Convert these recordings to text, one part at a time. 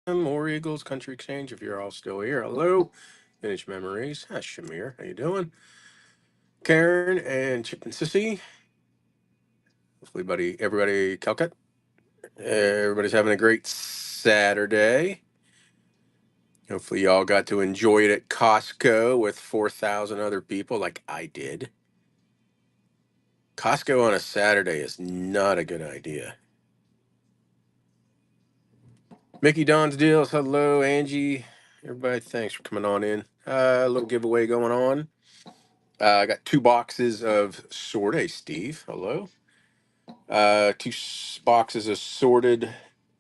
War Eagles Country Exchange. If you're all still here, hello. Vintage Memories. Hi, Shamir. How you doing? Karen and Chip and Sissy. Hopefully, everybody, Calcut. Everybody's having a great Saturday. Hopefully, y'all got to enjoy it at Costco with 4,000 other people, like I did. Costco on a Saturday is not a good idea. Mickey Don's Deals. Hello, Angie. Everybody, thanks for coming on in. A little giveaway going on. I got 2 boxes of sorted. Steve. Hello. Boxes of sorted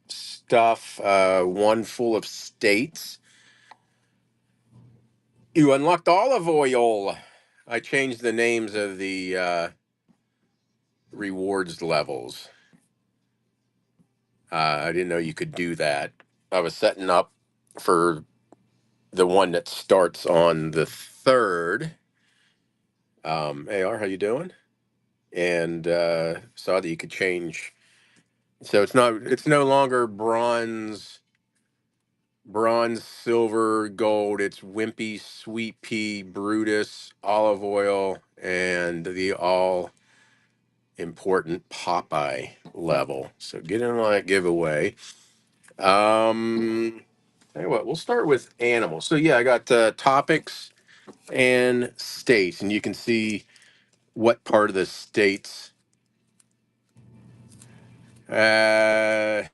stuff. One full of states. You unlocked olive oil. I changed the names of the rewards levels. I didn't know you could do that. I was setting up for the one that starts on the 3rd. AR, how you doing? And saw that you could change. So it's no longer bronze, silver, gold. It's Wimpy, Sweet Pea, Brutus, olive oil, and the all important Popeye level. So get in on that giveaway. Tell you what, we'll start with animals. So yeah, I got topics and states, and you can see what part of the states. Uh,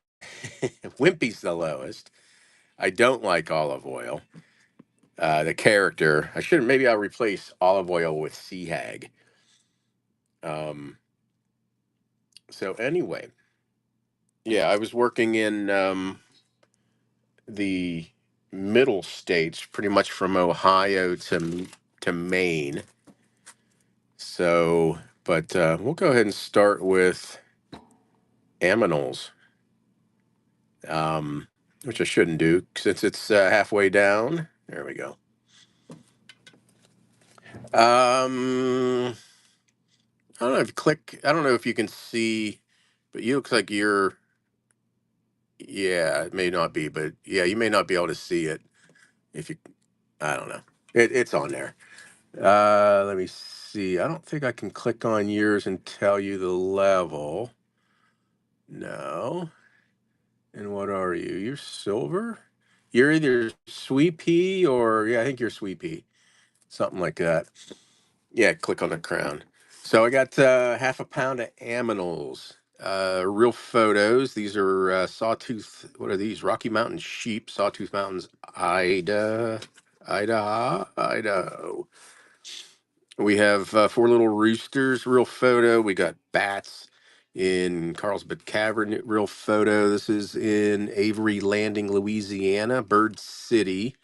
Wimpy's the lowest. I don't like olive oil. The character. Maybe I'll replace olive oil with sea hag. Um, so anyway, yeah, I was working in the middle states, pretty much from Ohio to Maine. So, but we'll go ahead and start with aminals, which I shouldn't do since it's halfway down. There we go. I don't know if you click. I don't know if you can see, but you looks like you're. Yeah, it may not be, but yeah, you may not be able to see it if you. I don't know. It's on there. Let me see. I don't think I can click on yours and tell you the level. No. And what are you? You're silver. You're either sweet pea or yeah, I think you're sweet pea, something like that. Yeah, click on the crown. So I got half a pound of aminals. Real photos. These are sawtooth. What are these? Rocky Mountain sheep. Sawtooth Mountains, Idaho. We have 4 little roosters. Real photo. We got bats in Carlsbad Cavern. Real photo. This is in Avery Landing, Louisiana. Bird City.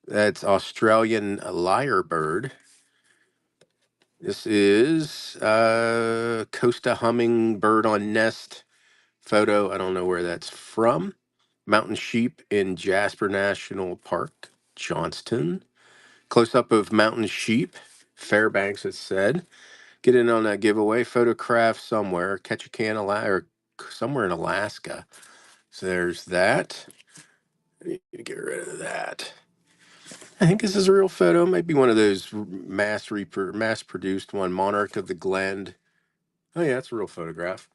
That's Australian lyrebird. This is Costa hummingbird on nest photo. I don't know where that's from. Mountain sheep in Jasper National Park, Johnston. Close up of mountain sheep, Fairbanks, it said. Get in on that giveaway. Photograph somewhere, Ketchikan, or somewhere in Alaska. So there's that. I need to get rid of that. I think this is a real photo. Might be one of those mass produced one. Monarch of the Glen. Oh yeah, it's a real photograph.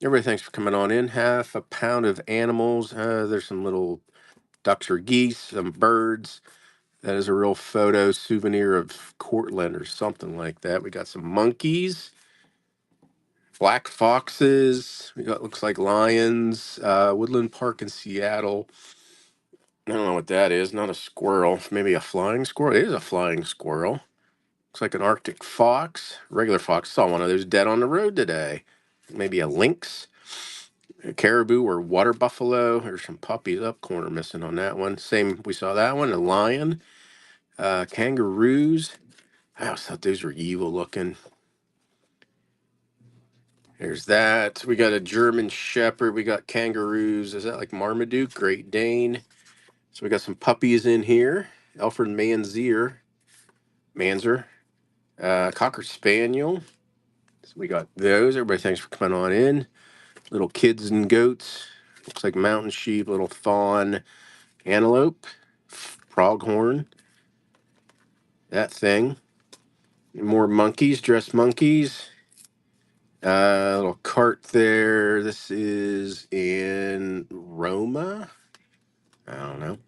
Everybody, thanks for coming on in. Half a pound of animals. There's some little ducks or geese, some birds. That is a real photo souvenir of Cortland or something like that. We got some monkeys, black foxes. We got looks like lions. Woodland Park in Seattle. I don't know what that is. Not a squirrel. Maybe a flying squirrel. It is a flying squirrel. Looks like an Arctic fox. Regular fox. Saw one of those dead on the road today. Maybe a lynx, a caribou, or water buffalo. There's some puppies up corner missing on that one. Same, we saw that one. A lion, kangaroos. I always thought those were evil looking. There's that. We got a German Shepherd. We got kangaroos. Is that like Marmaduke? Great Dane. So we got some puppies in here. Alfred Manzer, Cocker Spaniel. So we got those. Everybody, thanks for coming on in. Little kids and goats. Looks like mountain sheep, little fawn, antelope, pronghorn, that thing. More monkeys, dressed monkeys. Little cart there. This is in Roma. I don't know.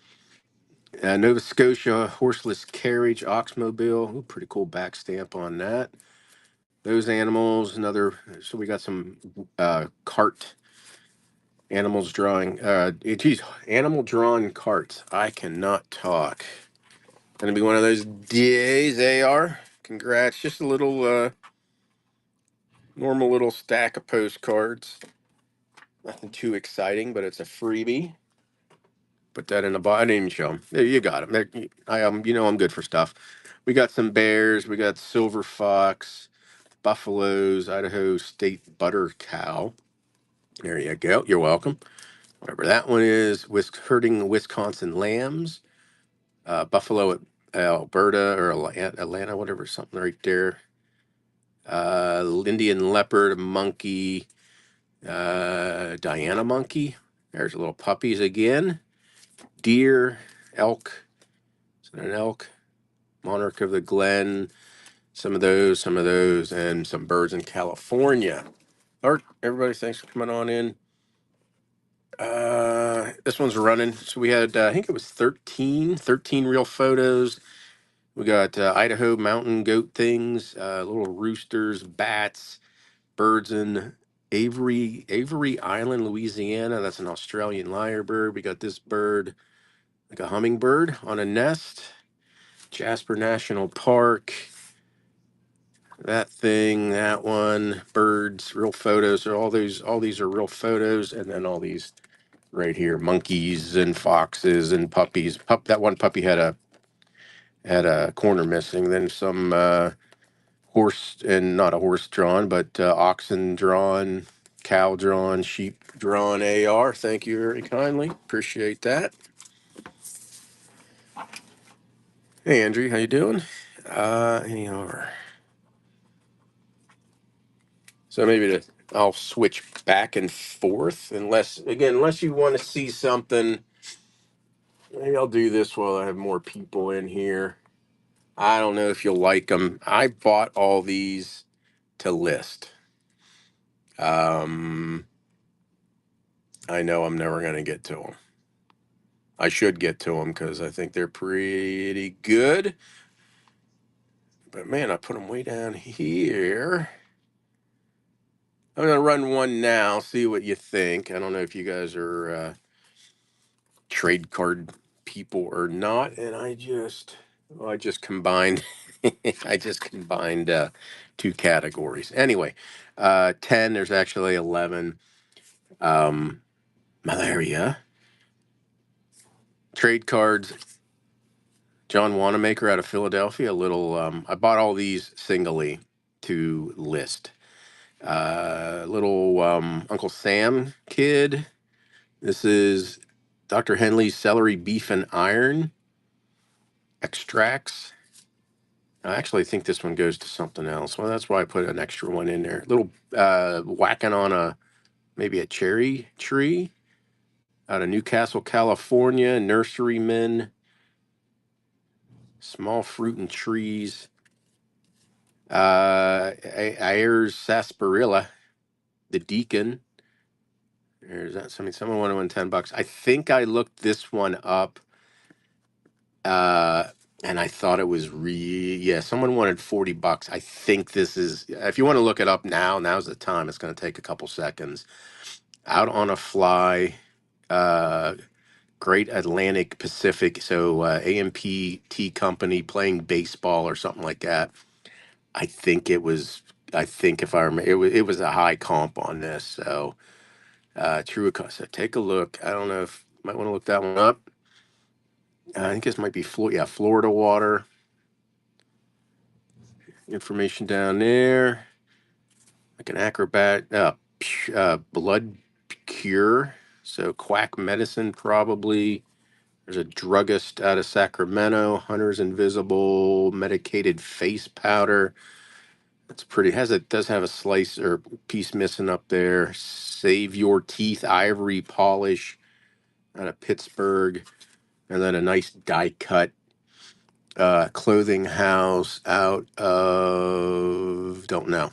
Nova Scotia horseless carriage, Oxmobile. Ooh, pretty cool back stamp on that. Those animals, another. So we got some cart animals drawing. Geez, animal drawn carts. I cannot talk. Gonna be one of those days. AR. Congrats. Just a little normal little stack of postcards. Nothing too exciting, but it's a freebie. Put that in the box. I didn't even show them. There, you got them. You know, I'm good for stuff. We got some bears. We got silver fox, buffaloes, Idaho State butter cow. There you go. You're welcome. Whatever that one is. Herding Wisconsin lambs. Buffalo at Alberta or Atlanta, whatever, something right there. Indian leopard, monkey, Diana monkey. There's little puppies again. Deer, elk. Is it an elk? Monarch of the Glen. Some of those, and some birds in California. Art, everybody, thanks for coming on in. This one's running. So we had, I think it was 13 real photos. We got Idaho mountain goat things, little roosters, bats, birds in Avery Island, Louisiana. That's an Australian lyrebird. We got this bird, like a hummingbird on a nest. Jasper National Park. That thing, that one, birds, real photos. So all these are real photos, and then all these right here, monkeys and foxes and puppies. That one puppy had a corner missing. Then some horse, and not a horse drawn, but oxen drawn, cow drawn, sheep drawn. AR. Thank you very kindly. Appreciate that. Hey Andrew, how you doing? AR. So I'll switch back and forth, unless you want to see something. Maybe I'll do this while I have more people in here. I don't know if you'll like them. I bought all these to list. I know I'm never going to get to them. I should get to them because I think they're pretty good. But man, I put them way down here. I'm going to run one now, see what you think. I don't know if you guys are trade card people or not. And I just combined, I just combined two categories. Anyway, 10, there's actually 11. Malaria. Trade cards. John Wanamaker out of Philadelphia. A little. I bought all these singly to list. Little Uncle Sam kid. This is Dr. Henley's celery, beef, and iron extracts. I actually think this one goes to something else. Well, that's why I put an extra one in there. Little whacking on maybe a cherry tree out of Newcastle, California. Nurserymen. Small fruit and trees. Ayers sarsaparilla, the deacon. There's that. Someone wanted to win $10. I think I looked this one up, and I thought it was someone wanted $40. I think this is. If you want to look it up now, now's the time. It's going to take a couple seconds. Out on a Fly, Great Atlantic Pacific. So AMPT company playing baseball or something like that. I think it was. I think if I remember, it was a high comp on this. So True Acosta. Take a look. I don't know if you might want to look that one up. I think this might be Florida water. Information down there. Like an acrobat. Blood cure. So quack medicine probably. There's a druggist out of Sacramento. Hunter's Invisible medicated face powder. It's pretty. Does have a slice or piece missing up there. Save Your Teeth ivory polish out of Pittsburgh, and then a nice die cut clothing house out of don't know.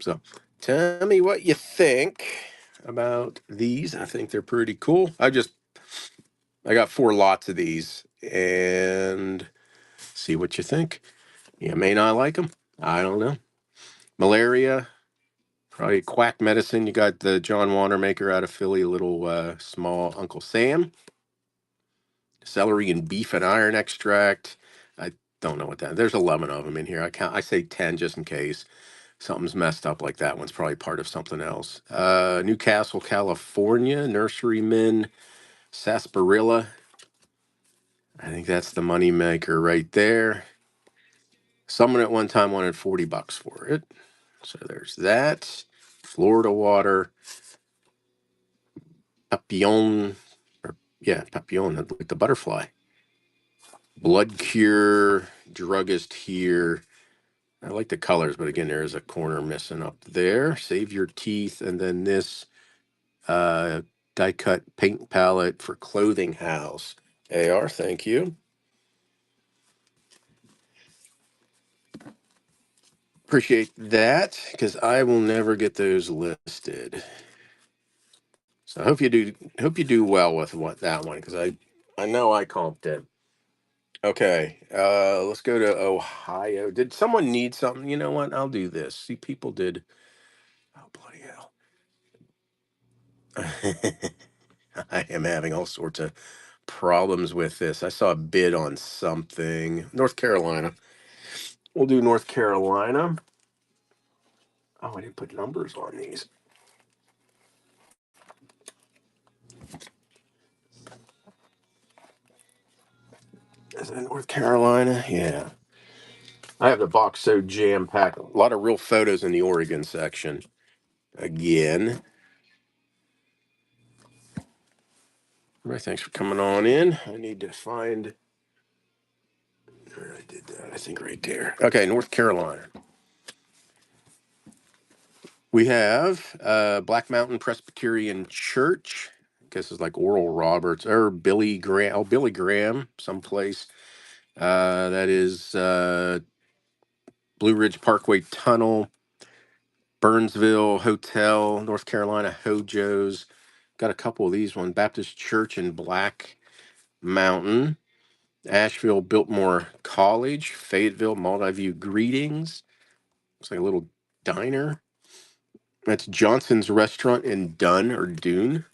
So tell me what you think about these. I think they're pretty cool. I got 4 lots of these, and see what you think. You may not like them. I don't know. Malaria, probably quack medicine. You got the John Wanamaker out of Philly, a little small Uncle Sam. Celery and beef and iron extract. I don't know what that. There's 11 of them in here. I say 10 just in case something's messed up like that one's probably part of something else. Newcastle, California, nurseryman sarsaparilla. I think that's the money maker right there. Someone at one time wanted $40 for it. So there's that. Florida water, papillon, or yeah, papillon, like the butterfly. Blood cure, druggist here. I like the colors, but again, there is a corner missing up there. Save Your Teeth, and then this uh, die cut paint palette for clothing house. AR, thank you. Appreciate that because I will never get those listed. So I hope you do well with that one because I know I comped it. Okay, let's go to Ohio. Did someone need something? You know what? I'll do this. See, people did. Oh bloody hell! I am having all sorts of problems with this. I saw a bid on something. North Carolina. We'll do North Carolina. Oh, I didn't put numbers on these. Is that North Carolina? Yeah. I have the box so jam packed. A lot of real photos in the Oregon section. Again. All right, thanks for coming on in. I need to find where I did that. I think right there. Okay, North Carolina. We have Black Mountain Presbyterian Church. I guess it's like Oral Roberts or Billy Graham. Oh, Billy Graham, someplace. That is Blue Ridge Parkway Tunnel, Burnsville Hotel, North Carolina Hojo's. Got a couple of these. One Baptist Church in Black Mountain, Asheville Biltmore College, Fayetteville Multiview Greetings. Looks like a little diner. That's Johnson's Restaurant in Dunn or Dune.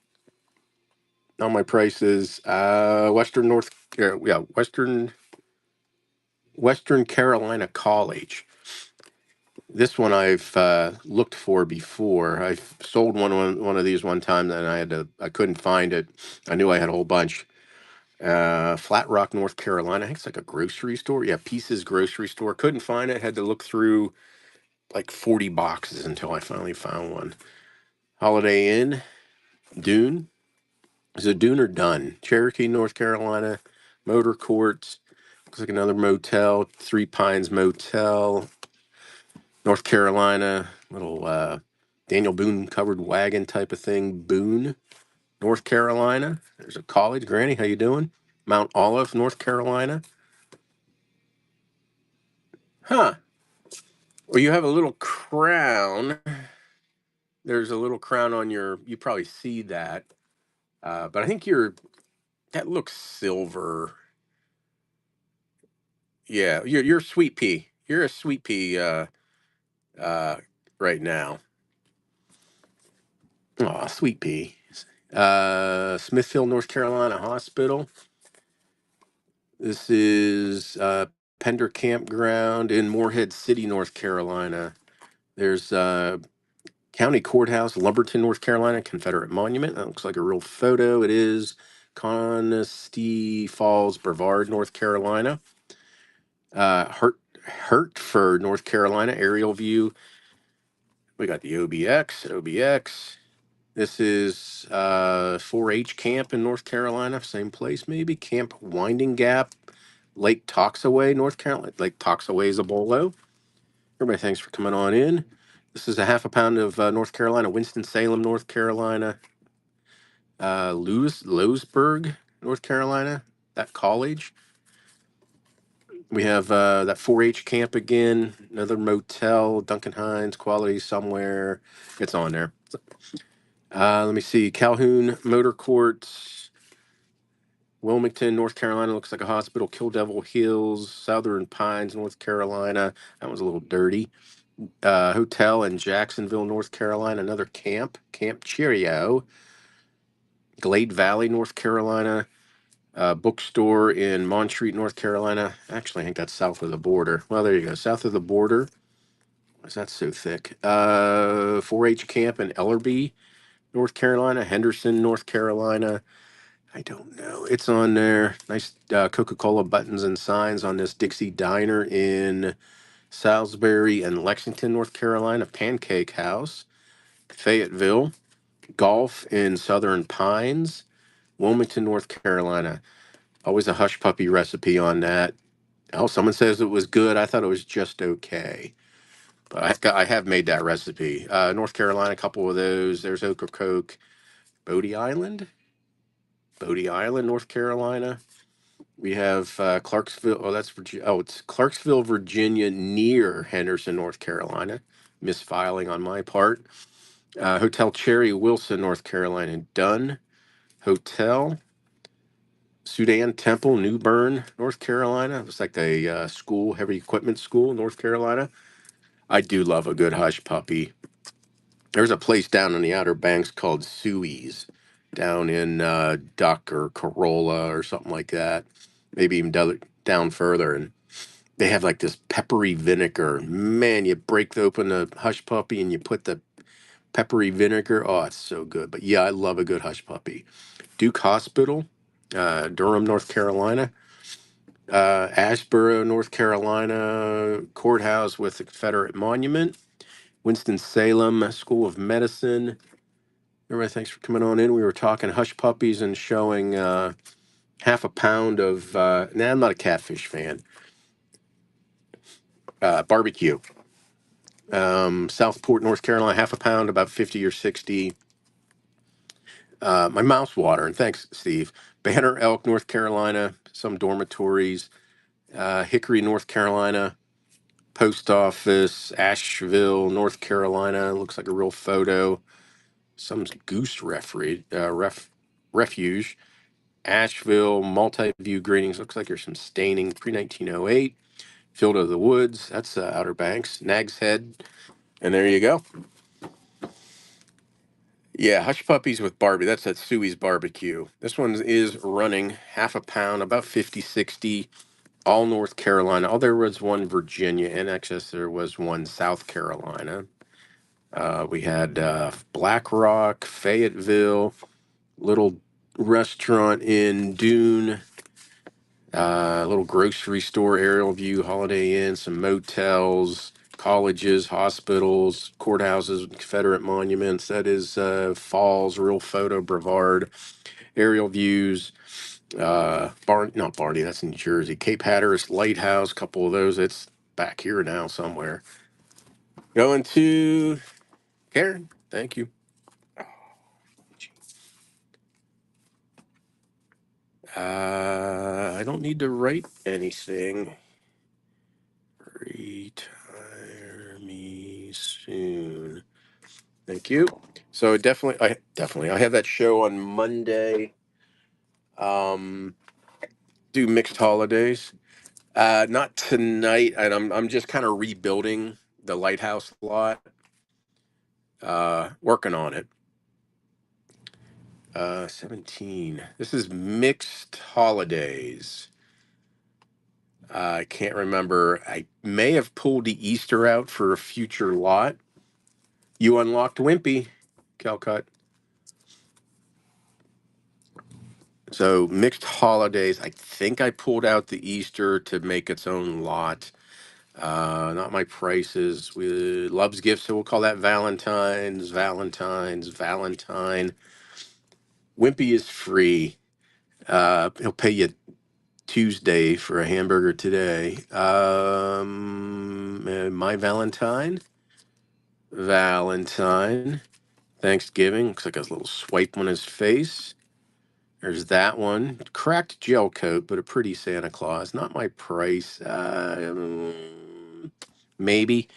Now my price is Western Carolina College. This one I've looked for before. I've sold one of these one time, and I couldn't find it. I knew I had a whole bunch. Flat Rock, North Carolina. I think it's like a grocery store. Yeah, Pieces grocery store. Couldn't find it. Had to look through like 40 boxes until I finally found one. Holiday Inn, Dune. Is it Dune or Dunn? Cherokee, North Carolina. Motor Courts. Looks like another motel. Three Pines Motel. North Carolina. Little Daniel Boone covered wagon type of thing. Boone, North Carolina. There's a college. Granny, how you doing? Mount Olive, North Carolina. Huh. Well, you have a little crown. There's a little crown on you probably see that. But I think that looks silver. Yeah, you're a sweet pea. You're a sweet pea uh, right now. Oh, sweet pea. Smithfield, North Carolina Hospital. This is Pender Campground in Morehead City, North Carolina. There's County Courthouse, Lumberton, North Carolina, Confederate Monument. That looks like a real photo. It is Conisty Falls, Brevard, North Carolina. Hertford, North Carolina, aerial view. We got the OBX. This is 4-H camp in North Carolina, same place maybe. Camp Winding Gap, Lake Toxaway, North Carolina. Lake Toxaway is a bolo. Everybody, thanks for coming on in. This is a half a pound of North Carolina, Winston-Salem, North Carolina, Lewisburg, North Carolina, that college. We have that 4-H camp again, another motel, Duncan Hines, Quality Somewhere. It's on there. Let me see. Calhoun Motor Courts, Wilmington, North Carolina, looks like a hospital. Kill Devil Hills, Southern Pines, North Carolina. That was a little dirty. Hotel in Jacksonville, North Carolina. Another camp, Camp Cheerio. Glade Valley, North Carolina. Bookstore in Montreat, North Carolina. Actually, I think that's south of the border. Well, there you go. South of the border. Why is that so thick? 4-H camp in Ellerby, North Carolina. Henderson, North Carolina. I don't know. It's on there. Nice Coca-Cola buttons and signs on this Dixie Diner in Salisbury and Lexington, North Carolina. Pancake House. Fayetteville. Golf in Southern Pines. Wilmington, North Carolina. Always a hush puppy recipe on that. Oh, someone says it was good. I thought it was just okay. But I have made that recipe. North Carolina, a couple of those. There's Ocracoke. Bodie Island. Bodie Island, North Carolina. We have Clarksville. Oh, that's Virginia. Oh, it's Clarksville, Virginia, near Henderson, North Carolina. Misfiling on my part. Hotel Cherry Wilson, North Carolina. Dunn Hotel. Sudan Temple, New Bern, North Carolina. It's like a school, heavy equipment school, North Carolina. I do love a good hush puppy. There's a place down in the Outer Banks called Suey's, down in Duck or Corolla or something like that. Maybe even down further. And they have like this peppery vinegar. Man, you break open the hush puppy and you put the peppery vinegar. Oh, it's so good. But yeah, I love a good hush puppy. Duke Hospital, Durham, North Carolina. Asheboro, North Carolina, courthouse with the Confederate monument. Winston-Salem School of Medicine. Everybody, thanks for coming on in. We were talking hush puppies and showing half a pound of, I'm not a catfish fan, barbecue. Southport, North Carolina, half a pound, about 50 or 60. My mouth's watering. Thanks, Steve. Banner Elk, North Carolina, some dormitories. Hickory, North Carolina. Post office, Asheville, North Carolina. Looks like a real photo. Some goose refuge. Asheville, multi-view greetings. Looks like there's some staining. Pre-1908. Field of the Woods. That's Outer Banks. Nag's Head. And there you go. Yeah, hush puppies with Barbie. That's at Suey's Barbecue. This one is running half a pound, about 50, 60. All North Carolina. Oh, there was one Virginia. In excess, there was one South Carolina. We had Black Rock, Fayetteville, little restaurant in Dune, little grocery store, Aerial View, Holiday Inn, some motels, colleges, hospitals, courthouses, Confederate monuments. That is Falls, Real Photo, Brevard, aerial views. Not Barney, that's in Jersey. Cape Hatteras Lighthouse, couple of those. It's back here now somewhere. Going to Karen. Thank you. I don't need to write anything. Retire me soon. Thank you. So I have that show on Monday. Um, do mixed holidays. Not tonight, and I'm just kind of rebuilding the lighthouse lot. Working on it. 17. This is mixed holidays. I can't remember. I may have pulled the Easter out for a future lot. You unlocked Wimpy, Calcut. So mixed holidays. I think I pulled out the Easter to make its own lot. Not my prices. We loves gifts, so we'll call that Valentine's. Valentine. Wimpy is free. He'll pay you Tuesday for a hamburger today. My Valentine, Thanksgiving. Looks like a little swipe on his face. There's that one. Cracked gel coat, but a pretty Santa Claus. Not my price. Maybe.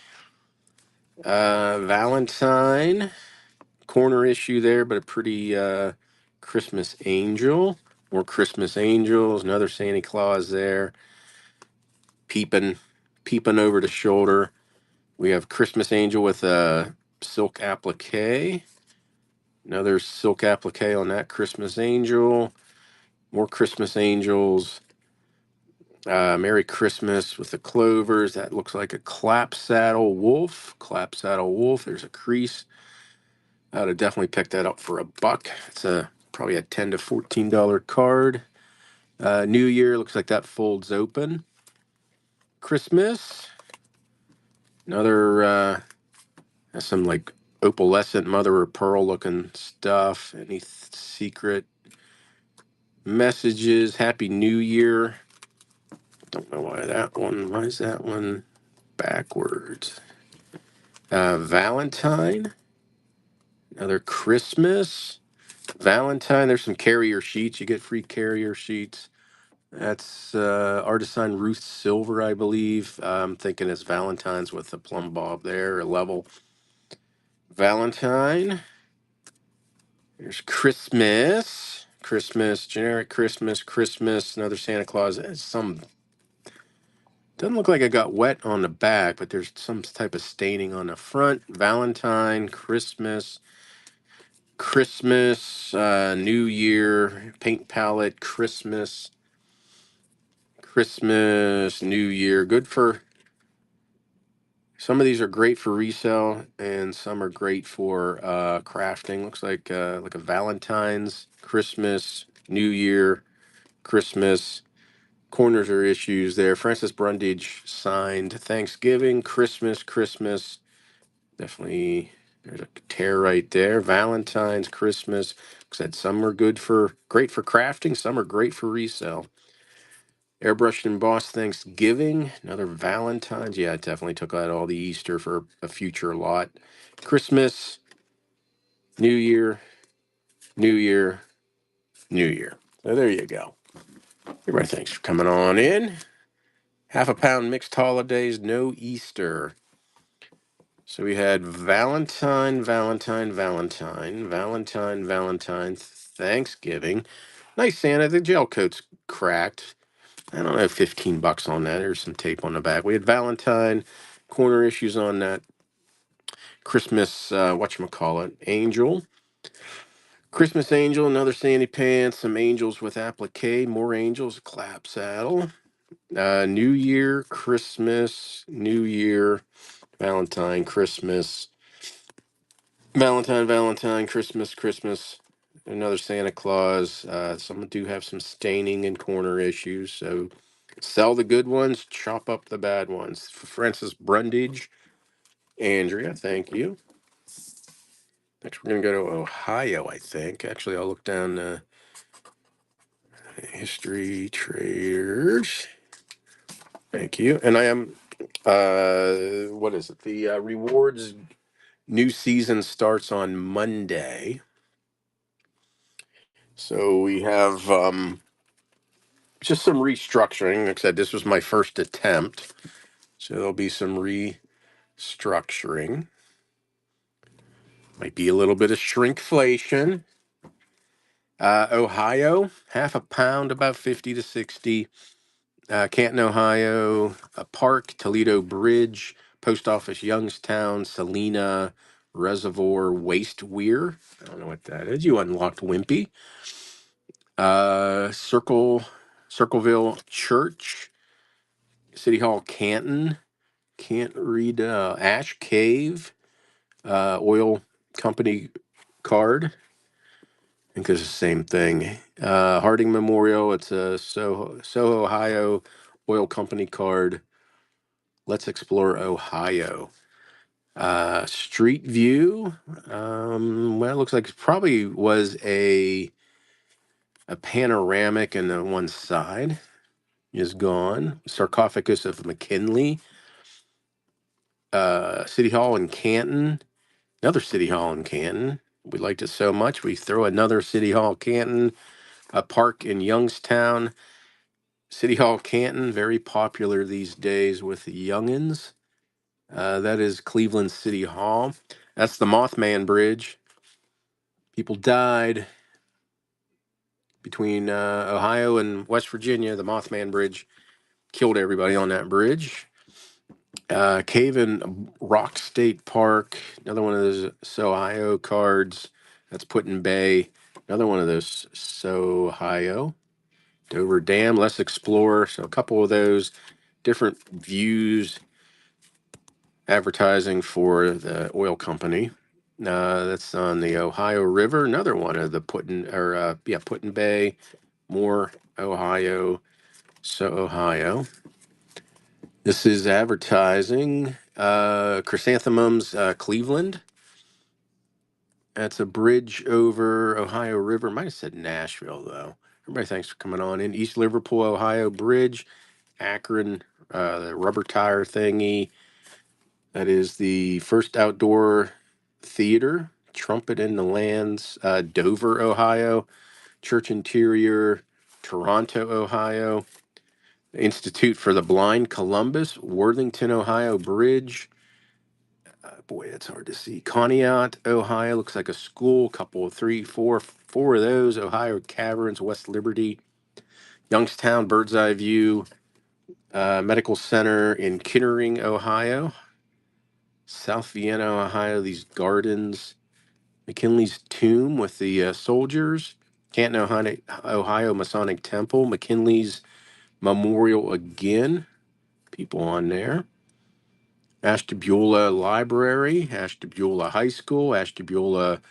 Valentine. Corner issue there, but a pretty Christmas angel. More Christmas angels. Another Santa Claus there. Peeping over the shoulder. We have Christmas angel with a silk applique. Another silk applique on that Christmas angel. More Christmas angels. Merry Christmas with the clovers. That looks like a clap saddle wolf. Clap saddle wolf. There's a crease. I would have definitely picked that up for $1. It's probably a $10 to $14 card. New Year looks like that folds open. Christmas. Another has some like opalescent mother of pearl looking stuff. Any secret messages? Happy New Year. Don't know why is that one backwards? Valentine. Another Christmas. Valentine. There's some carrier sheets. You get free carrier sheets. That's Artisan Ruth Silver, I believe. I'm thinking it's Valentine's with the plumb bob there, a level. Valentine. There's Christmas. Christmas, generic Christmas, Christmas, another Santa Claus. Some doesn't look like it got wet on the back, but there's some type of staining on the front. Valentine, Christmas, New Year, paint palette, Christmas, New Year. Good for some of these are great for resale, and some are great for crafting. Looks like a Valentine's, Christmas, New Year, Christmas. Corners are issues there. Francis Brundage signed Thanksgiving, Christmas. Definitely, there's a tear right there. Valentine's, Christmas. Said some are great for crafting. Some are great for resale. Airbrushed and embossed Thanksgiving. Another Valentine's. Yeah, I definitely took out all the Easter for a future lot. Christmas, New Year, New Year, New Year. So there you go. Everybody, thanks for coming on in. Half a pound mixed holidays, no Easter. So we had Valentine, Thanksgiving. Nice Santa. The gel coat's cracked. I don't know, $15 on that. There's some tape on the back. We had Valentine, corner issues on that. Christmas, whatchamacallit, angel. Christmas angel, another Sandy pants, some angels with applique, more angels, clap saddle. New Year, Christmas, New Year, Valentine, Christmas, Valentine, Christmas, another Santa Claus. Some do have some staining and corner issues, so sell the good ones, chop up the bad ones. Francis Brundage, Andrea, thank you. Next, we're going to go to Ohio, I think. Actually, I'll look down history traders. Thank you. And I am, what is it? The rewards new season starts on Monday. So we have just some restructuring. Like I said, this was my first attempt. So there'll be some restructuring. Might be a little bit of shrinkflation. Ohio, half a pound, about 50 to 60. Canton, Ohio, Park, Toledo Bridge, Post Office, Youngstown, Salina, Reservoir, Waste Weir. I don't know what that is. You unlocked Wimpy. Circleville Church, City Hall, Canton. Can't read Ash Cave, oil company card. I think it's the same thing. Harding Memorial, it's a Soho, Ohio oil company card. Let's explore Ohio. Street View. Well, it looks like it probably was a panoramic, and the one side is gone. Sarcophagus of McKinley. City Hall in Canton, another City Hall in Canton. We liked it so much, we throw another City Hall Canton, a park in Youngstown. City Hall Canton, very popular these days with the youngins. That is Cleveland City Hall. That's the Mothman Bridge. People died between Ohio and West Virginia. The Mothman Bridge killed everybody on that bridge. Cave and Rock State Park, another one of those Ohio cards. That's Put-in Bay, another one of those Ohio. Dover Dam, let's explore. So a couple of those different views advertising for the oil company. That's on the Ohio River. Another one of the Put-in Bay, more Ohio, Ohio. This is advertising chrysanthemums, Cleveland. That's a bridge over Ohio River. Might have said Nashville though. Everybody, thanks for coming on in. East Liverpool, Ohio Bridge, Akron, the rubber tire thingy. That is the first outdoor theater, Trumpet in the Lands, Dover, Ohio, Church Interior, Toronto, Ohio, Institute for the Blind, Columbus, Worthington, Ohio Bridge. Boy, that's hard to see. Conneaut, Ohio, looks like a school. Couple of four of those. Ohio Caverns, West Liberty, Youngstown, Bird's Eye View, Medical Center in Kinnering, Ohio, South Vienna, Ohio. These gardens. McKinley's Tomb with the soldiers, Canton, Ohio Masonic Temple, McKinley's Memorial again, people on there. Ashtabula Library, Ashtabula High School, Ashtabula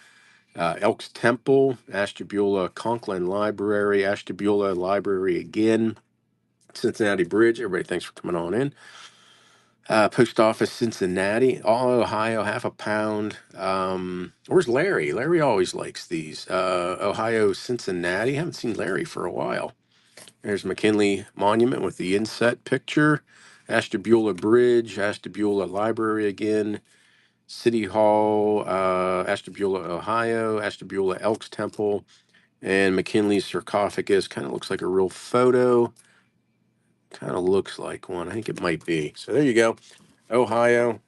Elks Temple, Ashtabula Conklin Library, Ashtabula Library again, Cincinnati Bridge. Everybody, thanks for coming on in. Post Office Cincinnati, all Ohio, half a pound. Where's Larry? Larry always likes these. Ohio Cincinnati. Haven't seen Larry for a while. There's McKinley Monument with the inset picture. Ashtabula Bridge, Ashtabula Library again. City Hall, Ashtabula, Ohio, Ashtabula Elks Temple, and McKinley's sarcophagus. Kind of looks like a real photo. Kind of looks like one. I think it might be. So there you go. Ohio,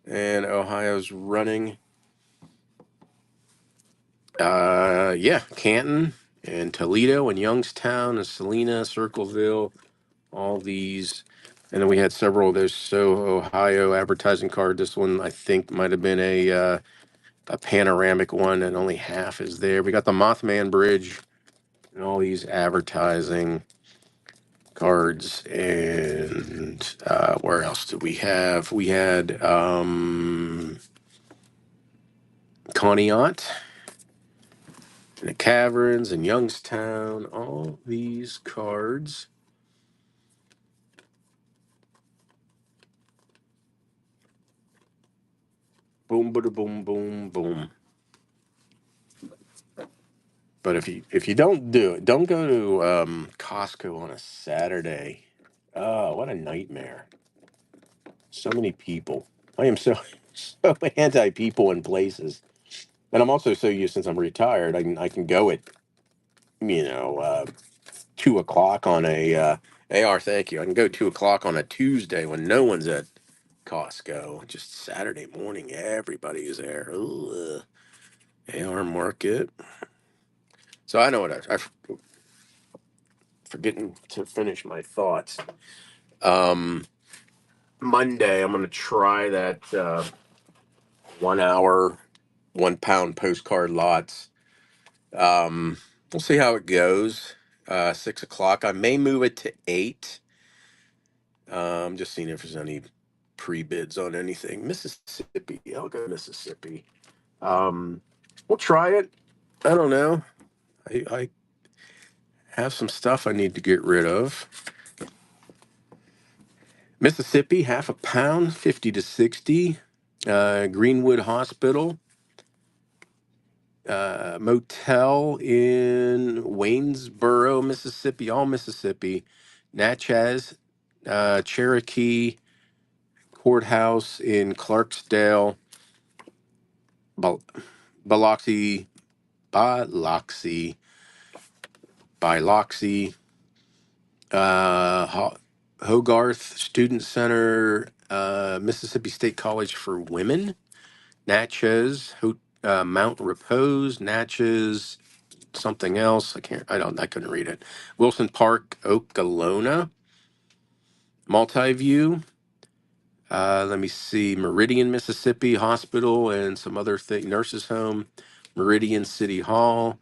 and Ohio's running. Yeah, Canton and Toledo and Youngstown and Salina, Circleville, all these. And then we had several of those Ohio advertising card. This one I think might have been a panoramic one, and only half is there. We got the Mothman Bridge and all these advertising cards. And where else did we have? We had Conneaut and the Caverns and Youngstown, all these cards. Boom, bada, boom, boom, boom. But if you don't do it, don't go to Costco on a Saturday. Oh, what a nightmare! So many people. I am so so anti people in places, and I'm also so used since I'm retired. I can go at 2 o'clock on a AR. Thank you. I can go 2 o'clock on a Tuesday when no one's at Costco. Just Saturday morning, everybody is there. Ugh. AR Market. So I know what I'm forgetting to finish my thoughts. Um, Monday, I'm going to try that 1 hour, 1 pound postcard lots. We'll see how it goes. 6 o'clock. I may move it to 8. Just seeing if there's any pre-bids on anything. Mississippi. I'll go Mississippi. Um, we'll try it. I don't know. I have some stuff I need to get rid of. Mississippi, half a pound, 50 to 60. Greenwood Hospital. Motel in Waynesboro, Mississippi, all Mississippi. Natchez, Cherokee, Courthouse in Clarksdale, Bal- Biloxi, Biloxi, Biloxi, Hogarth Student Center, Mississippi State College for Women, Natchez, Mount Repose, Natchez, something else. I couldn't read it. Wilson Park, Okolona, Multiview. Let me see. Meridian, Mississippi Hospital and some other thing. Nurses Home, Meridian City Hall,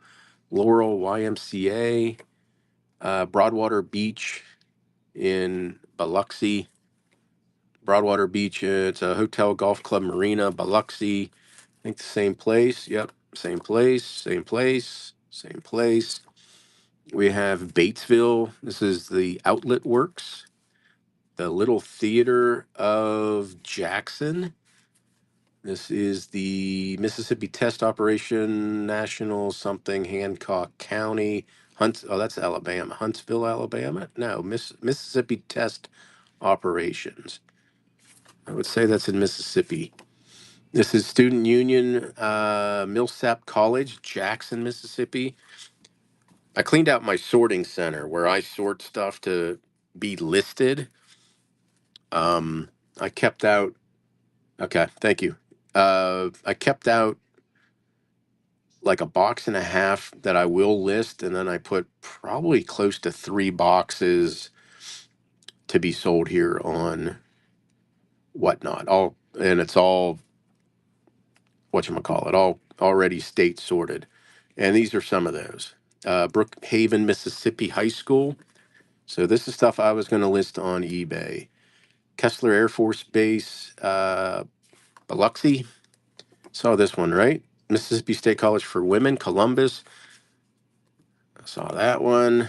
Laurel YMCA, Broadwater Beach in Biloxi. Broadwater Beach. It's a hotel, golf club, marina, Biloxi. I think the same place. Yep, same place, same place, same place. We have Batesville. This is the Outlet Works, the Little Theater of Jackson. This is the Mississippi Test Operation National something Hancock County. That's Alabama. Huntsville, Alabama? No, Mississippi Test Operations. I would say that's in Mississippi. This is Student Union, Millsap College, Jackson, Mississippi. I cleaned out my sorting center where I sort stuff to be listed. I kept out, okay, thank you. I kept out like a box and a half that I will list, and then I put probably close to 3 boxes to be sold here on Whatnot. And it's all whatchamacallit, all already state sorted. And these are some of those. Brookhaven, Mississippi High School. So this is stuff I was going to list on eBay. Kessler Air Force Base, Biloxi. Saw this one, right? Mississippi State College for Women, Columbus. I saw that one.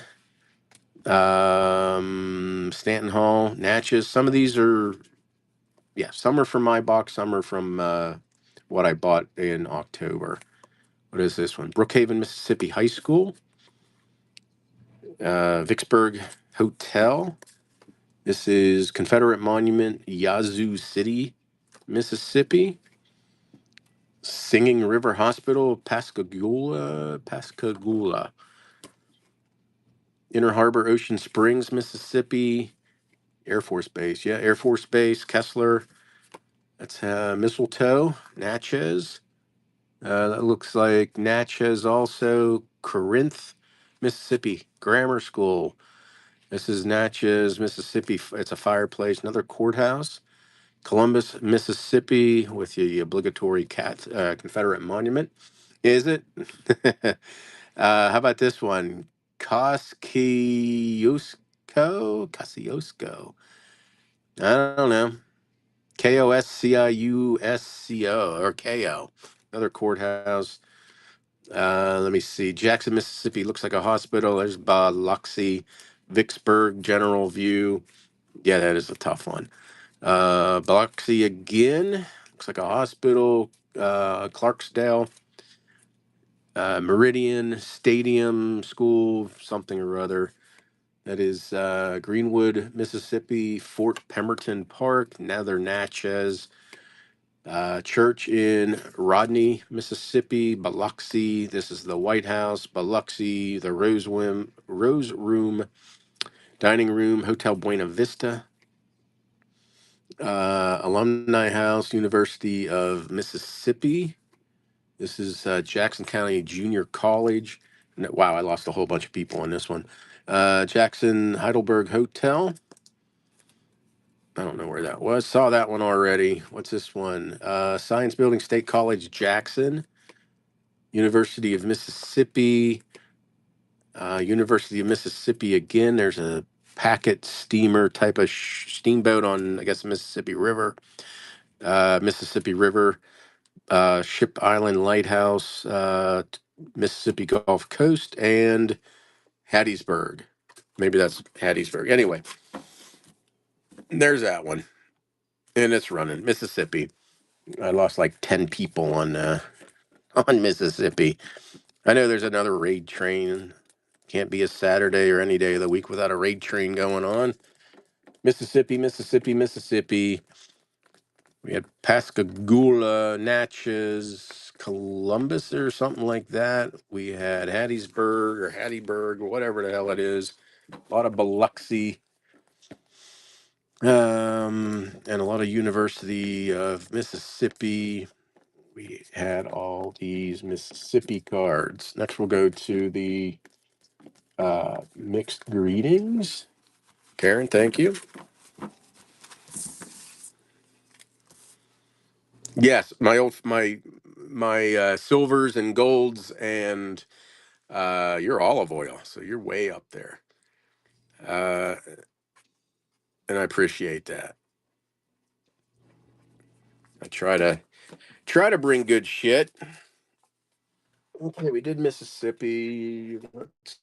Stanton Hall, Natchez. Some of these are, yeah, some are from my box, some are from what I bought in October. What is this one? Brookhaven, Mississippi High School. Vicksburg Hotel. This is Confederate Monument, Yazoo City, Mississippi. Singing River Hospital, Pascagoula. Inner Harbor, Ocean Springs, Mississippi. Air Force Base, yeah, Air Force Base, Kessler. That's Mistletoe, Natchez. That looks like Natchez also. Corinth, Mississippi Grammar School. This is Natchez, Mississippi. It's a fireplace. Another courthouse. Columbus, Mississippi, with the obligatory Confederate monument. Is it? How about this one? Kosciuszko. I don't know. Kosciuszko or KO. Another courthouse. Let me see. Jackson, Mississippi looks like a hospital. There's Biloxi, Vicksburg, General View. Yeah, that is a tough one. Biloxi again. Looks like a hospital. Clarksdale, Meridian, Stadium, School, something or other. That is Greenwood, Mississippi, Fort Pemberton Park, Nether Natchez, church in Rodney, Mississippi, Biloxi. This is the White House, Biloxi, the Rose Room, Dining Room, Hotel Buena Vista, Alumni House, University of Mississippi. This is Jackson County Junior College. Wow, I lost a whole bunch of people on this one. Jackson Heidelberg Hotel. I don't know where that was. Saw that one already. What's this one? Science Building, State College, Jackson. University of Mississippi. University of Mississippi again. There's a packet steamer type of steamboat on, I guess, Mississippi River. Mississippi River. Ship Island Lighthouse. Mississippi Gulf Coast. And Hattiesburg. Maybe that's Hattiesburg. Anyway, there's that one. And it's running. Mississippi. I lost like 10 people on Mississippi. I know there's another raid train. Can't be a Saturday or any day of the week without a raid train going on. Mississippi, Mississippi, Mississippi. We had Pascagoula, Natchez, Columbus, or something like that. We had Hattiesburg or Hattiesburg, or whatever the hell it is. A lot of Biloxi, and a lot of University of Mississippi. We had all these Mississippi cards. Next, we'll go to the mixed greetings. Karen, thank you. Yes, my silvers and golds and your olive oil. So you're way up there, uh, and I appreciate that. I try to bring good shit. Okay, we did Mississippi. Let's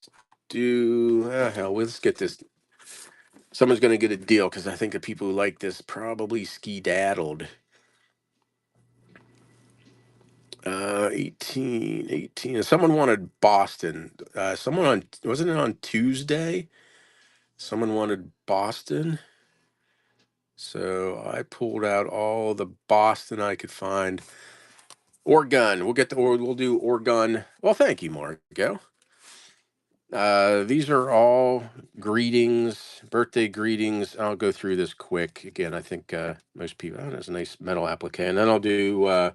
do hell. Let's get this. Someone's gonna get a deal because I think the people who like this probably ski-daddled. 18. Someone wanted Boston. Someone on wasn't it on Tuesday? Someone wanted Boston. So I pulled out all the Boston I could find. Oregon. We'll do Oregon. Well, thank you, Marco. These are all greetings, birthday greetings. I'll go through this quick. Again, I think most people, oh, there's a nice metal applique. And then I'll do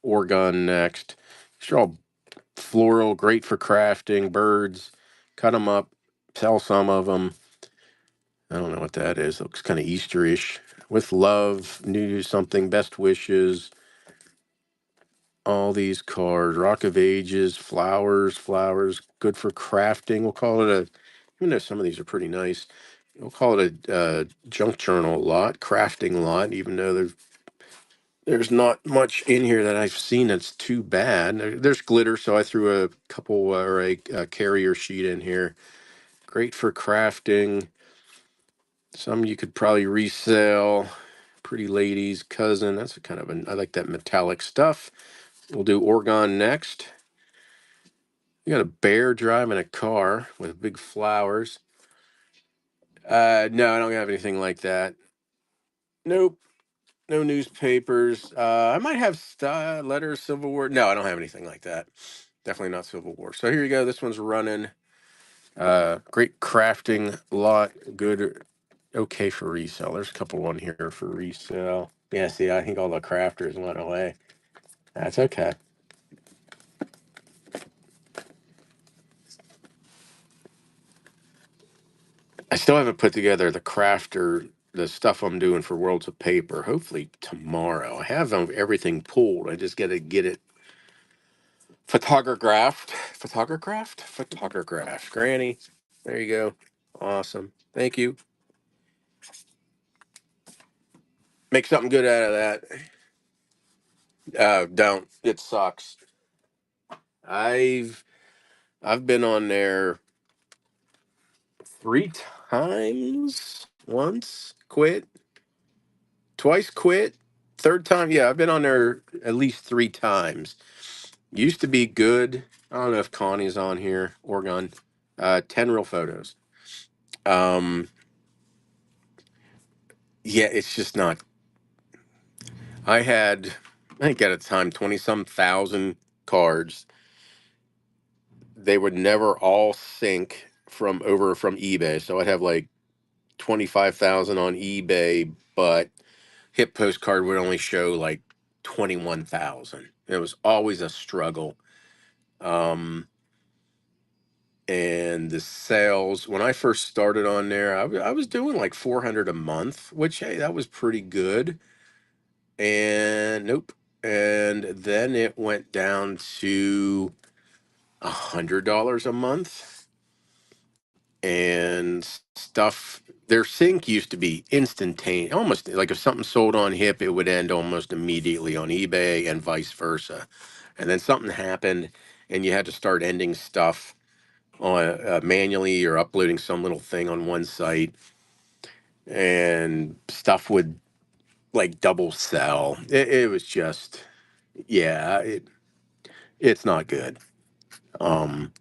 Oregon next. These are all floral, great for crafting, birds. Cut them up, sell some of them. I don't know what that is. Looks kind of Easterish. With love, new something, best wishes. All these cards, Rock of Ages, flowers, good for crafting. We'll call it even though some of these are pretty nice, we'll call it a junk journal lot, crafting lot, even though there's not much in here that I've seen that's too bad. There's glitter, so I threw a couple or a carrier sheet in here. Great for crafting. Some you could probably resell. Pretty Ladies, Cousin. That's a kind of I like that metallic stuff. We'll do Oregon next. You got a bear driving a car with big flowers. No, I don't have anything like that. Nope. No newspapers. I might have letters, Civil War. No, I don't have anything like that. Definitely not Civil War. So here you go. This one's running. Great crafting lot. Good. Okay for resale. There's a couple on here for resale. Yeah, see, I think all the crafters went away. That's okay. I still haven't put together the stuff I'm doing for Worlds of Paper. Hopefully tomorrow. I have everything pulled. I just got to get it photographed. Granny, there you go. Awesome. Thank you. Make something good out of that. Don't. It sucks. I've I've been on there 3 times. Once quit, twice quit, third time. Yeah, I've been on there at least 3 times. Used to be good. I don't know if Connie's on here. Oregon. 10 real photos. Um, yeah, it's just not. I think at a time, 20 some thousand cards. They would never all sync from eBay. So I'd have like 25,000 on eBay, but Hip Postcard would only show like 21,000. It was always a struggle. Um, and the sales when I first started on there, I was doing like 400 a month, which hey, that was pretty good. And nope. And then it went down to $100 a month, and stuff. Their sync used to be instantaneous, almost like if something sold on Hip, it would end almost immediately on eBay and vice versa. And then something happened, and you had to start ending stuff on manually or uploading some little thing on one site, and stuff would like double sell. It was just, yeah, it's not good. Um,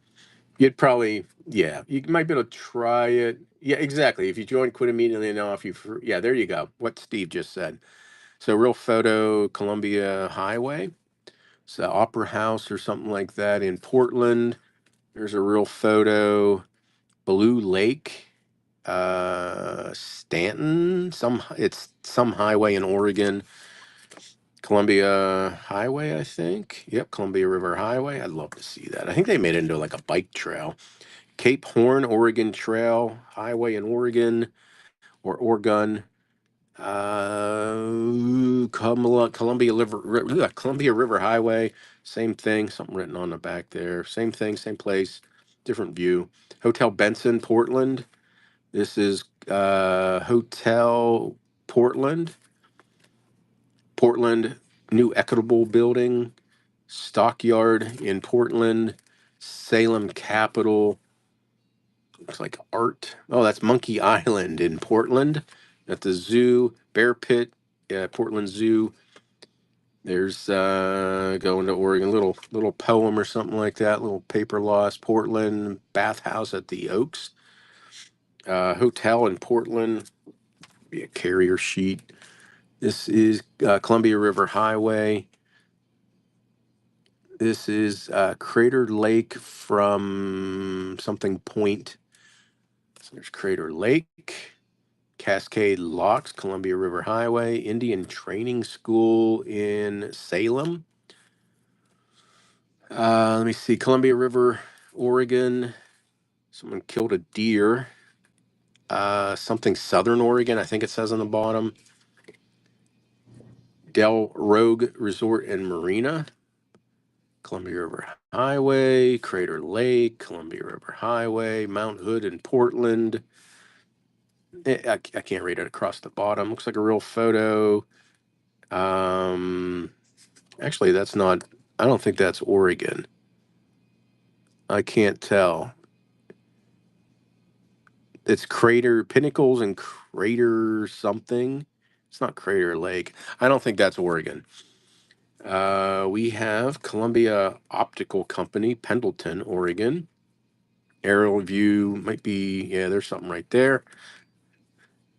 you'd probably, yeah, you might be able to try it. Yeah, exactly. If you join, quit immediately and off you. Yeah, there you go. What Steve just said. So real photo, Columbia Highway. It's the Opera House or something like that in Portland. There's a real photo, Blue Lake, Stanton. It's some highway in Oregon. Columbia Highway, I think. Yep, Columbia River Highway. I'd love to see that. I think they made it into like a bike trail. Cape Horn, Oregon Trail Highway in Oregon or Oregon. Columbia River Highway, same thing. Something written on the back there. Same thing, same place, different view. Hotel Benson, Portland. This is Hotel Portland. Portland, New Equitable Building, Stockyard in Portland, Salem Capitol. Looks like art. Oh, that's Monkey Island in Portland. At the zoo, Bear Pit, Portland Zoo. There's going to Oregon, little poem or something like that. Little paper loss. Portland bathhouse at the Oaks. Hotel in Portland. Be a carrier sheet. This is Columbia River Highway. This is Crater Lake from something point. So there's Crater Lake. Cascade Locks, Columbia River Highway, Indian Training School in Salem. Let me see, Columbia River, Oregon. Someone killed a deer. Something Southern Oregon, I think it says on the bottom. Del Rogue Resort and Marina. Columbia River Highway, Crater Lake, Columbia River Highway, Mount Hood in Portland. I can't read it across the bottom. Looks like a real photo. Actually, that's not, I don't think that's Oregon. I can't tell. It's Crater Pinnacles and Crater something. It's not Crater Lake. I don't think that's Oregon. We have Columbia Optical Company, Pendleton, Oregon. Aerial view might be, yeah, there's something right there.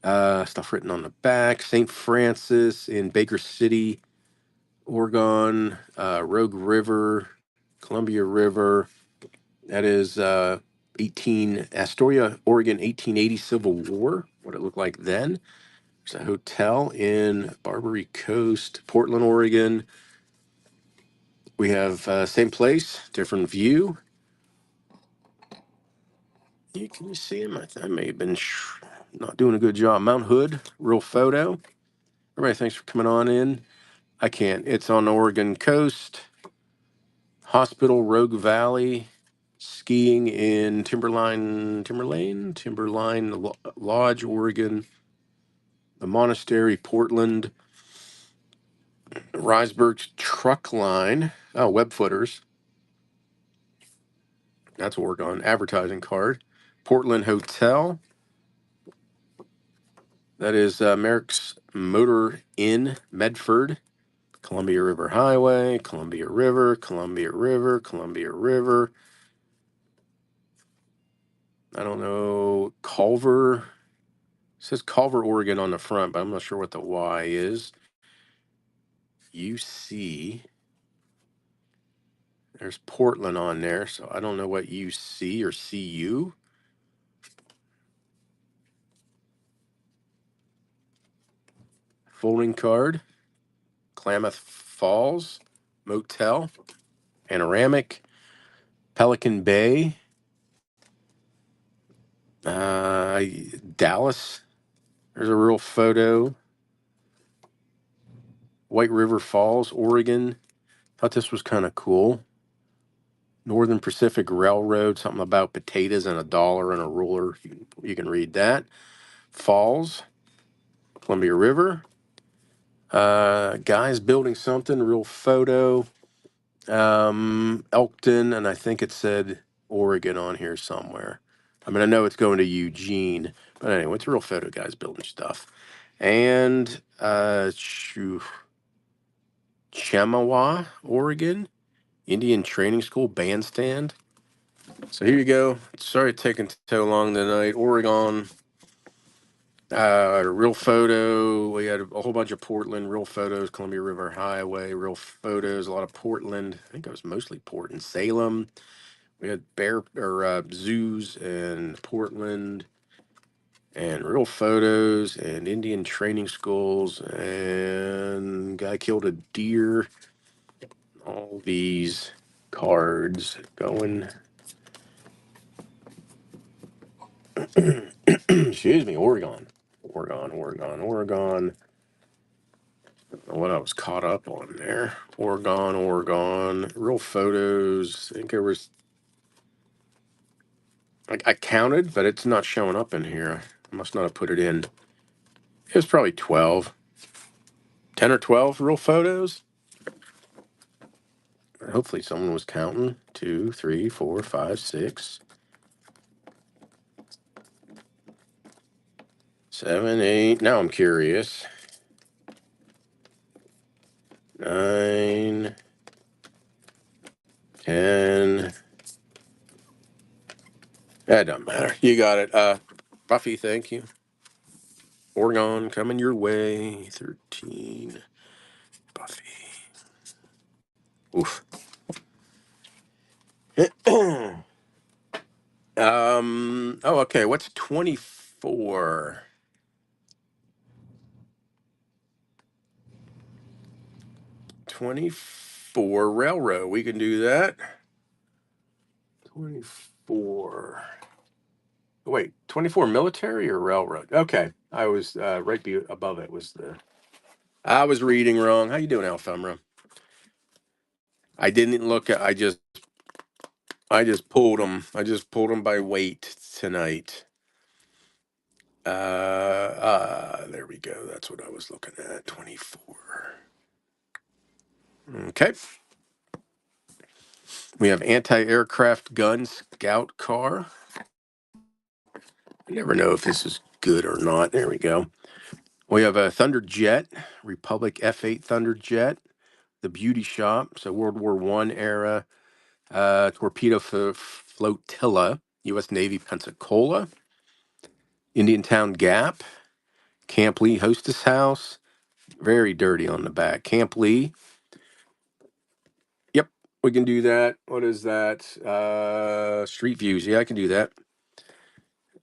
Stuff written on the back. St. Francis in Baker City, Oregon. Rogue River, Columbia River. That is 18 Astoria, Oregon, 1880 Civil War. What it looked like then. There's a hotel in Barbary Coast, Portland, Oregon. We have same place, different view. Can you see him? I may have been not doing a good job. Mount Hood, real photo. Everybody, thanks for coming on in. I can't. It's on the Oregon coast. Hospital, Rogue Valley. Skiing in Timberline Lodge, Oregon. The Monastery, Portland. Riseburg's Truck Line. Oh, Web Footers. That's Oregon. Advertising card. Portland Hotel. That is Merrick's Motor Inn, Medford. Columbia River Highway. Columbia River. Columbia River. Columbia River. I don't know. Culver. It says Culver, Oregon on the front, but I'm not sure what the Y is. UC. There's Portland on there, so I don't know what UC or CU. Folding card. Klamath Falls Motel. Panoramic. Pelican Bay. Dallas. There's a real photo. White River Falls, Oregon. Thought this was kind of cool. Northern Pacific Railroad, something about potatoes and $1 and a ruler. You can read that. Falls, Columbia River. Guys building something, real photo. Elkton, and I think it said Oregon on here somewhere. I mean, I know it's going to Eugene, but anyway, it's a real photo, guys building stuff. And Chemawa, Oregon, Indian Training School Bandstand. So here you go. Sorry it's taking so long tonight. Oregon, Real photo. We had a whole bunch of Portland real photos, Columbia River Highway, real photos, a lot of Portland. I think it was mostly Portland, Salem. We had bear or zoos and Portland, and real photos and Indian training schools, and guy killed a deer. All these cards going. Excuse me, Oregon. Oregon. I don't know what I was caught up on there. Oregon. Real photos. I think there was. I counted, but it's not showing up in here. I must not have put it in. It was probably 12. 10 or 12 real photos. Hopefully someone was counting. 2, 3, 4, 5, 6, 7, 8. Now I'm curious. 9, 10. That doesn't matter. You got it. Buffy, thank you. Oregon coming your way. 13. Buffy. Oof. Oh, okay. What's 24? 24 railroad. We can do that. 24. Wait, 24 military or railroad? Okay. I was right above it was the. I was reading wrong. How you doing, Alfemra? I didn't look at. I just pulled them. I just pulled them by weight tonight. There we go. That's what I was looking at. 24. Okay. We have anti-aircraft gun scout car. I never know if this is good or not. There we go. We have a Thunderjet, Republic F-8 Thunderjet, the Beauty Shop, so World War I era, torpedo flotilla, U.S. Navy Pensacola, Indian Town Gap, Camp Lee Hostess House, very dirty on the back. Camp Lee. Yep, we can do that. What is that? Street Views. Yeah, I can do that.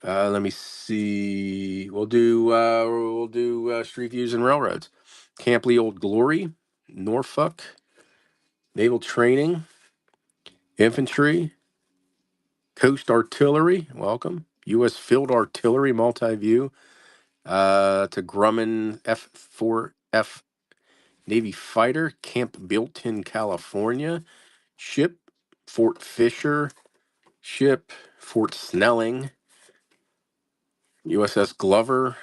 Let me see. We'll do Street Views and Railroads. Camp Lee Old Glory, Norfolk, Naval Training, Infantry, Coast Artillery, welcome. U.S. Field Artillery Multi-View, to Grumman F4F Navy Fighter, Camp Builton, California, Ship, Fort Fisher, Ship, Fort Snelling, USS Glover,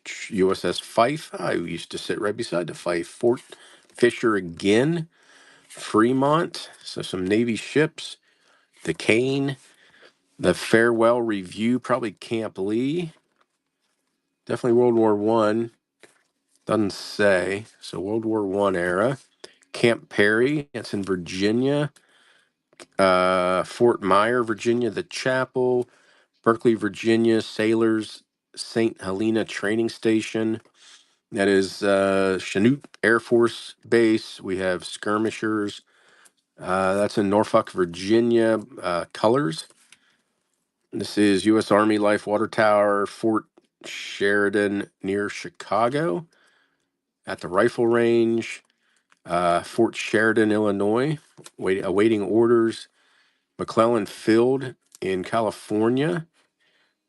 USS Fife. I used to sit right beside the Fife. Fort Fisher again, Fremont. So some Navy ships. The Kane, the Farewell Review, probably Camp Lee. Definitely World War One. Doesn't say. So World War One era. Camp Perry, it's in Virginia. Fort Myer, Virginia, the Chapel. Berkeley, Virginia, Sailors St. Helena Training Station. That is Chanute Air Force Base. We have skirmishers. That's in Norfolk, Virginia. Colors. This is U.S. Army Life Water Tower, Fort Sheridan near Chicago. At the rifle range, Fort Sheridan, Illinois, awaiting orders. McClellan Field in California.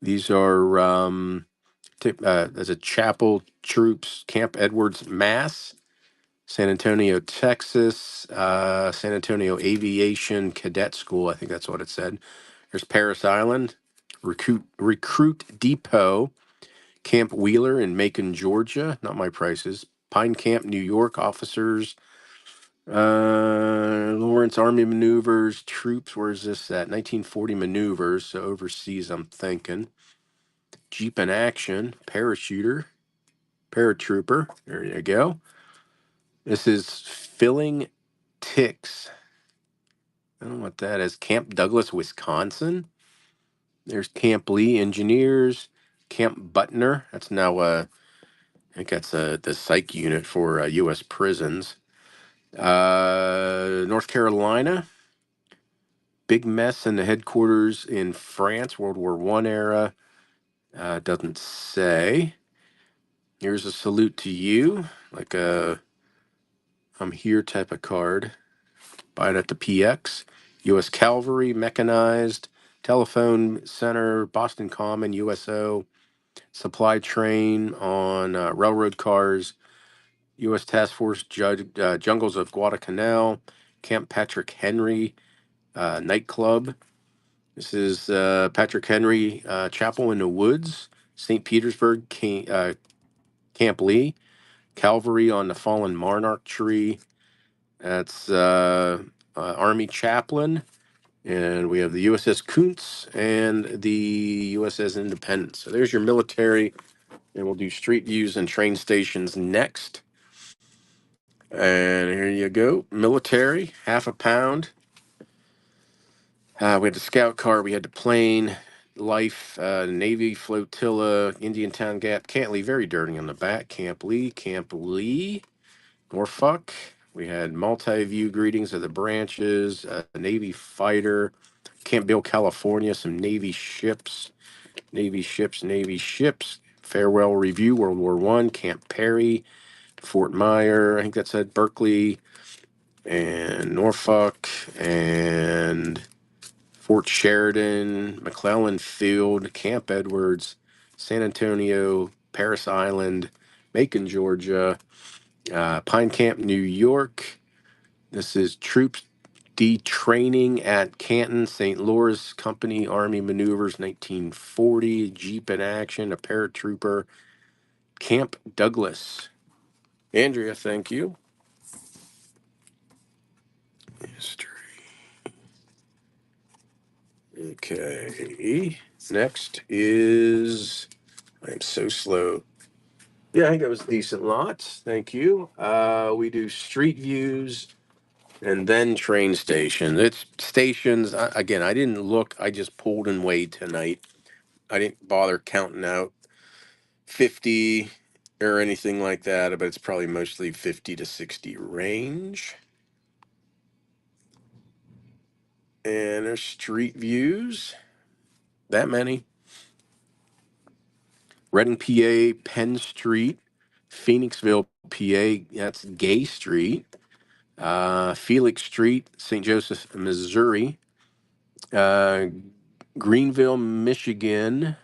These are as a chapel troops, Camp Edwards, Mass. San Antonio, Texas, San Antonio Aviation Cadet School. I think that's what it said. There's Paris Island, Recruit Depot, Camp Wheeler in Macon, Georgia. Not my prices. Pine Camp, New York. Officers. Lawrence Army Maneuvers. Troops. Where is this at? 1940 maneuvers. So overseas, I'm thinking. Jeep in action. Paratrooper. There you go. This is filling ticks. I don't know what that is. Camp Douglas, Wisconsin. There's Camp Lee Engineers. Camp Butner. That's now, I think that's the psych unit for U.S. prisons. North Carolina, big mess in the headquarters in France, World War One era. Doesn't say. Here's a salute to you, like a I'm here type of card. Buy it at the PX. U.S. Cavalry, mechanized, telephone center, Boston Common, USO, supply train on railroad cars, U.S. Task Force, jungles of Guadalcanal, Camp Patrick Henry, nightclub. This is Patrick Henry Chapel in the Woods, St. Petersburg, Camp Lee, Calvary on the Fallen Monarch Tree. That's Army Chaplain. And we have the USS Kuntz and the USS Independence. So there's your military. And we'll do street views and train stations next. And here you go. Military, half a pound. We had the scout car. We had the plane, Life, Navy flotilla, Indian Town Gap, Cantley, very dirty on the back. Camp Lee, Norfolk. We had multi-view greetings of the branches, Navy fighter, Camp Bill, California, some Navy ships. Farewell review, World War One, Camp Perry, Fort Myer. I think that said Berkeley and Norfolk and Fort Sheridan, McClellan Field, Camp Edwards, San Antonio, Paris Island, Macon, Georgia, Pine Camp, New York. This is troops detraining at Canton, St. Louis Company Army Maneuvers 1940, Jeep in action, a paratrooper, Camp Douglas. Andrea, thank you. History. Okay. Next is, I'm so slow. Yeah, I think that was a decent lot. Thank you. We do street views and then train station. It's stations. Again, I didn't look. I just pulled and weighed tonight. I didn't bother counting out 50 or anything like that, but it's probably mostly 50 to 60 range. And there's street views. That many. Reading, PA, Penn Street, Phoenixville, PA. That's Gay Street. Felix Street, St. Joseph, Missouri. Uh, Greenville, Michigan.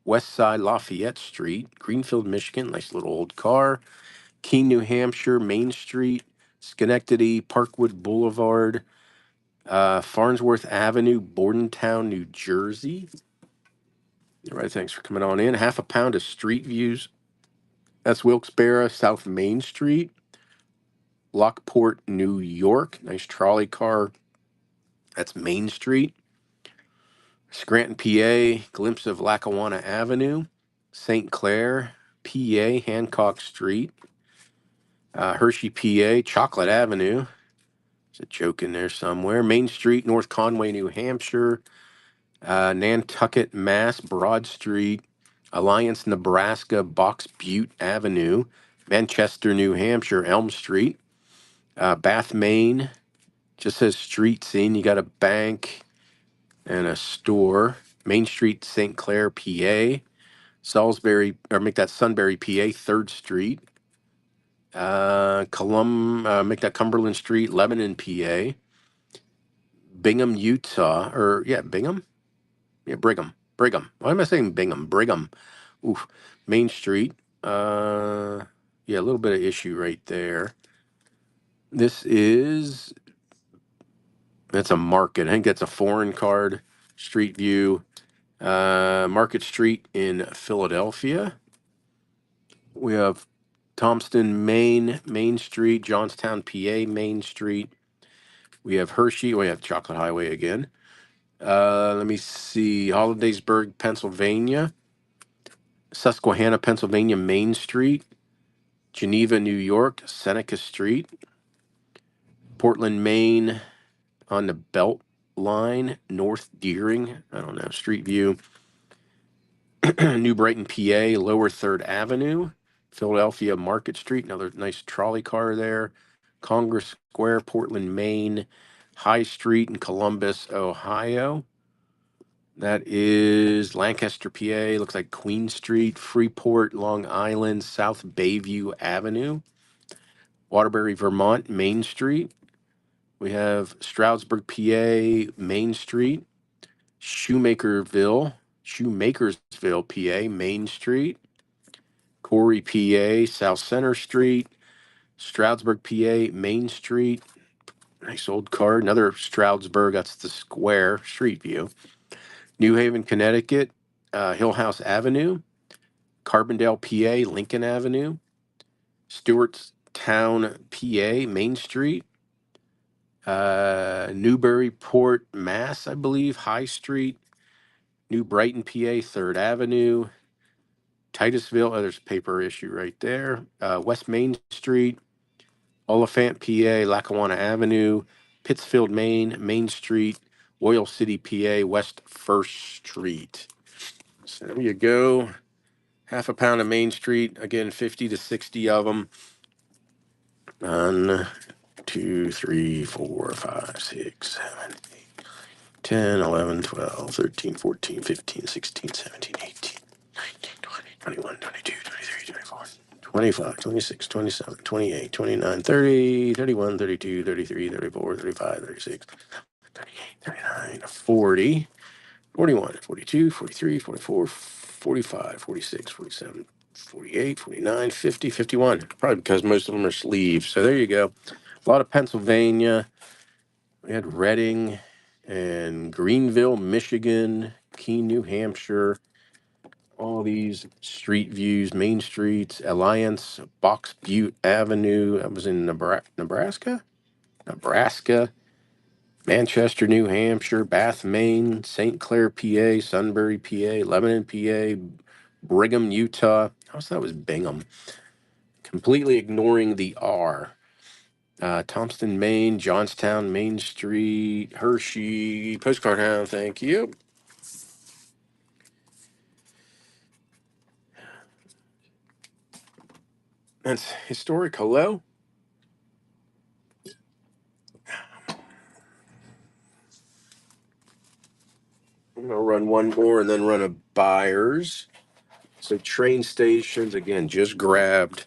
West Side, Lafayette Street. Greenfield, Michigan. Nice little old car. Keene, New Hampshire, Main Street. Schenectady, Parkwood Boulevard. Farnsworth Avenue, Bordentown, New Jersey. All right, thanks for coming on in. Half a pound of street views. That's Wilkes-Barre, South Main Street. Lockport, New York. Nice trolley car. That's Main Street. Scranton, PA. Glimpse of Lackawanna Avenue. St. Clair, PA. Hancock Street. Hershey, PA. Chocolate Avenue. There's a joke in there somewhere. Main Street, North Conway, New Hampshire. Nantucket, Mass. Broad Street. Alliance, Nebraska. Box Butte Avenue. Manchester, New Hampshire. Elm Street. Bath, Maine. Just says street scene. You got a bank and a store. Main Street, St. Clair, PA. Salisbury, or make that Sunbury, PA, 3rd Street. Make that Cumberland Street, Lebanon, PA. Bingham, Utah, or yeah, Bingham? Yeah, Brigham. Why am I saying Bingham? Brigham. Oof. Main Street. Yeah, a little bit of issue right there. This is, that's a market. I think that's a foreign card. Street view. Market Street in Philadelphia. We have Thompson, Main Street, Johnstown, PA, Main Street. We have Hershey. We have Chocolate Highway again. Let me see. Hollidaysburg, Pennsylvania. Susquehanna, Pennsylvania, Main Street. Geneva, New York, Seneca Street. Portland, Maine, on the Belt Line, North Deering. I don't know. Street view. New Brighton, PA, Lower Third Avenue, Philadelphia Market Street, another nice trolley car there. Congress Square, Portland, Maine, High Street in Columbus, Ohio. That is Lancaster, PA. Looks like Queen Street, Freeport, Long Island, South Bayview Avenue. Waterbury, Vermont, Main Street. We have Stroudsburg, PA, Main Street. Shoemakersville, PA, Main Street. Corey, PA, South Center Street. Stroudsburg, PA, Main Street. Nice old card. Another Stroudsburg, that's the square, Street View. New Haven, Connecticut, Hillhouse Avenue. Carbondale, PA, Lincoln Avenue. Stewartstown, PA, Main Street. Newburyport, Mass, I believe, High Street. New Brighton, PA, 3rd Avenue. Titusville, there's a paper issue right there. West Main Street. Oliphant, PA, Lackawanna Avenue. Pittsfield, Maine, Main Street. Oil City, PA, West 1st Street. So there you go. Half a pound of Main Street. Again, 50 to 60 of them. 1, 2, 3, 4, 5, 6, 7, 8, 10, 11, 12, 13, 14, 15, 16, 17, 18, 19, 20, 21, 22, 23, 24, 25, 26, 27, 28, 29, 30, 31, 32, 33, 34, 35, 36, 38, 39, 40, 41, 42, 43, 44, 45, 46, 47, 48, 49, 50, 51. Probably because most of them are sleeves. So there you go. A lot of Pennsylvania. We had Reading and Greenville, Michigan, Keene, New Hampshire. All these street views, main streets, Alliance, Box Butte Avenue. That was in Nebraska? Nebraska. Manchester, New Hampshire, Bath, Maine, St. Clair, PA, Sunbury, PA, Lebanon, PA, Brigham, Utah. I always thought it was Bingham. Completely ignoring the R. Thompson, Maine, Johnstown, Main Street, Hershey, Postcard Hound, thank you. That's historic. Hello. I'm going to run one more and then run a buyers. So train stations, again, just grabbed,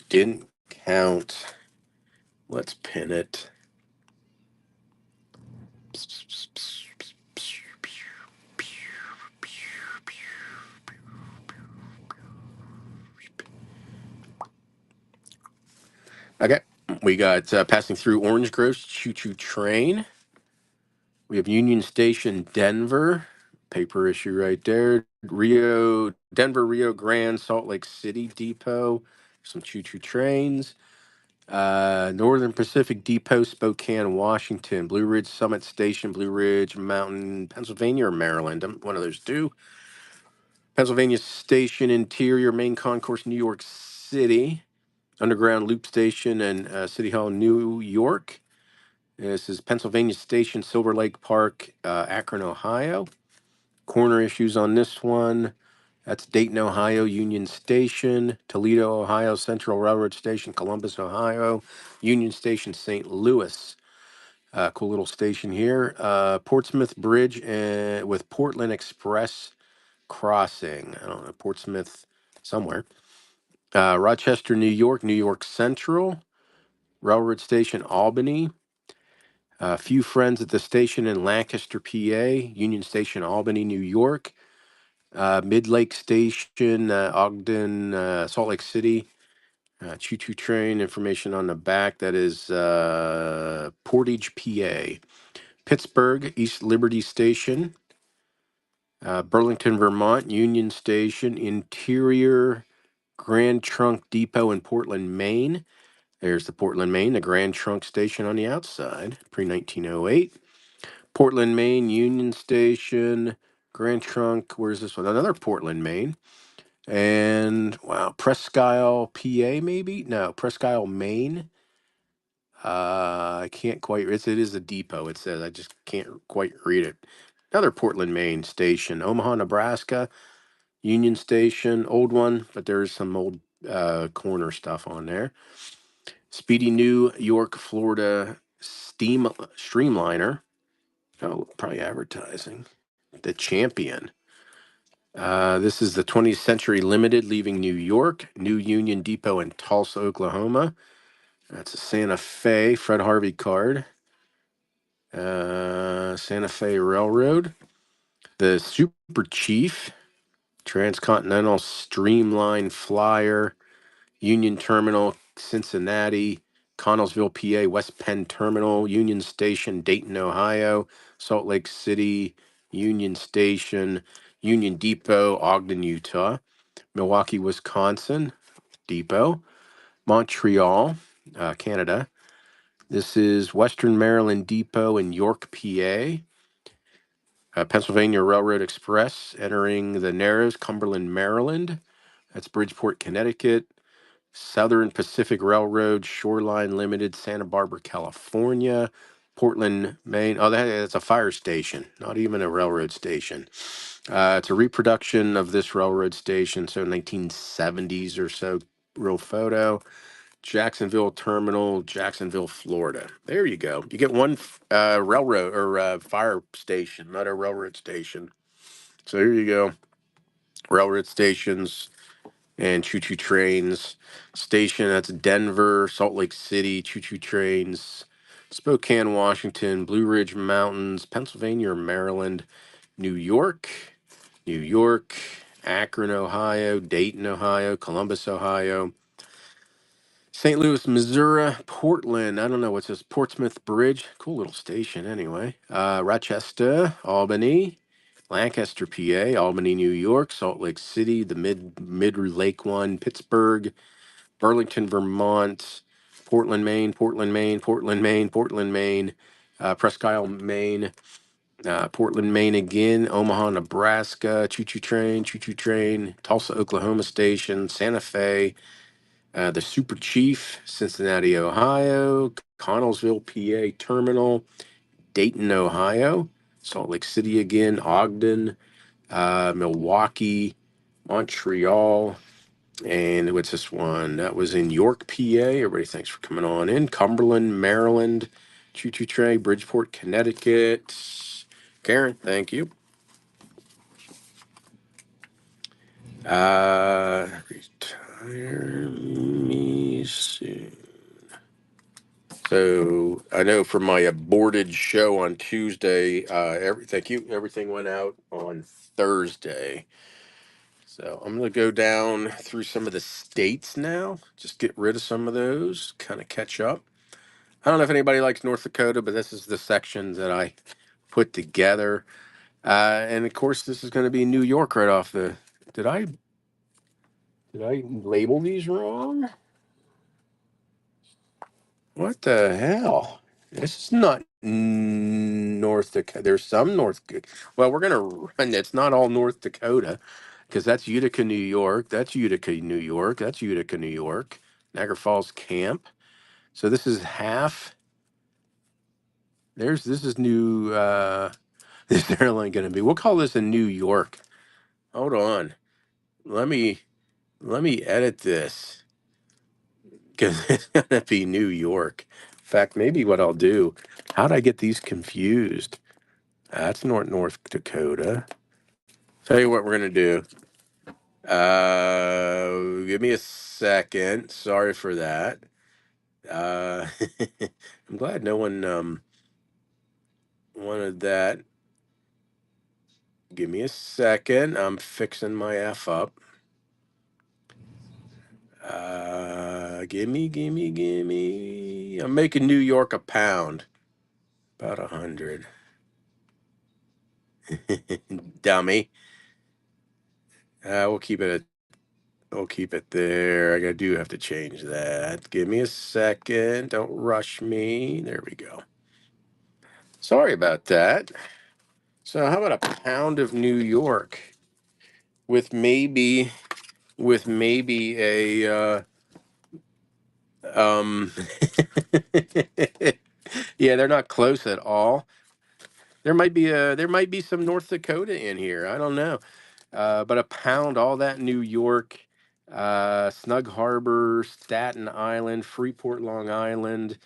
didn't count. Let's pin it. Okay, we got passing through Orange Groves, Choo Choo Train. We have Union Station, Denver, paper issue right there. Denver, Rio Grande, Salt Lake City Depot, some Choo Choo trains. Northern Pacific Depot, Spokane, Washington. Blue Ridge Summit Station, Blue Ridge Mountain, Pennsylvania or Maryland. One of those two. Pennsylvania Station, Interior, Main Concourse, New York City. Underground Loop Station and City Hall, New York. This is Pennsylvania Station, Silver Lake Park, Akron, Ohio. Corner issues on this one. That's Dayton, Ohio, Union Station, Toledo, Ohio, Central Railroad Station, Columbus, Ohio, Union Station, St. Louis. Cool little station here. Portsmouth Bridge with Portland Express crossing. I don't know, Portsmouth somewhere. Rochester, New York Central, Railroad Station, Albany. A few friends at the station in Lancaster, PA, Union Station, Albany, New York. Mid Lake Station, Ogden, Salt Lake City. Choo Choo Train, information on the back. That is Portage, PA. Pittsburgh, East Liberty Station. Burlington, Vermont, Union Station. Interior, Grand Trunk Depot in Portland, Maine. There's the Portland, Maine, the Grand Trunk Station on the outside, pre-1908. Portland, Maine, Union Station, Grand Trunk. Where's this one? Another Portland, Maine. And wow, Presque Isle, PA, maybe? No, Presque Isle, Maine. I can't quite. It is a depot. It says I just can't quite read it. Another Portland, Maine station. Omaha, Nebraska. Union Station, old one, but there's some old corner stuff on there. Speedy New York, Florida Streamliner. Oh, probably advertising. The Champion. This is the 20th Century Limited leaving New York. New Union Depot in Tulsa, Oklahoma. That's a Santa Fe Fred Harvey card. Santa Fe Railroad. The Super Chief Transcontinental Streamline Flyer. Union Terminal, Cincinnati. Connellsville, PA. West Penn Terminal. Union Station, Dayton, Ohio. Salt Lake City. Union Station. Union Depot, Ogden, Utah. Milwaukee, Wisconsin Depot. Montreal, Canada. This is Western Maryland Depot in York, PA. Pennsylvania Railroad Express entering the Narrows, Cumberland, Maryland. That's Bridgeport, Connecticut. Southern Pacific Railroad, Shoreline Limited, Santa Barbara, California. Portland, Maine. Oh, that's a fire station, not even a railroad station. It's a reproduction of this railroad station, so 1970s or so, real photo. Jacksonville Terminal, Jacksonville, Florida. There you go. You get one railroad or fire station, not a railroad station. So here you go. Railroad stations and choo-choo trains. Station, that's Denver, Salt Lake City, choo-choo trains. Spokane, Washington, Blue Ridge Mountains, Pennsylvania or Maryland, New York, New York, Akron, Ohio, Dayton, Ohio, Columbus, Ohio, St. Louis, Missouri, Portland. I don't know what's this. Portsmouth Bridge. Cool little station, anyway. Rochester, Albany, Lancaster, PA, Albany, New York, Salt Lake City, the mid Lake one, Pittsburgh, Burlington, Vermont, Portland, Maine, Portland, Maine, Portland, Maine, Portland, Maine, Presque Isle, Maine, Portland, Maine again, Omaha, Nebraska, choo choo train, Tulsa, Oklahoma station, Santa Fe. The Super Chief, Cincinnati, Ohio, Connellsville, PA Terminal, Dayton, Ohio, Salt Lake City again, Ogden, Milwaukee, Montreal, and what's this one? That was in York, PA. Everybody, thanks for coming on in. Cumberland, Maryland, Choo Choo Train, Bridgeport, Connecticut. Karen, thank you. Retire me soon. So I know from my aborted show on Tuesday, thank you. Everything went out on Thursday. So I'm going to go down through some of the states now, just get rid of some of those, kind of catch up. I don't know if anybody likes North Dakota, but this is the section that I put together. And of course, this is going to be New York right off the. Did I label these wrong? What the hell? This is not North Dakota. There's some North. Well, we're gonna run. It's not all North Dakota, because that's Utica, New York. That's Utica, New York. That's Utica, New York. Niagara Falls Camp. So this is half. This is new. This airline gonna be. We'll call this a New York. Hold on. Let me edit this, because it's gonna be New York. In fact, maybe what I'll do. How'd I get these confused? That's North Dakota. Tell you what we're gonna do. Give me a second. Sorry for that. Uh, I'm glad no one wanted that. Give me a second. I'm fixing my F up. Gimme. I'm making New York a pound. About 100. Dummy. We'll keep it. We'll keep it there. I do have to change that. Give me a second. Don't rush me. There we go. Sorry about that. So how about a pound of New York with maybe a um yeah, they're not close at all. There might be some North Dakota in here. I don't know. but a pound, all that New York, Snug Harbor, Staten Island, Freeport, Long Island,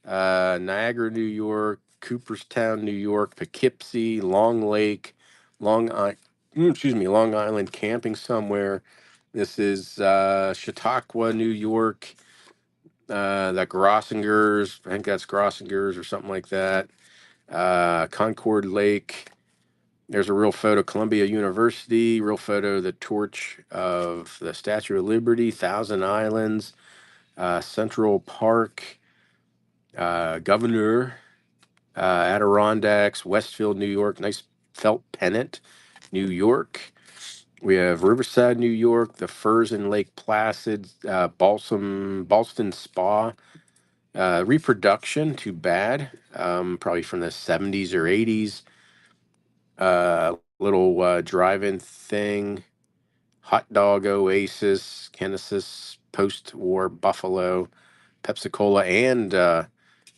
Niagara, New York, Cooperstown, New York, Poughkeepsie, Long Lake, Long I, Long Island, camping somewhere. This is Chautauqua, New York, the Grossingers, I think that's Grossingers or something like that. Concord Lake. There's a real photo, Columbia University, real photo, the torch of the Statue of Liberty, Thousand Islands, Central Park, Governor, Adirondacks, Westfield, New York, nice felt pennant, New York. We have Riverside, New York, the Firs in Lake Placid, Ballston Spa, reproduction, too bad, probably from the 70s or 80s. Little drive-in thing, Hot Dog Oasis, Kansas, post-war Buffalo, Pepsi Cola, and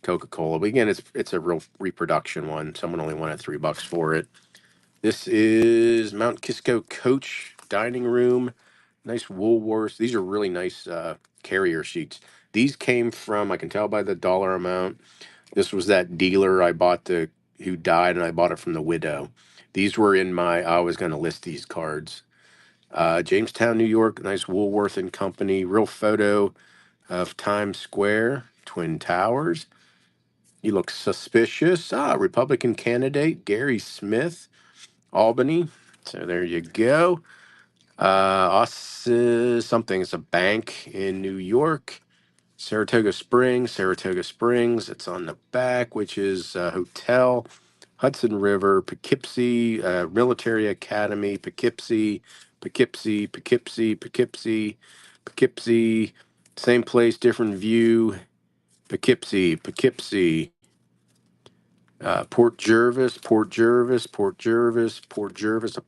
Coca Cola. But again, it's a real reproduction one. Someone only wanted $3 for it. This is Mount Kisco Coach Dining Room. Nice Woolworths. These are really nice carrier sheets. These came from, I can tell by the dollar amount. This was that dealer I bought who died, and I bought it from the widow. These were in my. I was going to list these cards. Jamestown, New York. Nice Woolworth and Company. Real photo of Times Square, Twin Towers. You look suspicious. Republican candidate Gary Smith, Albany. So there you go. Something. It's a bank in New York. Saratoga Springs. It's on the back, which is a hotel. Hudson River, Poughkeepsie, Military Academy, Poughkeepsie. Same place, different view. Poughkeepsie. Port Jervis, a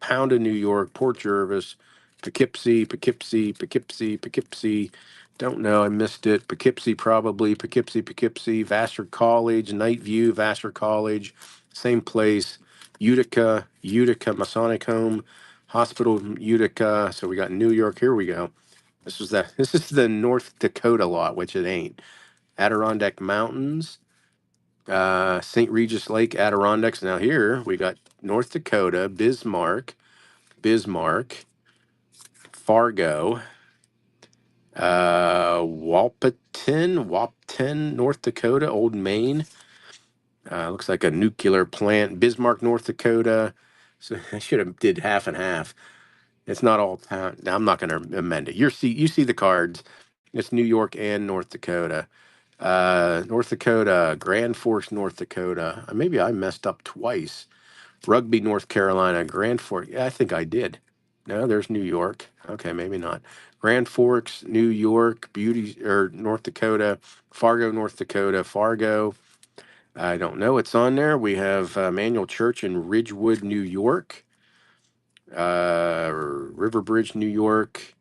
pound of New York, Port Jervis, Poughkeepsie. Don't know, I missed it. Poughkeepsie, probably. Poughkeepsie. Vassar College, Night View, Vassar College, same place. Utica, Masonic Home, Hospital, Utica. So we got New York. Here we go. This is the North Dakota lot, which it ain't. Adirondack Mountains, St. Regis Lake, Adirondacks. Now here we got North Dakota, Bismarck, Fargo, Wapton, North Dakota, Old Main. Looks like a nuclear plant. Bismarck, North Dakota. So I should have did half and half. It's not all town. Now I'm not going to amend it. You see the cards. It's New York and North Dakota. North Dakota, Grand Forks, North Dakota. Maybe I messed up twice. Rugby, North Carolina, Grand Forks. Yeah, I think I did. No, there's New York. Okay, maybe not. Grand Forks, New York, North Dakota, Fargo, North Dakota, Fargo. I don't know. It's on there. We have Manual Church in Ridgewood, New York, River Bridge, New York.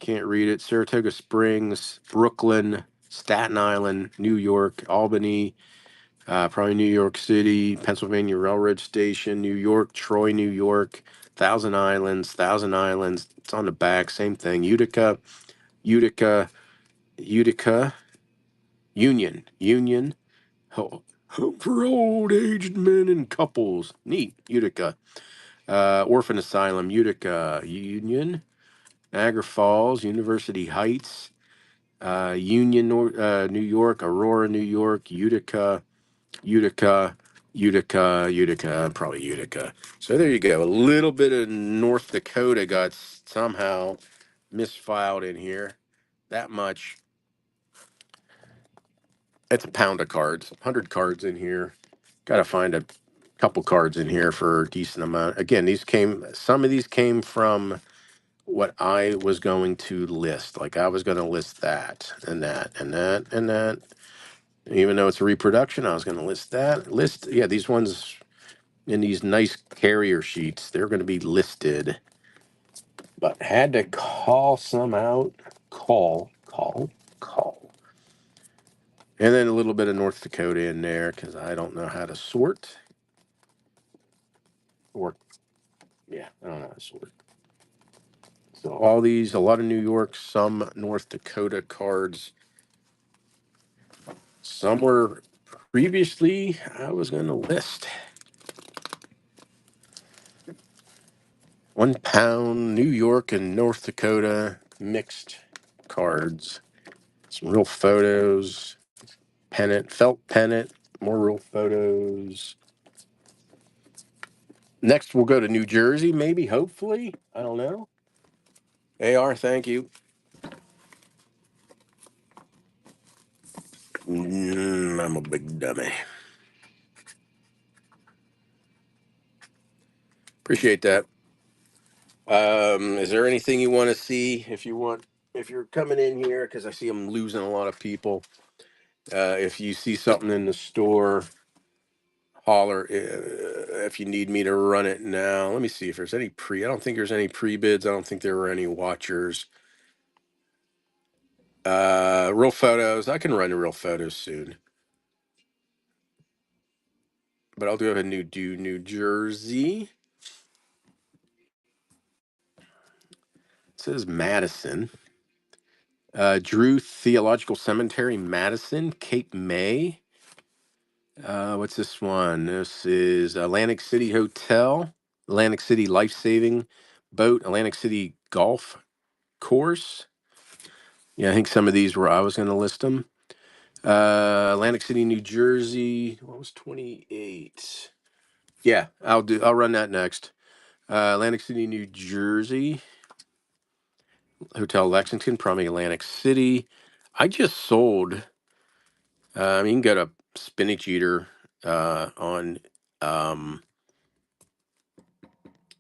Can't read it. Saratoga Springs, Brooklyn, Staten Island, New York, Albany, probably New York City, Pennsylvania Railroad Station, New York, Troy, New York, Thousand Islands. It's on the back, same thing. Utica, Union. Home for old aged men and couples. Neat. Utica. Orphan Asylum, Utica, Union. Niagara Falls, University Heights, New York, Aurora, New York, Utica, probably Utica. So there you go. A little bit of North Dakota got somehow misfiled in here. That much. It's a pound of cards, 100 cards in here. Got to find a couple cards in here for a decent amount. Again, some of these came from what I was going to list. Like I was going to list that and that and that and that. Even though it's a reproduction, I was going to list that. Yeah, these ones in these nice carrier sheets, they're going to be listed. But had to call some out. Call. And then a little bit of North Dakota in there because I don't know how to sort. Or, yeah, I don't know how to sort. all these, a lot of New York, some North Dakota cards. Some were previously I was going to list. 1 pound New York and North Dakota mixed cards. Some real photos. Pennant, felt pennant, more real photos. Next, we'll go to New Jersey, maybe, hopefully. I don't know. AR, thank you. I'm a big dummy. Appreciate that. Is there anything you want to see if you're coming in here? Because I see I'm losing a lot of people. If you see something in the store, holler if you need me to run it now. Let me see if there's any I don't think there's any pre-bids. I don't think there were any watchers. Real photos. I can run the real photos soon. But I'll go ahead and do New Jersey. It says Madison. Drew Theological Cemetery, Madison, Cape May. What's this one? This is Atlantic City Hotel, Atlantic City Life Saving Boat, Atlantic City Golf Course. Yeah, I think some of these were I was going to list them. Atlantic City, New Jersey. What was 28? Yeah, I'll run that next. Atlantic City, New Jersey. Hotel Lexington, probably Atlantic City. I just sold. You can go to Spinach Eater on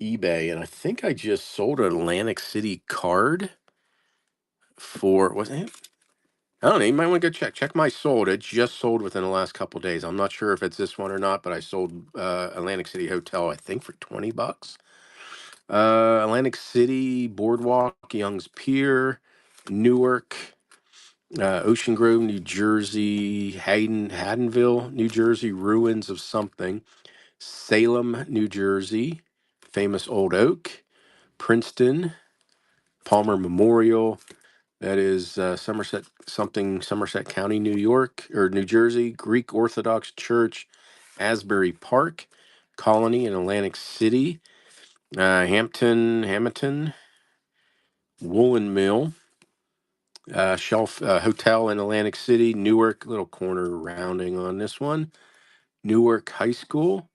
eBay, and I think I just sold an Atlantic City card for was it? I don't know. You might want to go check my sold. It just sold within the last couple days. I'm not sure if it's this one or not, but I sold Atlantic City Hotel, I think, for $20. Atlantic City Boardwalk, Young's Pier, Newark. Ocean Grove, New Jersey, Haddonville, New Jersey, ruins of something, Salem, New Jersey, famous old oak, Princeton, Palmer Memorial, that is Somerset County, New York, or New Jersey, Greek Orthodox Church, Asbury Park, Colony in Atlantic City, Hamilton, Woolen Mill, Shelf Hotel in Atlantic City, Newark, little corner rounding on this one. Newark High School,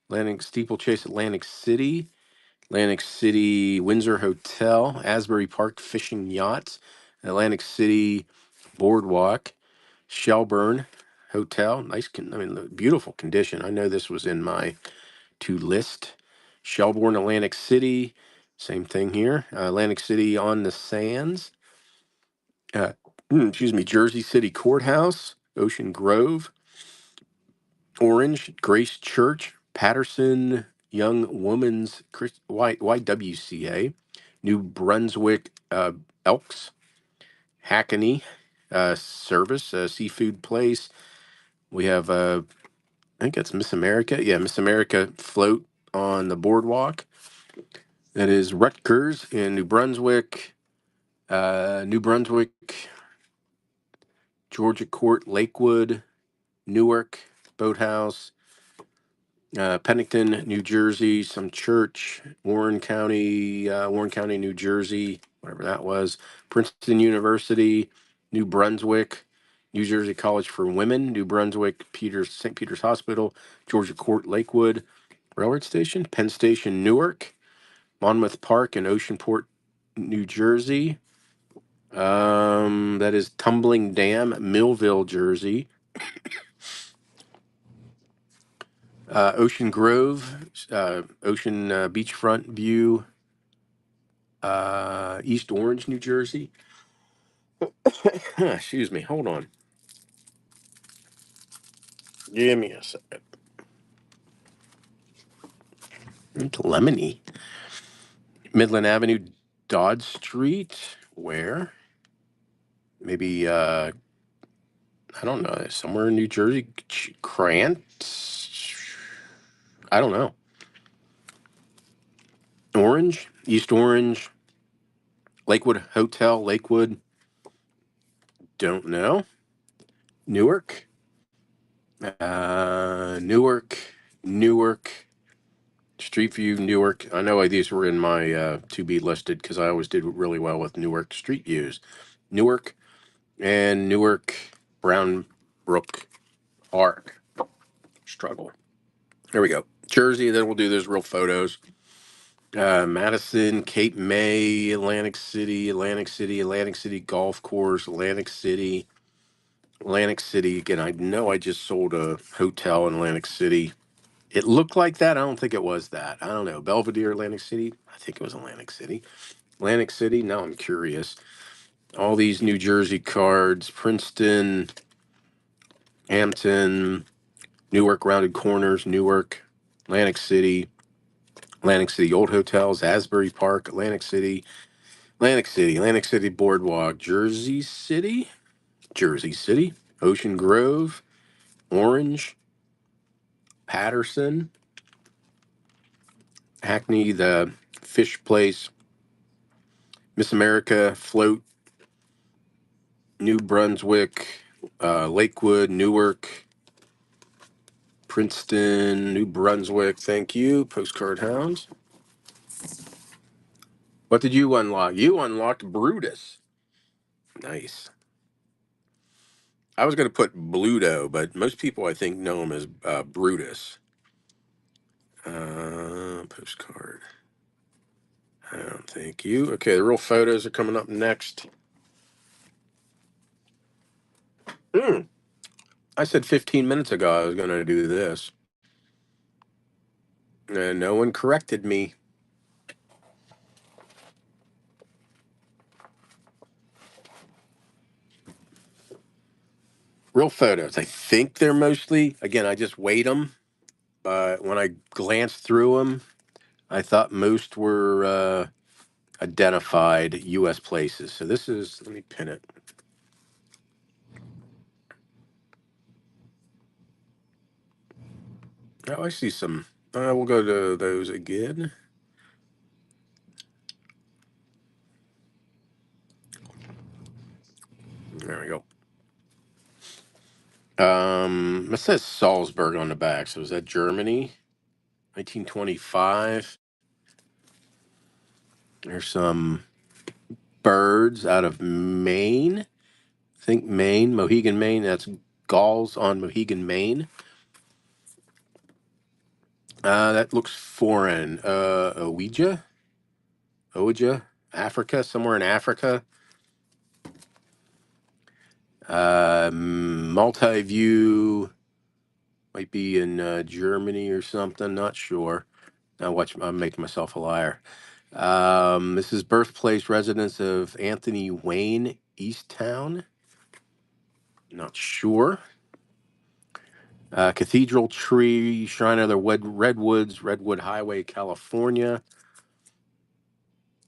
Atlantic Steeplechase, Atlantic City Windsor Hotel, Asbury Park Fishing Yachts, Atlantic City Boardwalk, Shelburne Hotel, beautiful condition. I know this was in my to list. Shelburne, Atlantic City, same thing here. Atlantic City on the Sands. uh, excuse me, Jersey City Courthouse, Ocean Grove, Orange, Grace Church, Patterson Young Women's YWCA, New Brunswick Elks, Hackney Service, Seafood Place. We have, I think that's Miss America. Yeah, Miss America float on the boardwalk. That is Rutgers in New Brunswick, Georgia Court, Lakewood, Newark Boathouse, Pennington, New Jersey, some church, Warren County, New Jersey, whatever that was, Princeton University, New Brunswick, New Jersey College for Women, New Brunswick, St. Peter's Hospital, Georgia Court, Lakewood, Railroad Station, Penn Station, Newark, Monmouth Park and Oceanport, New Jersey. That is Tumbling Dam, Millville, Jersey. Ocean Grove, Ocean Beachfront View, East Orange, New Jersey. Excuse me, hold on. Give me a second. It's lemony. Midland Avenue, Dodge Street. Where? Maybe, I don't know, somewhere in New Jersey. Krantz? I don't know. Orange, East Orange. Lakewood Hotel, Lakewood. Don't know. Newark. Newark. Newark. Street View, Newark. I know these were in my to be listed because I always did really well with Newark Street Views. Newark and Newark Brown Brook Park. Struggle. There we go. Jersey, then we'll do those real photos. Madison, Cape May, Atlantic City, Atlantic City, Atlantic City Golf Course, Atlantic City, Atlantic City. Again, I know I just sold a hotel in Atlantic City. It looked like that. I don't think it was that. I don't know. Belvedere, Atlantic City. I think it was Atlantic City. Atlantic City. Now I'm curious. All these New Jersey cards: Princeton, Hampton, Newark, Rounded Corners, Newark, Atlantic City, Atlantic City Old Hotels, Asbury Park, Atlantic City, Atlantic City, Atlantic City Boardwalk, Jersey City, Jersey City, Ocean Grove, Orange, Patterson, Hackney, the Fish Place, Miss America, Float, New Brunswick, Lakewood, Newark, Princeton, New Brunswick. Thank you, Postcard Hounds. What did you unlock? You unlocked Brutus. Nice. I was going to put Bluto, but most people I think know him as Brutus. Postcard. Thank you. Okay, the real photos are coming up next. I said 15 minutes ago I was going to do this. And no one corrected me. Real photos. I think they're mostly, again, I just weighed them. But when I glanced through them, I thought most were identified U.S. places. So this is, let me pin it. Oh, I see some. We'll go to those again. There we go. It says Salzburg on the back. So is that Germany? 1925. There's some birds out of Maine. I think Maine, Mohegan, Maine. That's galls on Mohegan, Maine. That looks foreign. Oja, Africa, somewhere in Africa. Multi-view might be in Germany or something. Not sure. Now watch. I'm making myself a liar. This is birthplace residence of Anthony Wayne, Easttown. Not sure. Cathedral Tree, Shrine of the Redwoods, Redwood Highway, California.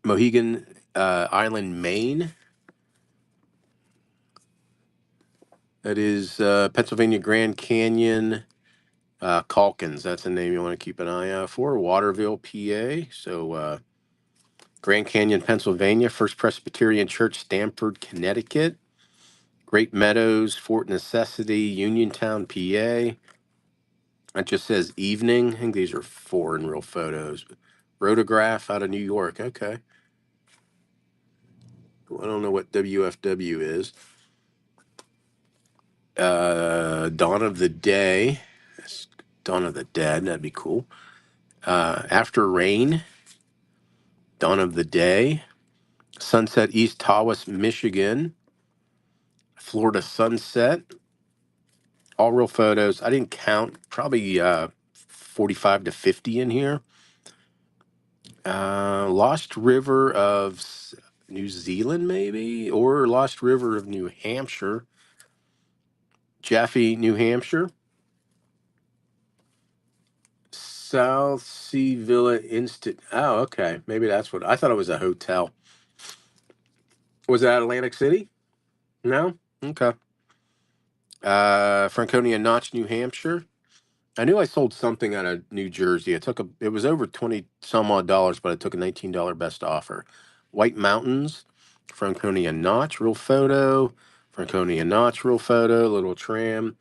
Mohegan Island, Maine. That is Pennsylvania Grand Canyon, Calkins. That's a name you want to keep an eye out for. Waterville, PA. So Grand Canyon, Pennsylvania. First Presbyterian Church, Stamford, Connecticut. Great Meadows, Fort Necessity, Uniontown, PA. It just says evening. I think these are foreign real photos. Rotograph out of New York. Okay. I don't know what WFW is. Dawn of the Day. That's Dawn of the Dead. That'd be cool. After Rain. Dawn of the Day. Sunset East Tawas, Michigan. Florida Sunset. All real photos. I didn't count. Probably 45 to 50 in here. Lost River of New Zealand, maybe, or Lost River of New Hampshire. Jaffe, New Hampshire. South Sea Villa Instant. Oh, okay. Maybe that's what I thought it was a hotel. Was that Atlantic City? No? Okay. Franconia Notch, New Hampshire. I knew I sold something out of New Jersey. It was over 20 some odd dollars, but I took a $19 best offer. White Mountains. Franconia Notch, real photo. Franconia Notch, real photo. Little tram.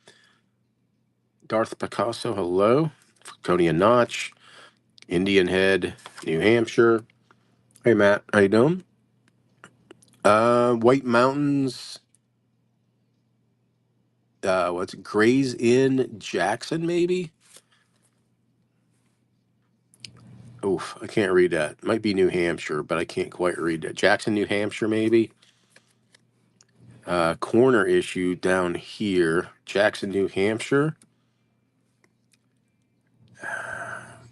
Darth Picasso, hello. Franconia Notch. Indian Head, New Hampshire. Hey, Matt. How you doing? White Mountains. What's it? Gray's Inn, Jackson, maybe? Oof, I can't read that. Might be New Hampshire, but I can't quite read that. Jackson, New Hampshire, maybe. Corner issue down here. Jackson, New Hampshire.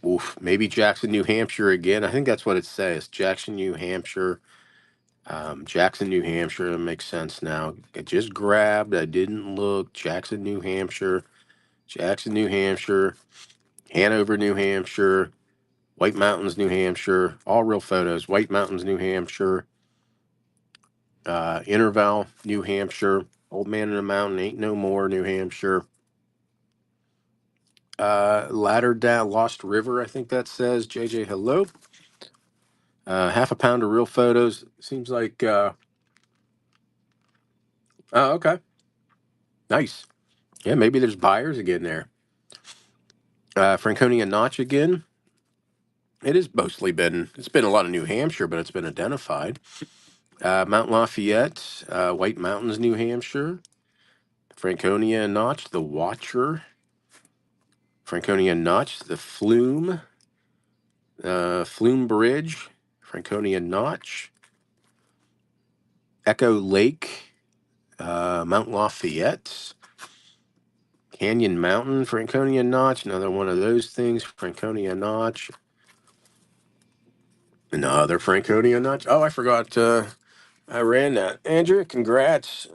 Oof, maybe Jackson, New Hampshire again. I think that's what it says. Jackson, New Hampshire. Jackson, New Hampshire. That makes sense now. I just grabbed. I didn't look. Jackson, New Hampshire. Jackson, New Hampshire. Hanover, New Hampshire. White Mountains, New Hampshire. All real photos. White Mountains, New Hampshire. Interval, New Hampshire. Old Man in the Mountain, Ain't No More, New Hampshire. Ladder Down, Lost River, I think that says. JJ, hello. Half a pound of real photos. Seems like, oh, okay. Nice. Yeah, maybe there's buyers again there. Franconia Notch again. It has mostly been, it's been a lot of New Hampshire, but it's been identified. Mount Lafayette, White Mountains, New Hampshire. Franconia Notch, the Watcher. Franconia Notch, the Flume. Flume Bridge, Franconia Notch. Echo Lake, Mount Lafayette. Canyon Mountain, Franconia Notch. Another one of those things, Franconia Notch. Another Franconia Notch. Oh, I forgot. I ran that. Andrew, congrats.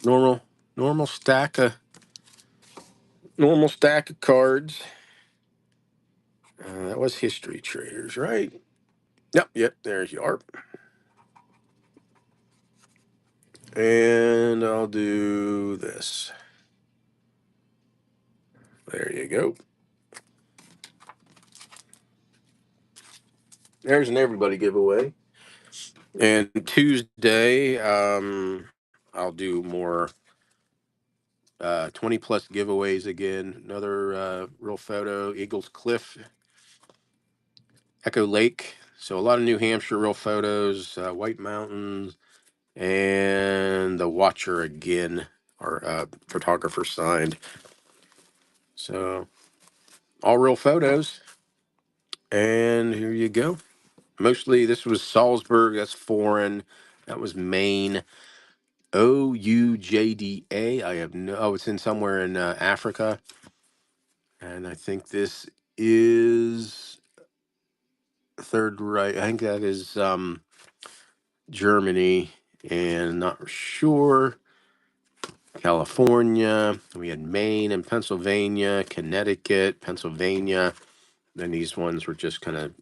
Normal, normal stack of, normal stack of cards. That was History Traders, right? Yep. There's you are. And I'll do this. There you go. There's an everybody giveaway. And Tuesday, I'll do more 20 plus giveaways again. Another real photo, Eagles Cliff, Echo Lake. So a lot of New Hampshire real photos, White Mountains, and the Watcher again, our photographer signed. So all real photos. And here you go. Mostly this was Salzburg, that's foreign. That was Maine. Oujda. I have no. Oh, it's in somewhere in Africa, and I think this is Third Reich. I think that is Germany, and not sure. California. We had Maine and Pennsylvania, Connecticut, Pennsylvania. Then these ones were just kind of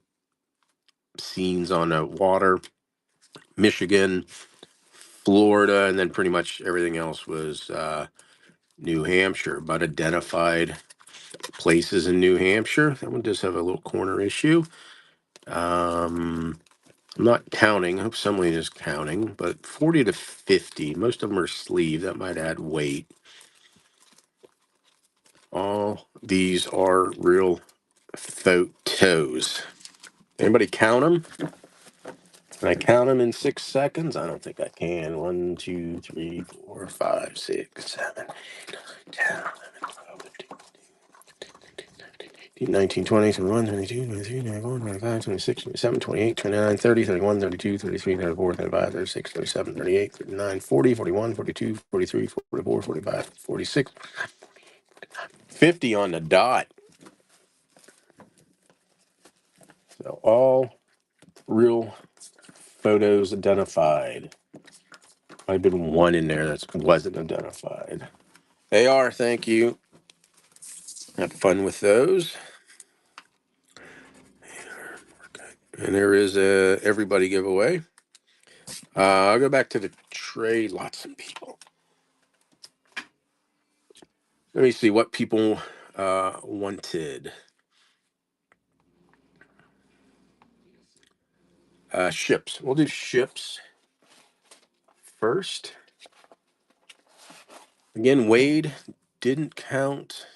scenes on the water. Michigan, Florida, and then pretty much everything else was New Hampshire, but identified places in New Hampshire. That one does have a little corner issue. I'm not counting. I hope somebody is counting, but 40 to 50. Most of them are sleeve. That might add weight. All these are real photos. Anybody count them? Can I count them in 6 seconds? I don't think I can. 1, 2, 3, 4, 5, 6, 7, 8, 9, 10, 11, 12, 19, 20, 21, 22, 23, 24, 25, 26, 27, 28, 29, 30, 31, 32, 33, 34, 35, 36, 37, 38, 39, 40, 41, 42, 43, 44, 45, 46, 50 on the dot. So all real photos identified. I've been one in there that wasn't identified. They are, thank you. Have fun with those. And there is a everybody giveaway. I'll go back to the trade. Lots of people. Let me see what people wanted. Ships. We'll do ships first. Again, Wade didn't count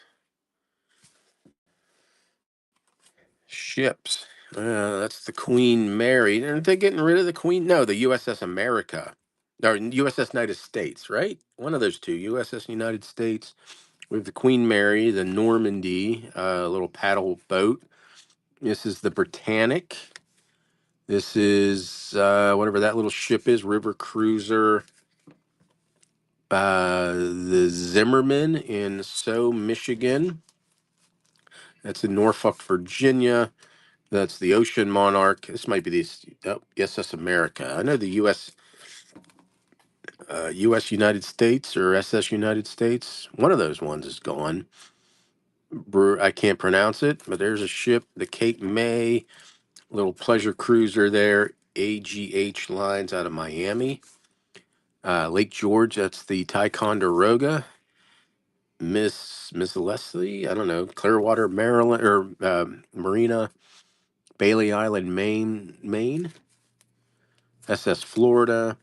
ships. That's the Queen Mary. Aren't they getting rid of the Queen? No, the USS America. Or USS United States, right? One of those two, USS United States. We have the Queen Mary, the Normandy, little paddle boat. This is the Britannic. This is whatever that little ship is, river cruiser. The Zimmerman in Stowe, Michigan. That's in Norfolk, Virginia. That's the Ocean Monarch. This might be the SS America. I know the U.S. United States or SS United States. One of those ones is gone. I can't pronounce it, but there's a ship, the Cape May, little pleasure cruiser there. AGH Lines out of Miami. Lake George, that's the Ticonderoga. Miss Leslie, I don't know, Clearwater, Maryland, or Marina, Bailey Island, Maine. SS Florida.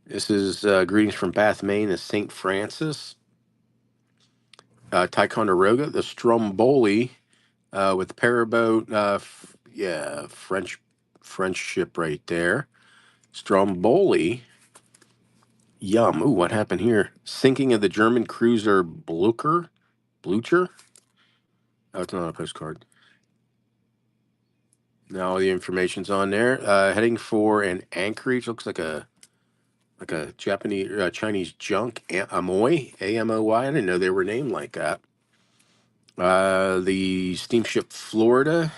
This is greetings from Bath, Maine, the St. Francis. Ticonderoga, the Stromboli, with the Paraboat. Yeah, French ship right there. Stromboli. Yum. Ooh, what happened here? Sinking of the German cruiser Blucher. Oh, it's not a postcard. Now all the information's on there. Heading for an anchorage. Looks like a Japanese Chinese junk. Amoy, Amoy. I didn't know they were named like that. The steamship Florida.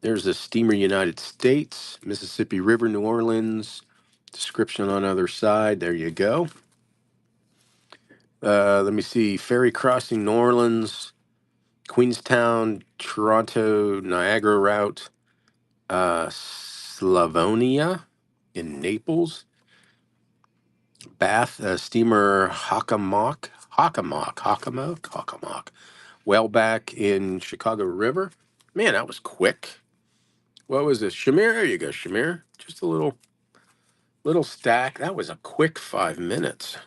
There's the steamer United States, Mississippi River, New Orleans. Description on the other side. There you go. Let me see. Ferry crossing New Orleans, Queenstown, Toronto, Niagara route, Slavonia in Naples, Bath, steamer Hockomock, Whaleback in Chicago River. Man, that was quick. What was this? Shamir? There you go, Shamir. Just a little stack. That was a quick 5 minutes.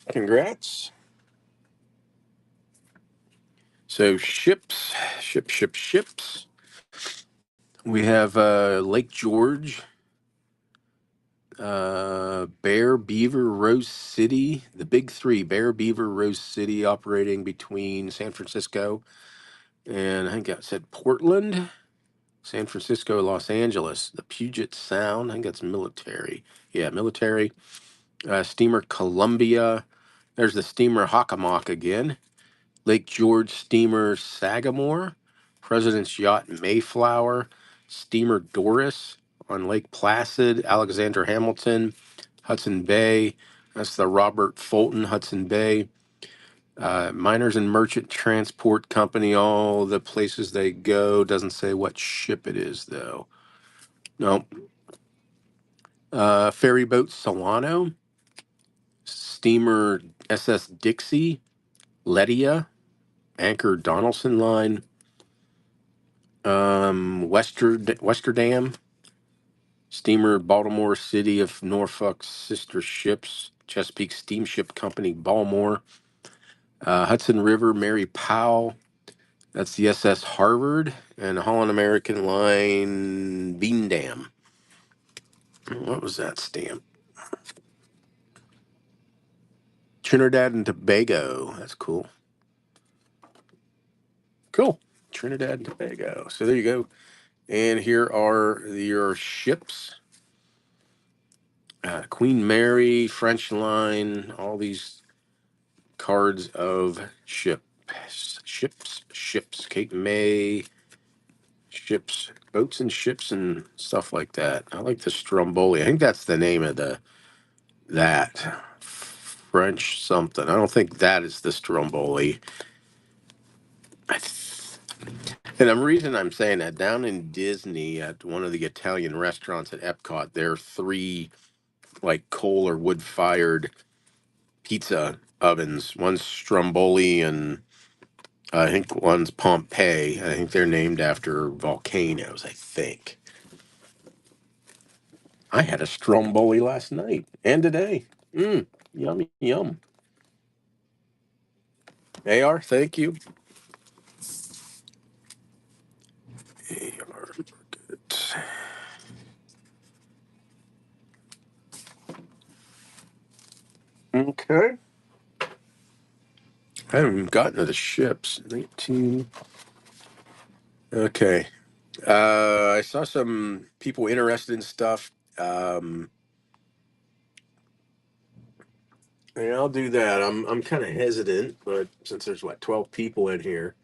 Congrats. So ships. We have Lake George, Bear, Beaver, Rose City, the big three, Bear, Beaver, Rose City, operating between San Francisco and I think I said Portland, San Francisco, Los Angeles, the Puget Sound. I think that's military. Yeah, military. Steamer Columbia. There's the steamer Hockomock again. Lake George steamer Sagamore. President's Yacht Mayflower. Steamer Doris on Lake Placid. Alexander Hamilton. Hudson Bay. That's the Robert Fulton Hudson Bay. Miners and Merchant Transport Company, all the places they go. Doesn't say what ship it is, though. No. Ferry boat Solano. Steamer SS Dixie. Ledia. Anchor Donaldson Line. Westerdam. Steamer Baltimore City of Norfolk Sister Ships. Chesapeake Steamship Company, Baltimore. Hudson River Mary Powell. That's the SS Harvard and Holland American Line Beandam. What was that stamp? Trinidad and Tobago. That's cool. Cool. Trinidad and Tobago. So there you go. And here are your ships. Queen Mary, French Line, all these cards of ships. Cape May, ships, boats and ships and stuff like that. I like the Stromboli. I think that's the name of that French something. I don't think that is the Stromboli. And the reason I'm saying that, down in Disney at one of the Italian restaurants at Epcot, there are three like coal or wood fired pizza ovens. One's Stromboli and I think one's Pompeii. I think they're named after volcanoes, I think. I had a stromboli last night and today. Yummy, yum. AR, thank you. AR market. Okay. I haven't even gotten to the ships. 19. Okay. I saw some people interested in stuff. Yeah, I'll do that. I'm kind of hesitant, but since there's 12 people in here,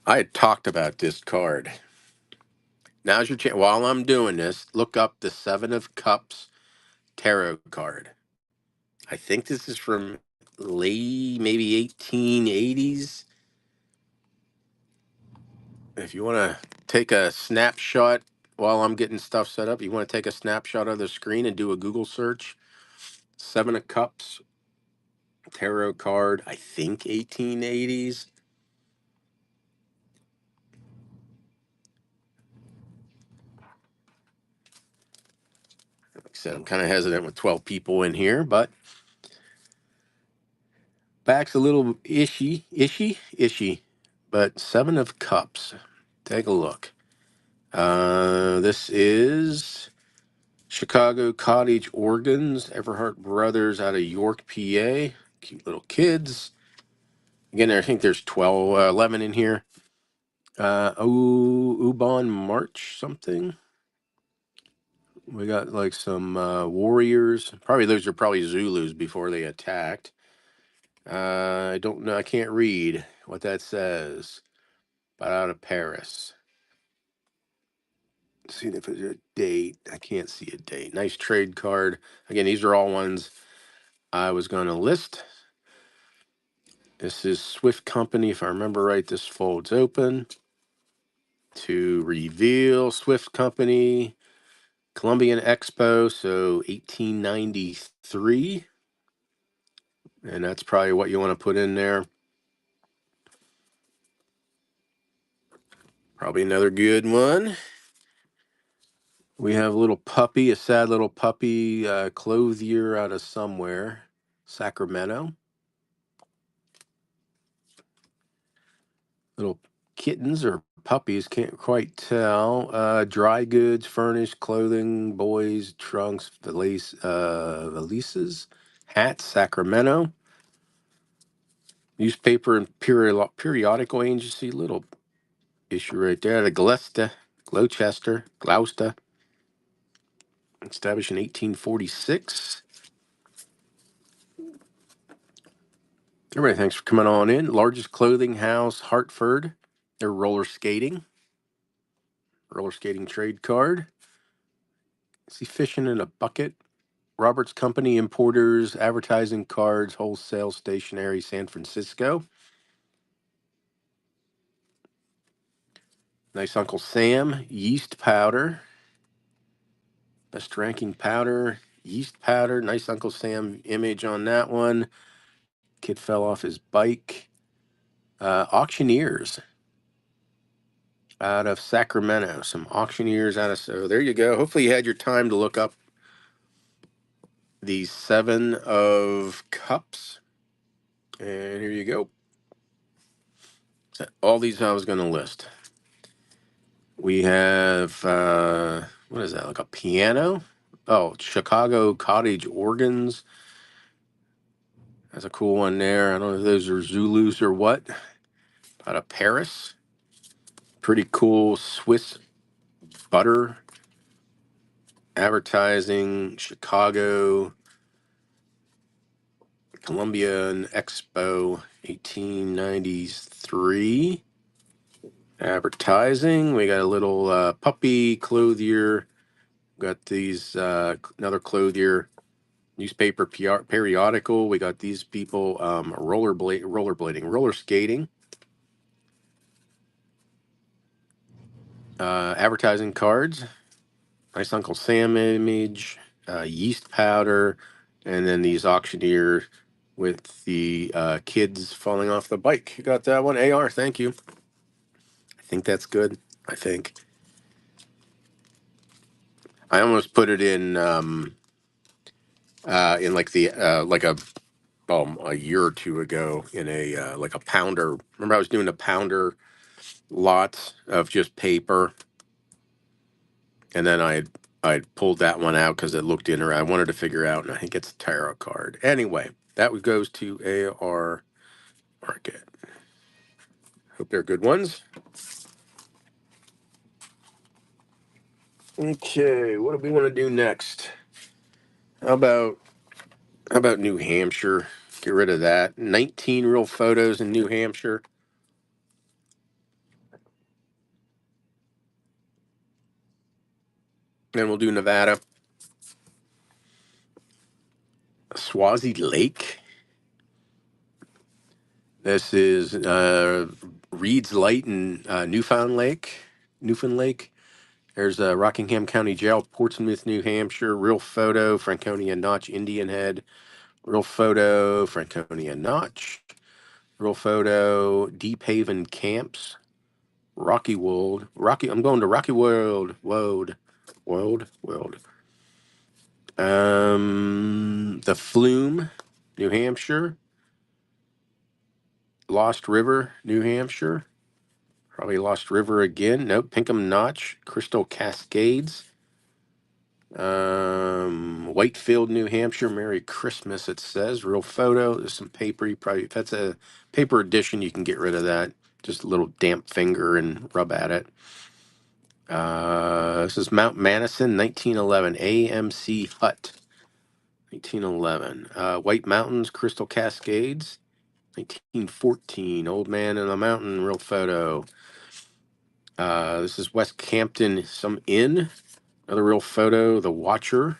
I had talked about this card. Now's your chance. While I'm doing this, look up the Seven of Cups tarot card. I think this is from late, maybe 1880s. If you want to take a snapshot while I'm getting stuff set up, you want to take a snapshot of the screen and do a Google search. Seven of Cups tarot card, I think 1880s. Like I said, I'm kind of hesitant with 12 people in here, but back's a little ishy. But Seven of Cups, take a look. This is Chicago Cottage Organs, Everhart Brothers out of York, PA. Cute little kids. Again, I think there's 12, 11 in here. Ubon March something. We got like some warriors. Probably those are probably Zulus before they attacked. I don't know. I can't read what that says. But out of Paris. See if there's a date. I can't see a date. Nice trade card. Again, these are all ones I was going to list. This is Swift Company. If I remember right, this folds open to reveal Swift Company. Columbian Expo, so 1893. And that's probably what you want to put in there. Probably another good one. We have a little puppy, a sad little puppy, clothier out of somewhere, Sacramento. Little kittens or puppies, can't quite tell. Dry goods, furnished clothing, boys, trunks, valises, hats, Sacramento. Newspaper and periodical agency, little issue right there. The Gloucester, established in 1846. Everybody, thanks for coming on in. Largest clothing house, Hartford. They're roller skating trade card. See fishing in a bucket. Roberts Company Importers, Advertising Cards, Wholesale Stationery, San Francisco. Nice Uncle Sam, yeast powder. Best ranking powder, yeast powder. Nice Uncle Sam image on that one. Kid fell off his bike. Auctioneers out of Sacramento. Some auctioneers out of, so there you go. Hopefully you had your time to look up the Seven of Cups. And here you go. So all these I was going to list. We have, what is that, like a piano? Oh, Chicago Cottage Organs. That's a cool one there. I don't know if those are Zulus or what. Out of Paris. Pretty cool Swiss butter. Advertising, Chicago. Columbian Expo, 1893. Advertising. We got a little puppy clothier. Got these another clothier newspaper periodical. We got these people roller skating. Advertising cards. Nice Uncle Sam image. Yeast powder, and then these auctioneer with the kids falling off the bike. You got that one, AR? Thank you. I think that's good. I think I almost put it in like the like a year or two ago in a like a pounder. Remember, I was doing a pounder lot of just paper, and then I pulled that one out because it looked interesting. I wanted to figure out, and I think it's a tarot card. Anyway, that goes to AR Market. Hope they're good ones. Okay, what do we want to do next? How about New Hampshire? Get rid of that. 19 real photos in New Hampshire. Then we'll do Nevada. Swazi Lake. This is Reed's Light in Newfoundland Lake. There's Rockingham County Jail, Portsmouth, New Hampshire. Real photo, Franconia Notch, Indian Head. Real photo, Franconia Notch. Real photo, Deep Haven Camps, Rocky World. I'm going to Rocky World. World. The Flume, New Hampshire. Lost River, New Hampshire. Probably Lost River again. Nope. Pinkham Notch, Crystal Cascades. Whitefield, New Hampshire. Merry Christmas, it says. Real photo. There's some paper. You probably, if that's a paper edition, you can get rid of that. Just a little damp finger and rub at it. This is Mount Madison, 1911. AMC Hut, 1911. White Mountains, Crystal Cascades, 1914. Old Man in the Mountain, real photo. This is West Campton, some inn. Another real photo, The Watcher.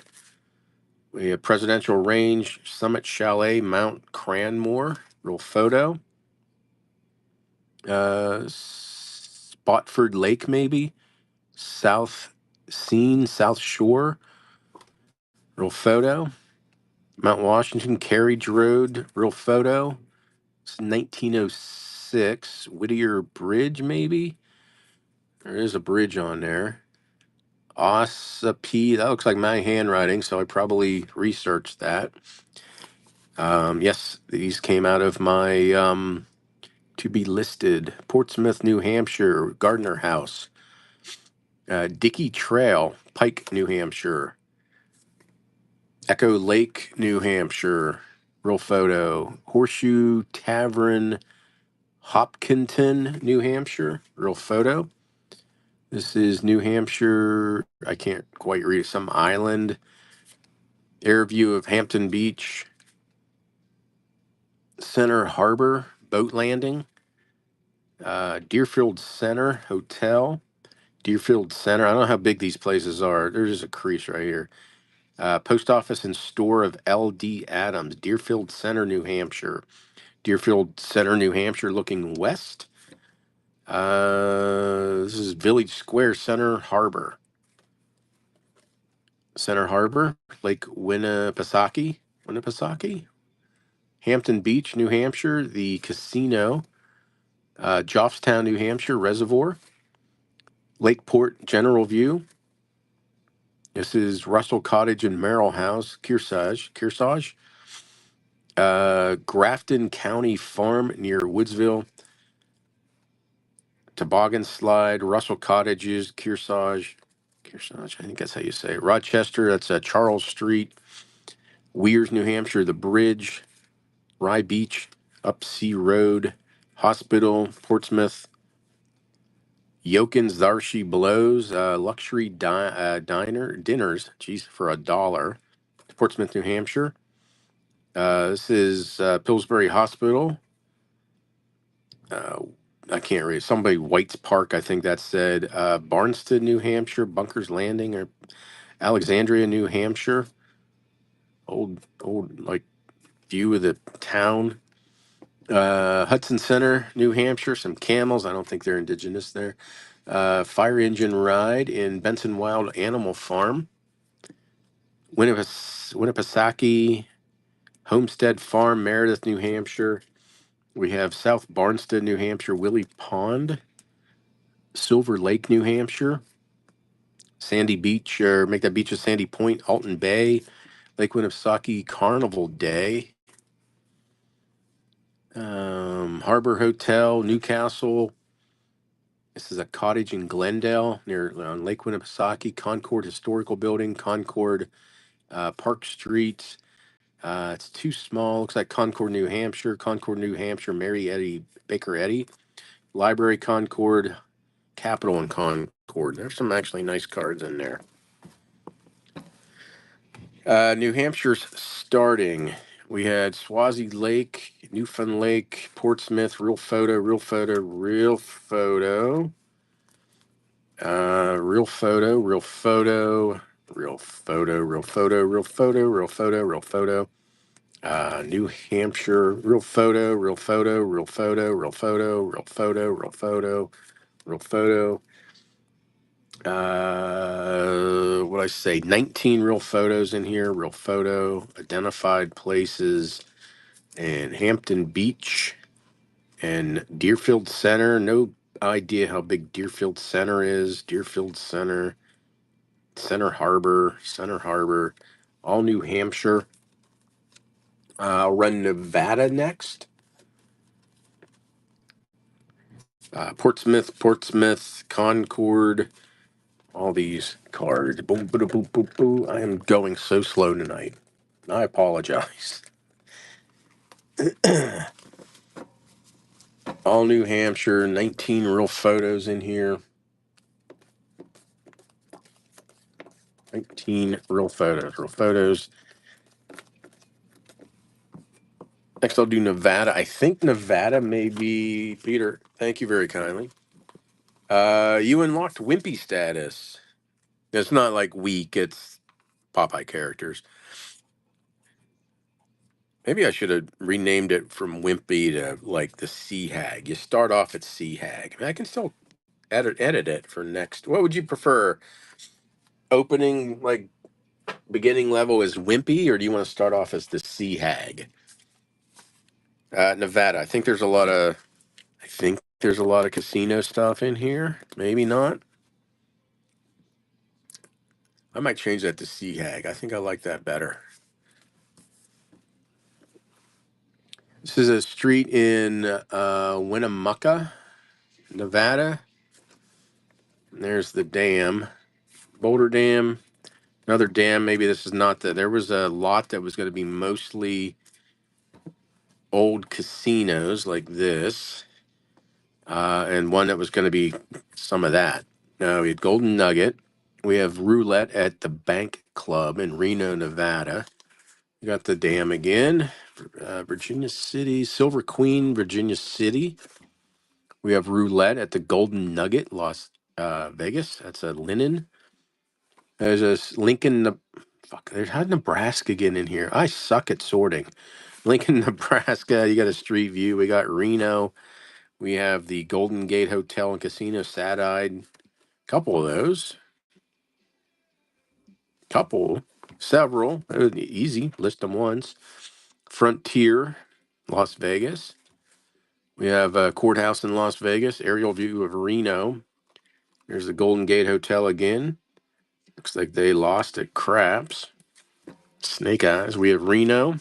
We have Presidential Range, Summit Chalet, Mount Cranmore, real photo. Spotford Lake, maybe. South Shore, real photo. Mount Washington, Carriage Road, real photo. It's 1906. Whittier Bridge, maybe. There is a bridge on there. Ossipee, that looks like my handwriting, so I probably researched that. Yes, these came out of my to be listed. Portsmouth, New Hampshire, Gardner House. Dickey Trail, Pike, New Hampshire. Echo Lake, New Hampshire. Real photo. Horseshoe Tavern, Hopkinton, New Hampshire. Real photo. This is New Hampshire. I can't quite read it. Some island. Air view of Hampton Beach. Center Harbor, boat landing. Deerfield Center Hotel. Deerfield Center. I don't know how big these places are. There's just a crease right here. Post office and store of L.D. Adams. Deerfield Center, New Hampshire. Deerfield Center, New Hampshire, looking west. This is Village Square, Center Harbor. Center Harbor, Lake Winnipesaukee. Hampton Beach, New Hampshire, the casino. Joffstown, New Hampshire, Reservoir. Lakeport, General View. This is Russell Cottage and Merrill House, Kearsarge. Grafton County Farm near Woodsville. Toboggan Slide, Russell Cottages, Kearsarge, I think that's how you say it. Rochester, that's Charles Street. Weirs, New Hampshire, The Bridge. Rye Beach, Upsea Road, Hospital, Portsmouth. Yokin's Darshi Blows, luxury dinners, geez, for $1. Portsmouth, New Hampshire. This is Pillsbury Hospital. I can't read. Somebody White's Park, I think that said. Barnston, New Hampshire. Bunkers Landing, or Alexandria, New Hampshire. Old like view of the town. Hudson Center, New Hampshire. Some camels. I don't think they're indigenous there. Fire engine ride in Benson Wild Animal Farm. Winnipesaukee Homestead Farm, Meredith, New Hampshire. We have South Barnstead, New Hampshire, Willie Pond, Silver Lake, New Hampshire, Sandy Beach, or make that beach a Sandy Point, Alton Bay, Lake Winnipesaukee Carnival Day, Harbor Hotel, Newcastle. This is a cottage in Glendale near on Lake Winnipesaukee, Concord Historical Building, Concord Park Street. It's too small. Looks like Concord, New Hampshire, Mary Eddy, Baker Eddy, Library Concord, Capitol and Concord. There's some actually nice cards in there. New Hampshire's starting. We had Swazi Lake, Newfound Lake, Portsmouth, real photo, real photo, real photo. Real photo, real photo, real photo, real photo, real photo, real photo, real photo. New Hampshire, real photo, real photo, real photo, real photo, real photo, real photo, real photo. What I say? 19 real photos in here. Real photo, identified places, and Hampton Beach and Deerfield Center. No idea how big Deerfield Center is. Deerfield Center, Center Harbor, all New Hampshire. I'll run Nevada next. Portsmouth, Concord, all these cards. Boom, boom, boom, boom, boom. I am going so slow tonight. I apologize. All New Hampshire, 19 real photos in here. 19 real photos. Next, I'll do Nevada. I think Nevada may be, Peter, thank you very kindly. You unlocked Wimpy status. It's not like weak, it's Popeye characters. Maybe I should have renamed it from Wimpy to like the Sea Hag. You start off at Sea Hag. I can still edit it for next. What would you prefer? Opening, like beginning level is Wimpy, or do you want to start off as the Sea Hag? Nevada. I think there's a lot of casino stuff in here. Maybe not. I might change that to Sea Hag. I think I like that better. This is a street in Winnemucca, Nevada. And there's the dam, Boulder Dam. Another dam. Maybe this is not the. There was a lot that was going to be mostly old casinos like this, and one that was going to be some of that. Now we had Golden Nugget. We have roulette at the Bank Club in Reno, Nevada. We got the dam again. Virginia City, Silver Queen, Virginia City. We have roulette at the Golden Nugget, Las Vegas. That's a Linen. There's a Lincoln. Fuck, there's how Nebraska get in here? I suck at sorting. Lincoln, Nebraska. You got a street view. We got Reno. We have the Golden Gate Hotel and Casino, Sad-Eyed. Couple of those. Several. Easy. List them once. Frontier, Las Vegas. We have a courthouse in Las Vegas. Aerial view of Reno. There's the Golden Gate Hotel again. Looks like they lost at craps. Snake Eyes. We have Reno.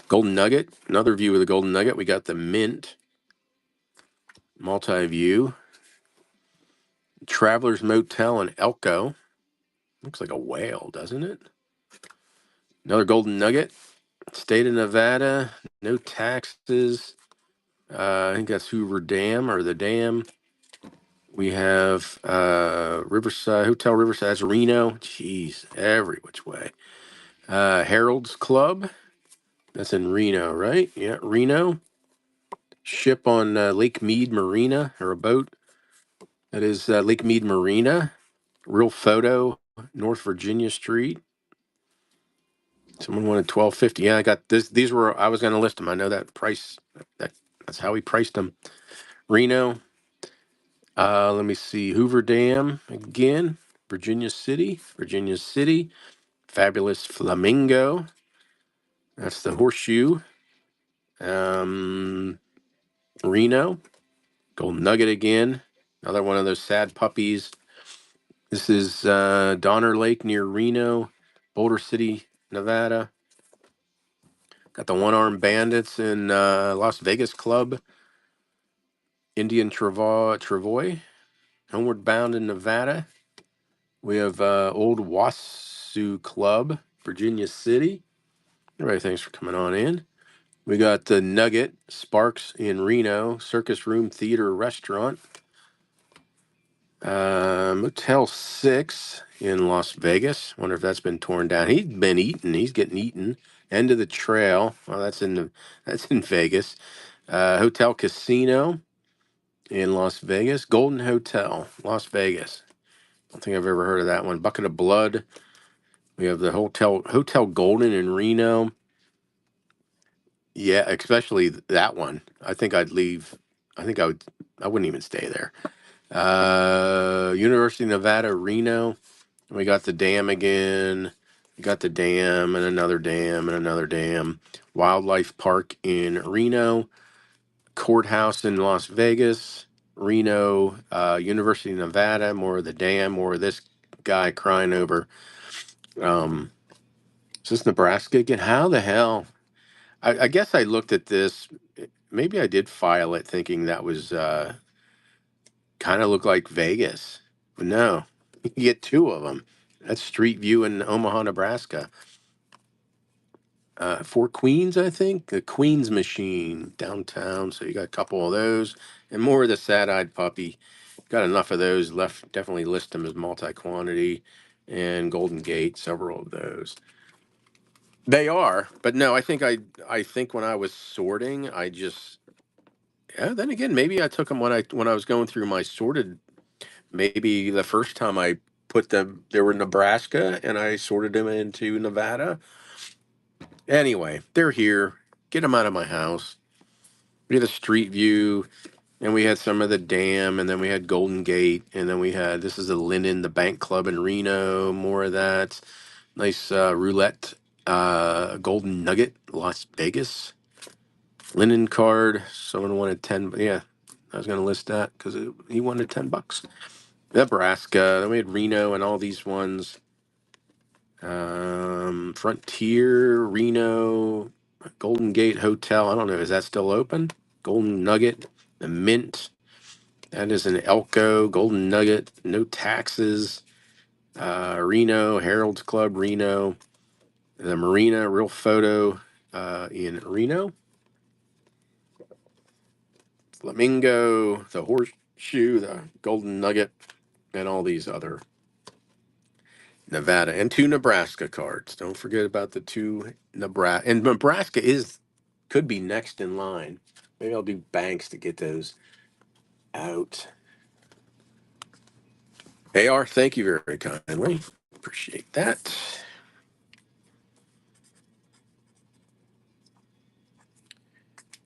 Golden Nugget. Another view of the Golden Nugget. We got the Mint. Multi-view. Travelers Motel in Elko. Looks like a whale, doesn't it? Another Golden Nugget. State of Nevada. No taxes. I think that's Hoover Dam or the dam. We have Riverside Hotel Riverside. That's Reno. Jeez, every which way. Harold's Club. That's in Reno, right? Yeah, Reno. Ship on Lake Mead Marina, or a boat. That is Lake Mead Marina. Real photo, North Virginia Street. Someone wanted 1250. Yeah, I got this. These were I was going to list them. I know that price. That's how we priced them. Reno. Let me see. Hoover Dam again. Virginia City. Fabulous Flamingo. That's the Horseshoe. Um, Reno, Golden Nugget again. Another one of those sad puppies. This is Donner Lake near Reno, Boulder City, Nevada. Got the One Armed Bandits in Las Vegas Club, Indian Travoy, Homeward Bound in Nevada. We have Old Wasu Club, Virginia City. Everybody, thanks for coming on in. We got the Nugget, Sparks in Reno, Circus Room Theater Restaurant. Motel 6 in Las Vegas. Wonder if that's been torn down. He's been eaten. He's getting eaten. End of the Trail. Well, that's in Vegas. Hotel Casino in Las Vegas. Golden Hotel, Las Vegas. Don't think I've ever heard of that one. Bucket of Blood. We have the Hotel Golden in Reno. Yeah, especially that one. I think I'd leave. I think I would. I wouldn't even stay there. University of Nevada, Reno. We got the dam again. We got the dam and another dam and another dam. Wildlife Park in Reno. Courthouse in Las Vegas. Reno, University of Nevada. More of the dam. More of this guy crying over. Is this Nebraska again? How the hell? I guess I looked at this. Maybe I did file it thinking that was kind of looked like Vegas. But no, you get two of them. That's Street View in Omaha, Nebraska. Fort Queens, I think. The Queens Machine downtown. So you got a couple of those. And more of the sad-eyed puppy. Got enough of those left. Definitely list them as multi-quantity. And Golden Gate, several of those. They are, but no, I think when I was sorting, I just yeah. Then again, maybe I took them when I was going through my sorted. Maybe the first time I put them, they were Nebraska, and I sorted them into Nevada. Anyway, they're here. Get them out of my house. We had a Street View, and we had some of the dam, and then we had Golden Gate, and then we had this is the Linen, the Bank Club in Reno. More of that. Nice roulette, Golden Nugget, Las Vegas. Linen card. Someone wanted 10. Yeah, I was going to list that because he wanted $10. Nebraska. Then we had Reno and all these ones. Frontier, Reno, Golden Gate Hotel. I don't know. Is that still open? Golden Nugget, the Mint. That is an Elko. Golden Nugget. No taxes. Reno, Harold's Club, Reno. The Marina, Real Photo in Reno. Flamingo, the Horseshoe, the Golden Nugget, and all these other Nevada and two Nebraska cards. Don't forget about the two Nebraska. And Nebraska could be next in line. Maybe I'll do banks to get those out. AR, thank you very kindly. Appreciate that.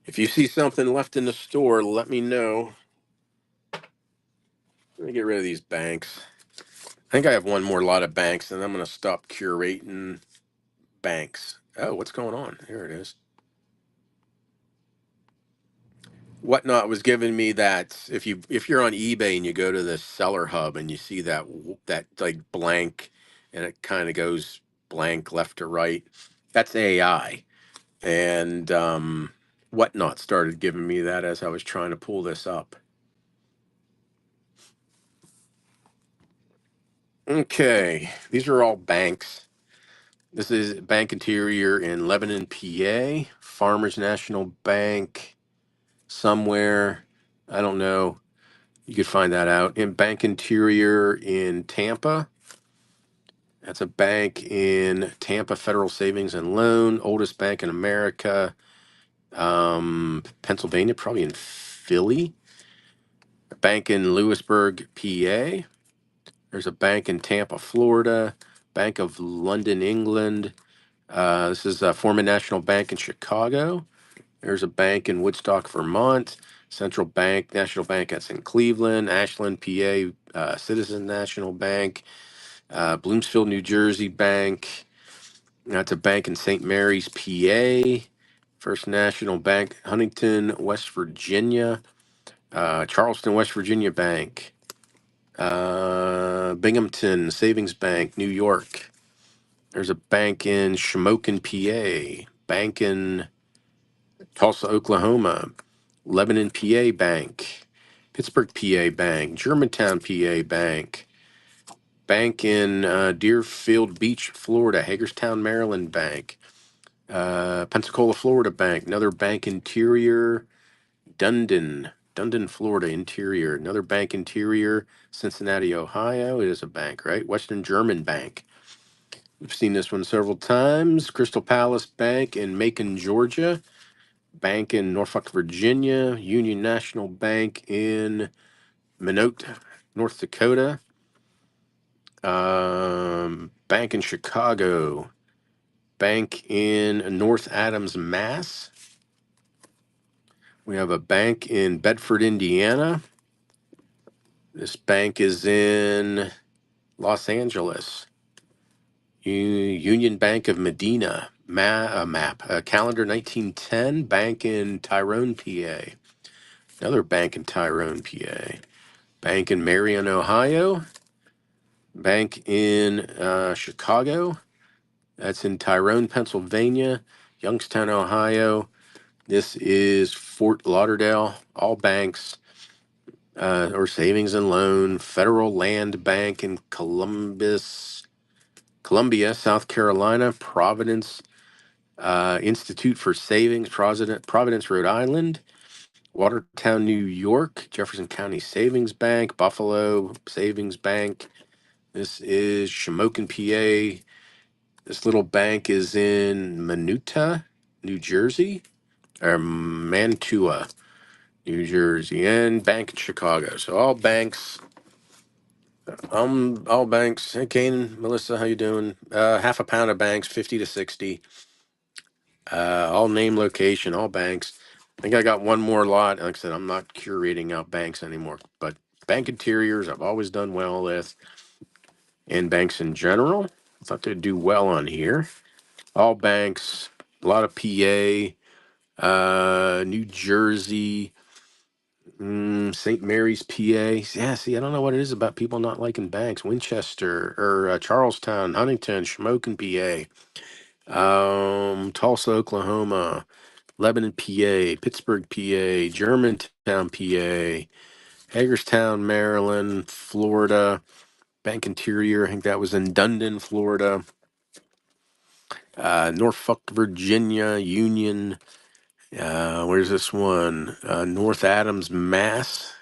If you see something left in the store, let me know. Let me get rid of these banks. I think I have one more lot of banks, and I'm going to stop curating banks. Oh, what's going on? Here it is. Whatnot was giving me that if you're on eBay and you go to the seller hub and you see that like blank and it kind of goes blank left to right, that's AI. And Whatnot started giving me that as I was trying to pull this up. Okay, these are all banks. This is Bank Interior in Lebanon, PA, Farmers National Bank somewhere. I don't know. You could find that out. In Bank Interior in Tampa. That's a bank in Tampa, Federal Savings and Loan, oldest bank in America. Pennsylvania, probably in Philly. A bank in Lewisburg, PA. There's a bank in Tampa, Florida. Bank of London, England. This is a former National Bank in Chicago. There's a bank in Woodstock, Vermont. Central Bank, National Bank, that's in Cleveland. Ashland, PA, Citizen National Bank. Bloomsfield, New Jersey Bank. That's a bank in St. Mary's, PA. First National Bank, Huntington, West Virginia. Charleston, West Virginia Bank. Binghamton Savings Bank, New York. There's a bank in Shamokin, PA. Bank in Tulsa, Oklahoma. Lebanon, PA Bank. Pittsburgh, PA Bank. Germantown, PA Bank. Bank in Deerfield Beach, Florida. Hagerstown, Maryland Bank. Pensacola, Florida Bank. Another bank interior. Dundon, Florida interior. Another bank interior. Cincinnati, Ohio. It is a bank, right? Western German Bank. We've seen this one several times. Crystal Palace Bank in Macon, Georgia. Bank in Norfolk, Virginia. Union National Bank in Minot, North Dakota. Bank in Chicago. Bank in North Adams, Mass. We have a bank in Bedford, Indiana. This bank is in Los Angeles. Union Bank of Medina. Map. Calendar 1910. Bank in Tyrone, PA. Another bank in Tyrone, PA. Bank in Marion, Ohio. Bank in Chicago. That's in Tyrone, Pennsylvania. Youngstown, Ohio. This is Fort Lauderdale. All banks or savings and loan. Federal Land Bank in Columbia, South Carolina. Providence Institute for Savings, Providence, Rhode Island. Watertown, New York. Jefferson County Savings Bank. Buffalo Savings Bank. This is Shamokin, PA. This little bank is in Manuta, New Jersey, or Mantua, New Jersey, and Bank in Chicago. So all banks. Hey, Kane, Melissa, how you doing? Half a pound of banks, 50 to 60. All name, location, all banks. I think I got one more lot. Like I said, I'm not curating out banks anymore, but bank interiors I've always done well with, and banks in general. I thought they'd do well on here. All banks, a lot of PA, New Jersey, St. Mary's, PA. Yeah, see, I don't know what it is about people not liking banks. Winchester or Charlestown, Huntington, Shamokin, PA, Tulsa, Oklahoma, Lebanon, PA, Pittsburgh, PA, Germantown, PA, Hagerstown, Maryland, Florida, Bank Interior. I think that was in Dundon, Florida. Norfolk, Virginia, Union. Where's this one? North Adams, Mass.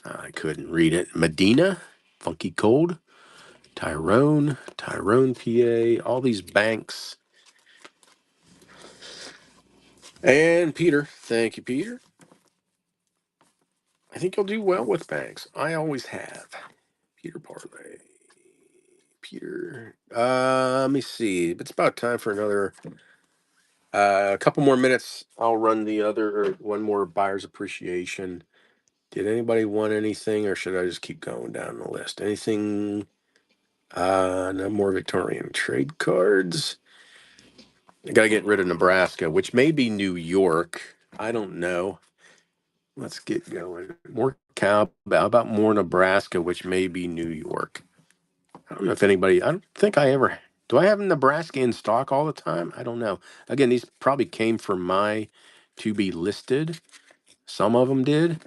I couldn't read it. Medina, Funky Cold, Tyrone, PA. All these banks. And Peter, thank you, Peter. I think you'll do well with banks. I always have. Peter Parlay. Peter. Let me see. It's about time for another. A couple more minutes. I'll run the other or one more buyer's appreciation. Did anybody want anything, or should I just keep going down the list? Anything? No more Victorian trade cards. I got to get rid of Nebraska, which may be New York. I don't know. Let's get going. More cow. How about more Nebraska, which may be New York? I don't know if anybody. I don't think I ever. Do I have Nebraska in stock all the time? I don't know. Again, these probably came from my to be listed. Some of them did.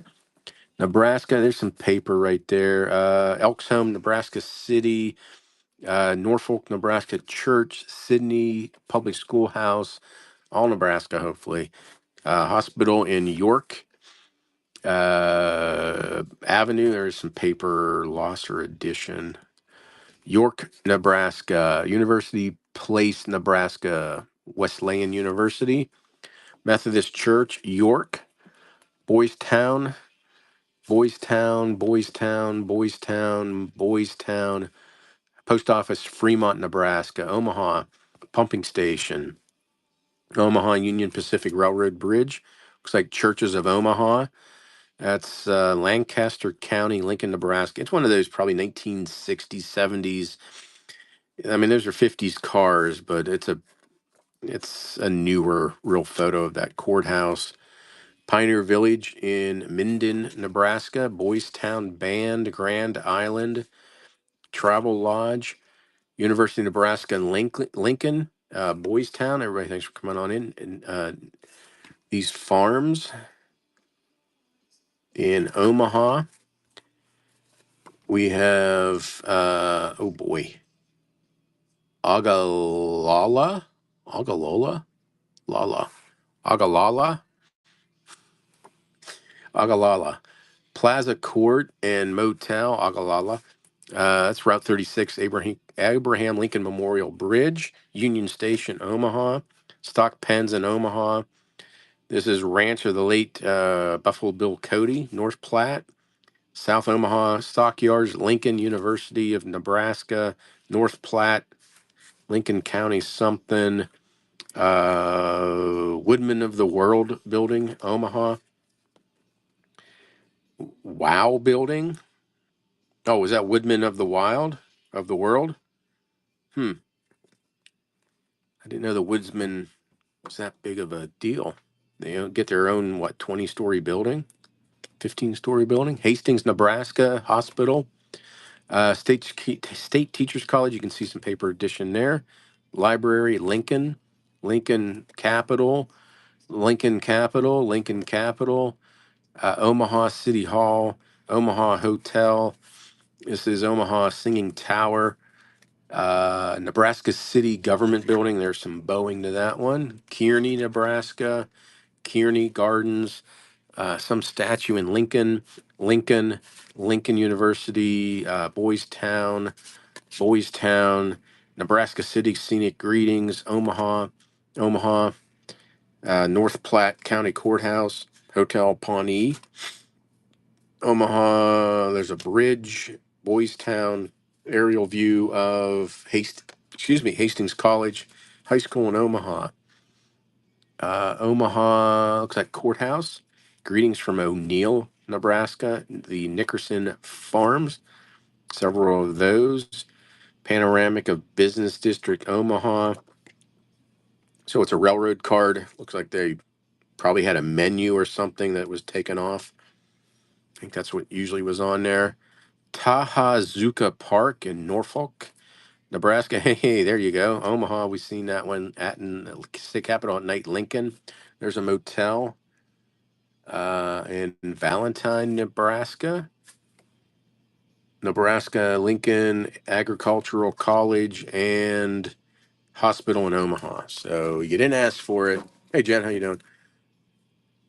Nebraska, there's some paper right there. Elks Home, Nebraska City, Norfolk, Nebraska Church, Sydney Public Schoolhouse, all Nebraska, hopefully. Hospital in York Avenue, there's some paper loss or addition. York, Nebraska, University Place, Nebraska, Wesleyan University, Methodist Church, York, Boys Town, Boys Town, Boys Town, Boys Town, Boys Town, Post Office, Fremont, Nebraska, Omaha, Pumping Station, Omaha Union Pacific Railroad Bridge. Looks like Churches of Omaha. That's Lancaster County, Lincoln, Nebraska. It's one of those probably 1960s, 70s I mean, those are '50s cars, but it's a newer real photo of that courthouse. Pioneer Village in Minden, Nebraska. Boys Town Band, Grand Island Travel Lodge. University of Nebraska, Lincoln, Boys Town. Everybody, thanks for coming on in. And these farms in Omaha. We have, oh boy, Agalala, Agalola, Lala, Agalala, Agalala, Plaza Court and Motel, Agalala. That's Route 36, Abraham Lincoln Memorial Bridge, Union Station, Omaha, Stock Pens in Omaha. This is Ranch of the late Buffalo Bill Cody, North Platte, South Omaha Stockyards, Lincoln University of Nebraska, North Platte, Lincoln County something, Woodman of the World Building, Omaha, Wow Building. Oh, was that Woodman of the Wild of the World? Hmm, I didn't know the Woodsman was that big of a deal. They get their own, what, 20-story building, 15-story building. Hastings, Nebraska Hospital. State Teachers College, you can see some paper edition there. Library, Lincoln, Lincoln Capitol, Lincoln Capitol, Lincoln Capitol, Omaha City Hall, Omaha Hotel. This is Omaha Singing Tower, Nebraska City Government Building. There's some Boeing to that one. Kearney, Nebraska, Kearney Gardens, some statue in Lincoln, Lincoln, Lincoln University, Boys Town, Nebraska City Scenic Greetings, Omaha, North Platte County Courthouse, Hotel Pawnee, Omaha. There's a bridge, Boys Town, aerial view of Hastings College High School in Omaha. Omaha looks like courthouse. Greetings from O'Neill, Nebraska. The Nickerson Farms, several of those. Panoramic of Business District, Omaha. So it's a railroad card. Looks like they probably had a menu or something that was taken off. I think that's what usually was on there. Tahazuka Park in Norfolk, Nebraska. Hey, there you go. Omaha. We've seen that one at in the state capitol at night. Lincoln. There's a motel in Valentine, Nebraska. Nebraska Lincoln Agricultural College and hospital in Omaha. So you didn't ask for it. Hey Jen, how you doing?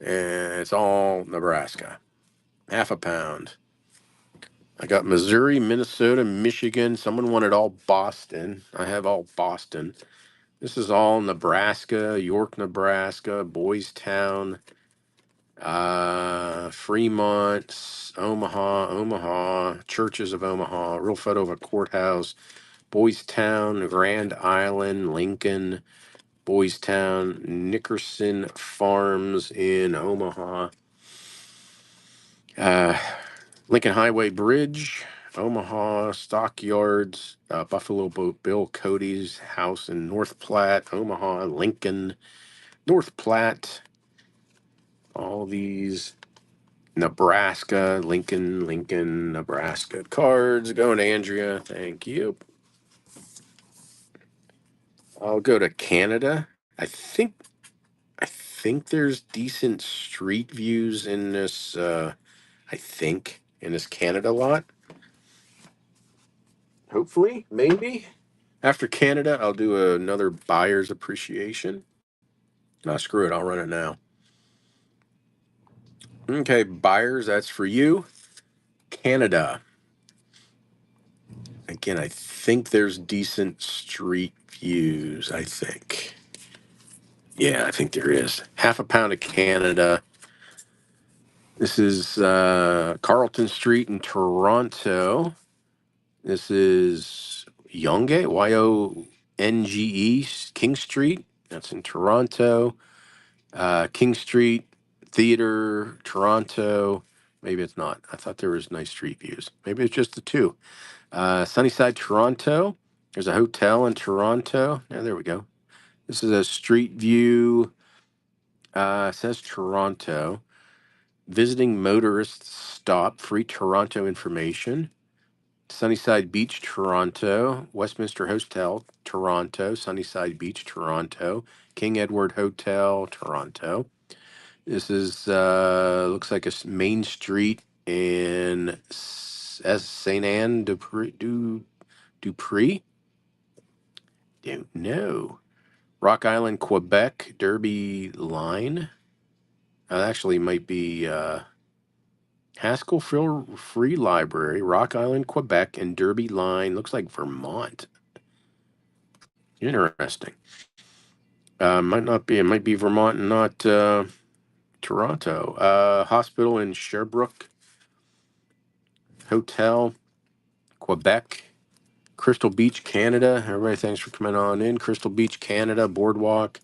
And it's all Nebraska. Half a pound. I got Missouri, Minnesota, Michigan. Someone wanted all Boston. I have all Boston. This is all Nebraska, York, Nebraska, Boys Town, Fremont, Omaha, Churches of Omaha, real photo of a courthouse, Boys Town, Grand Island, Lincoln, Boys Town, Nickerson Farms in Omaha, uh, Lincoln Highway Bridge, Omaha Stockyards, Buffalo Bill Cody's house in North Platte, Omaha, Lincoln, North Platte, all these Nebraska, Lincoln, Nebraska cards. Going to Andrea, thank you. I'll go to Canada. I think I think there's decent street views in this. I think in this Canada lot. Hopefully, maybe. After Canada, I'll do another buyer's appreciation. Ah, screw it. I'll run it now. Okay, buyers, that's for you. Canada. Again, I think there's decent street views. I think. Yeah, I think there is. Half a pound of Canada. This is Carlton Street in Toronto. This is Yonge, Yonge, King Street. That's in Toronto. King Street Theater, Toronto. Maybe it's not. I thought there was nice street views. Maybe it's just the two. Sunnyside, Toronto. There's a hotel in Toronto. Yeah, there we go. This is a street view. It says Toronto. Visiting motorists stop. Free Toronto information. Sunnyside Beach, Toronto. Westminster Hotel, Toronto. Sunnyside Beach, Toronto. King Edward Hotel, Toronto. This is looks like a main street in Saint Anne Dupree. Don't know. Rock Island, Quebec, Derby Line. Actually, might be Haskell Free Library, Rock Island, Quebec, and Derby Line. Looks like Vermont. Interesting. Might not be. It might be Vermont and not Toronto. Hospital in Sherbrooke. Hotel, Quebec. Crystal Beach, Canada. Everybody, thanks for coming on in. Crystal Beach, Canada, Boardwalk.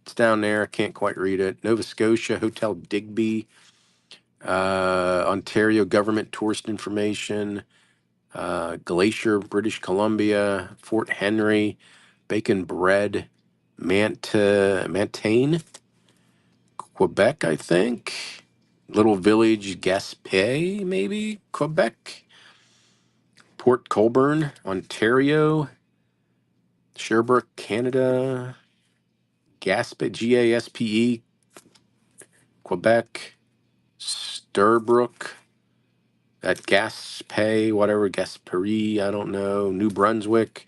It's down there. I can't quite read it. Nova Scotia, Hotel Digby. Ontario Government Tourist Information. Glacier, British Columbia. Fort Henry. Bacon Bread. Mantaine, Quebec, I think. Little Village, Gaspé, maybe, Quebec. Port Colborne, Ontario. Sherbrooke, Canada. Gaspé, Gaspe, Quebec. Sturbrook, at Gaspé, whatever, Gasperie, I don't know. New Brunswick.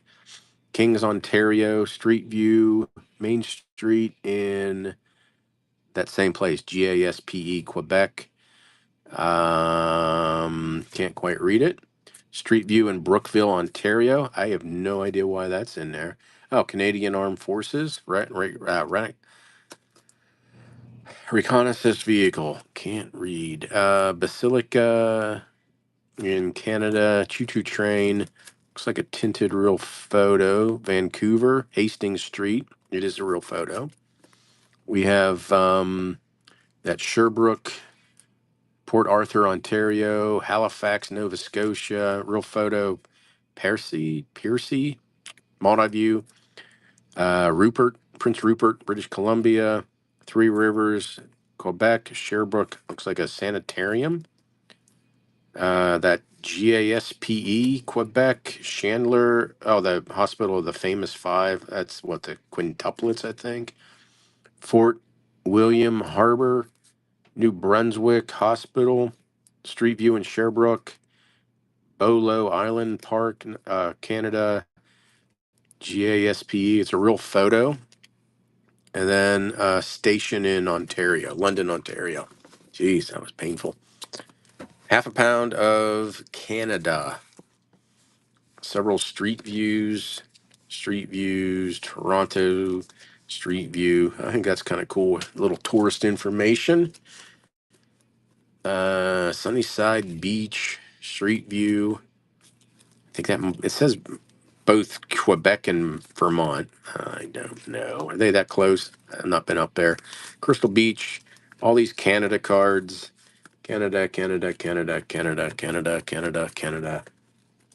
Kings, Ontario. Street View, Main Street in that same place, Gaspe, Quebec. Can't quite read it. Street View in Brookville, Ontario. I have no idea why that's in there. Oh, Canadian Armed Forces, reconnaissance vehicle. Can't read. Basilica in Canada. Choo Choo Train. Looks like a tinted real photo. Vancouver, Hastings Street. It is a real photo. We have that Sherbrooke, Port Arthur, Ontario, Halifax, Nova Scotia, real photo, Piercy, Montague, Prince Rupert, British Columbia, Three Rivers, Quebec, Sherbrooke, looks like a sanitarium. That GASPE, Quebec, Chandler, oh, the Hospital of the Famous Five, that's what, the quintuplets, I think. Fort William Harbor, New Brunswick Hospital, Street View in Sherbrooke, Bolo Island Park, Canada, GASPE. It's a real photo. And then station in Ontario, London, Ontario. Jeez, that was painful. Half a pound of Canada. Several street views, Toronto, street view. I think that's kind of cool. Little tourist information. Sunnyside Beach, street view. I think that it says both Quebec and Vermont. I don't know. Are they that close? I've not been up there. Crystal Beach, all these Canada cards. Canada, Canada, Canada, Canada, Canada, Canada, Canada,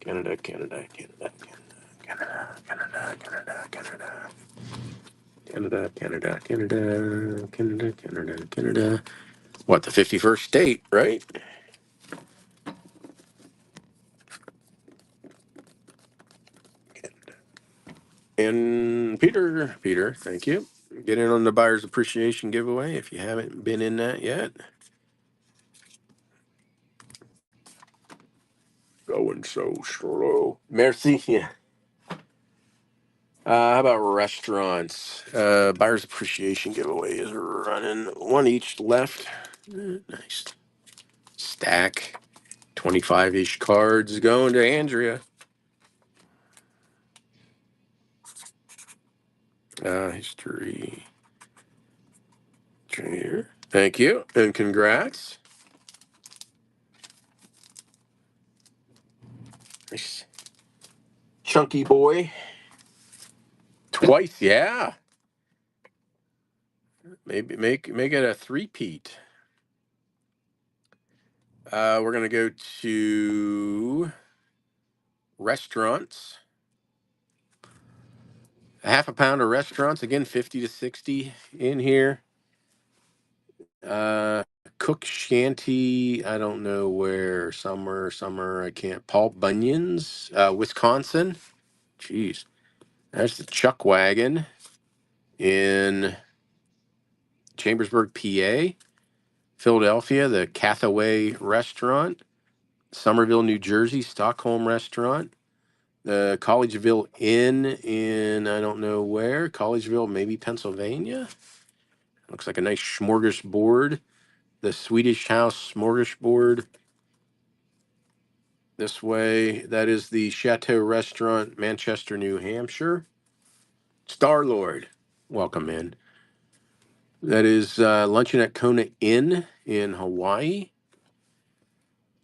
Canada, Canada, Canada, Canada, Canada, Canada, Canada, Canada. Canada, Canada, Canada, Canada, Canada, Canada. What, the 51st state, right? And Peter, thank you. Get in on the buyer's appreciation giveaway if you haven't been in that yet. Going so slow. Merci. Yeah. How about restaurants? Buyer's appreciation giveaway is running. One each left. Nice. Stack. 25-ish cards going to Andrea. History. Here. Thank you. And congrats. Nice. Chunky boy. Twice, yeah. Maybe make it a three-peat. We're gonna go to restaurants. A half a pound of restaurants, again, 50 to 60 in here. Uh, Cook Shanty, I don't know where, somewhere, I can't. Paul Bunyan's, Wisconsin. Jeez. There's the Chuck Wagon in Chambersburg, PA. Philadelphia, the Cathaway Restaurant. Somerville, New Jersey, Stockholm Restaurant. The Collegeville Inn in, I don't know where, Collegeville, maybe Pennsylvania. Looks like a nice smorgasbord. The Swedish House Smorgasbord. This way, that is the Chateau Restaurant, Manchester, New Hampshire. Star Lord, welcome in. That is Luncheon at Kona Inn in Hawaii.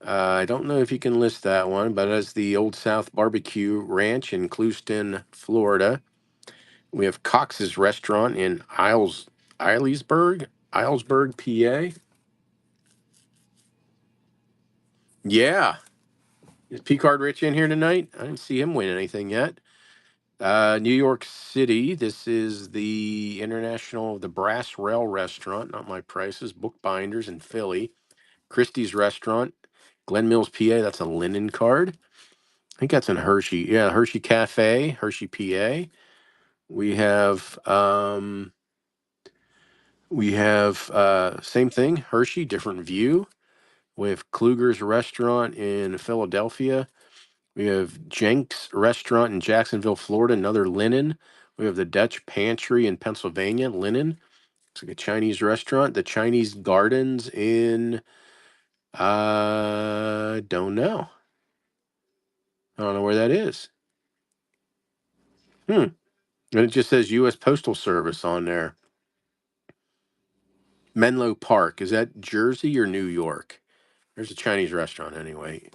I don't know if you can list that one, but that's the Old South Barbecue Ranch in Clewiston, Florida. We have Cox's Restaurant in Islesburg, PA. Yeah. Is Picard Rich in here tonight? I didn't see him win anything yet. New York City. This is the International, the Brass Rail Restaurant, not my prices, Bookbinders in Philly. Christie's Restaurant, Glen Mills, PA. That's a linen card. I think that's in Hershey. Yeah, Hershey Cafe, Hershey, PA. We have same thing, Hershey, different view. We have Kluger's Restaurant in Philadelphia. We have Jenks Restaurant in Jacksonville, Florida, another linen. We have the Dutch Pantry in Pennsylvania, linen. It's like a Chinese restaurant. The Chinese Gardens in, don't know. I don't know where that is. And it just says U.S. Postal Service on there. Menlo Park. Is that Jersey or New York? There's a Chinese restaurant anyway.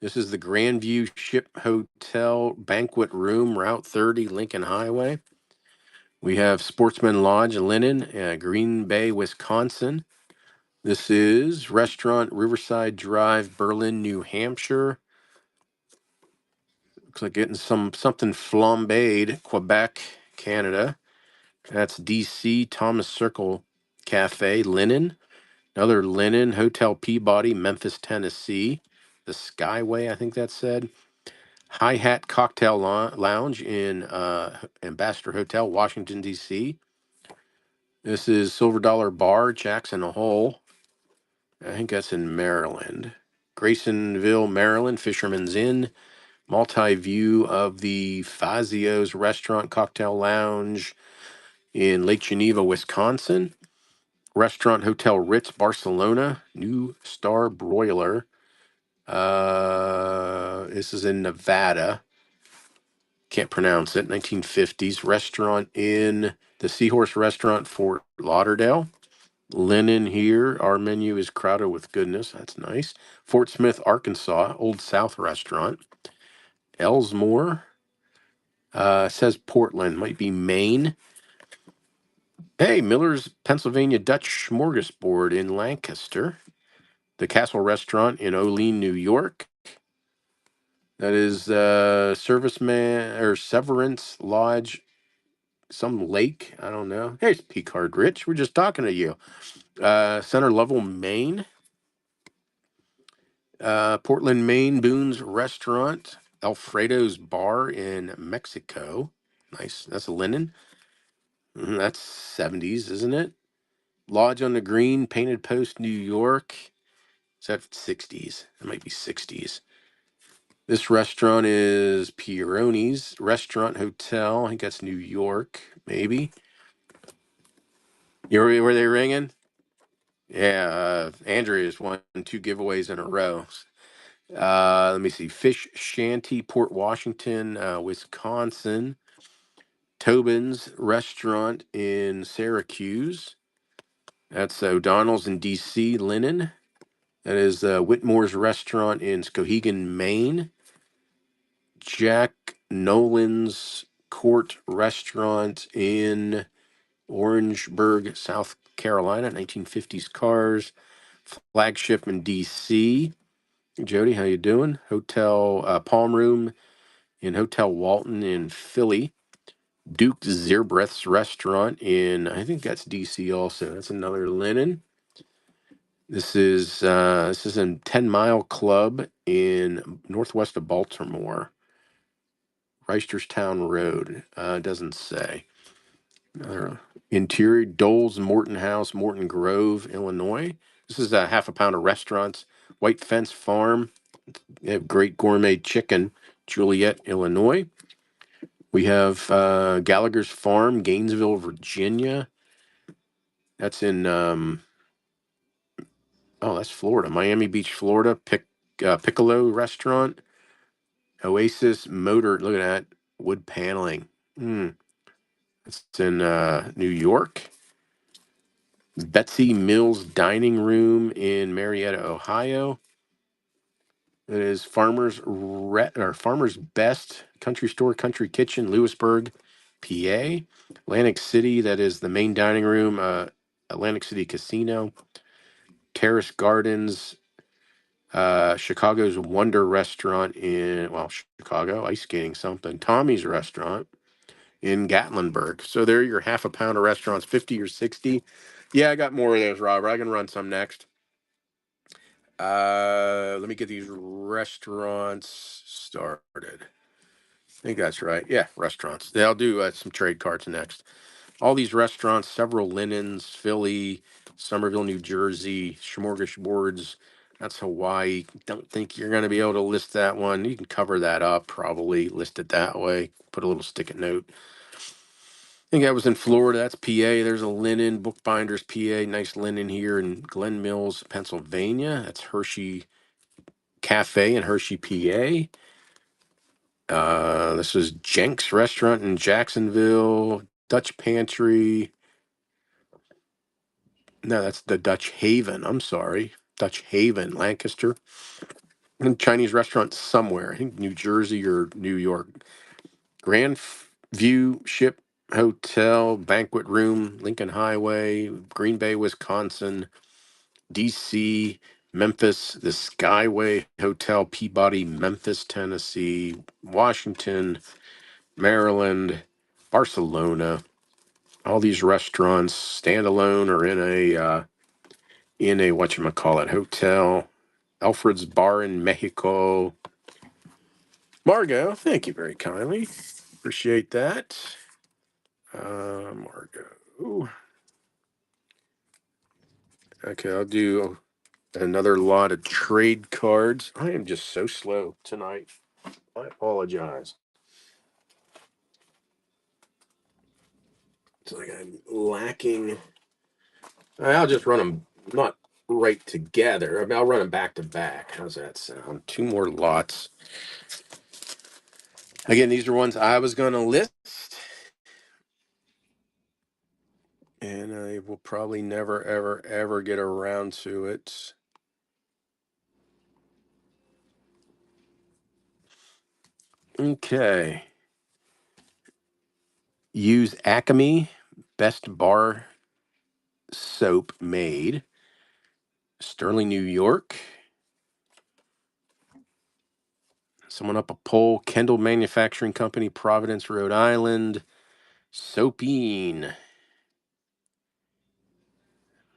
This is the Grandview Ship Hotel Banquet Room, Route 30, Lincoln Highway. We have Sportsman Lodge Linen, Green Bay, Wisconsin. This is Restaurant Riverside Drive, Berlin, New Hampshire. Looks like getting something flambéed, Quebec, Canada. That's DC, Thomas Circle Cafe, Linen. Another Linen, Hotel Peabody, Memphis, Tennessee. The Skyway, I think that said. Hi Hat Cocktail Lounge in Ambassador Hotel, Washington, D.C. This is Silver Dollar Bar, Jackson Hole. I think that's in Maryland. Graysonville, Maryland, Fisherman's Inn. Multi-view of the Fazio's Restaurant Cocktail Lounge in Lake Geneva, Wisconsin. Restaurant Hotel Ritz, Barcelona. New Star Broiler. This is in Nevada. Can't pronounce it. 1950s. Restaurant in the Seahorse Restaurant, Fort Lauderdale. Linen here. Our menu is crowded with goodness. That's nice. Fort Smith, Arkansas. Old South Restaurant. Elsmore. Says Portland. Might be Maine. Hey, Miller's Pennsylvania Dutch Smorgasbord in Lancaster. The Castle Restaurant in Olean, New York. That is Serviceman or Severance Lodge, some lake. I don't know. Hey, it's Picard Rich. We're just talking to you. Center Level, Maine. Portland, Maine, Boone's Restaurant. Alfredo's Bar in Mexico. Nice. That's a linen. That's 70s, isn't it? Lodge on the Green, Painted Post, New York. Is that 60s? It might be 60s. This restaurant is Pieroni's Restaurant Hotel. I think that's New York, maybe. Were they ringing? Yeah, Andrea's won 2 giveaways in a row. Let me see. Fish Shanty, Port Washington, Wisconsin. Tobin's Restaurant in Syracuse. That's O'Donnell's in D.C. Linen. That is Whitmore's Restaurant in Skowhegan, Maine. Jack Nolan's Court Restaurant in Orangeburg, South Carolina. 1950s cars. Flagship in D.C. Jody, how you doing? Hotel Palm Room in Hotel Walton in Philly. Duke Zerbreath's restaurant in, I think that's DC also. That's another linen. This is in 10 Mile Club in northwest of Baltimore, Reisterstown Road. Doesn't say. Interior Dole's Morton House, Morton Grove, Illinois. This is a half a pound of restaurants. White Fence Farm. They have great gourmet chicken, Juliet, Illinois. We have Gallagher's Farm, Gainesville, Virginia. That's in that's Florida, Miami Beach, Florida. Piccolo Restaurant, Oasis Motor. Look at that wood paneling. It's in New York. Betsy Mills Dining Room in Marietta, Ohio. It is Farmer's Best Country Store, Country Kitchen, Lewisburg, PA. Atlantic City, that is the main dining room, Atlantic City Casino. Terrace Gardens, Chicago's Wonder Restaurant Chicago, ice skating something. Tommy's Restaurant in Gatlinburg. So there are your half a pound of restaurants, 50 or 60. Yeah, I got more of those, Robert. I can run some next. Let me get these restaurants started. I think that's right. Yeah, restaurants. They'll do some trade cards next. All these restaurants, several linens, Philly, Somerville, New Jersey, smorgasbords. That's Hawaii. Don't think you're going to be able to list that one. You can cover that up, probably list it that way. Put a little stick-it note. I think I was in Florida. That's PA. There's a linen, Bookbinders, PA. Nice linen here in Glen Mills, Pennsylvania. That's Hershey Cafe in Hershey, PA. This is Jenks Restaurant in Jacksonville, Dutch Pantry. No, that's the Dutch Haven. I'm sorry. Dutch Haven, Lancaster. And Chinese restaurant somewhere. I think New Jersey or New York. Grand View Ship Hotel, Banquet Room, Lincoln Highway, Green Bay, Wisconsin, DC, Memphis, the Skyway Hotel, Peabody, Memphis, Tennessee, Washington, Maryland, Barcelona. All these restaurants, standalone or in a whatchamacallit hotel. Alfred's Bar in Mexico. Margot, thank you very kindly. Appreciate that. Margot. Okay, I'll do another lot of trade cards. I am just so slow tonight. I apologize. It's like I'm lacking. I'll just run them not right together. I mean, I'll run them back to back. How's that sound? Two more lots. Again, these are ones I was going to list, and I will probably never, ever, ever get around to it. Okay. Use Acme Best Bar Soap made. Sterling, New York. Someone up a pole. Kendall Manufacturing Company, Providence, Rhode Island. Soapine.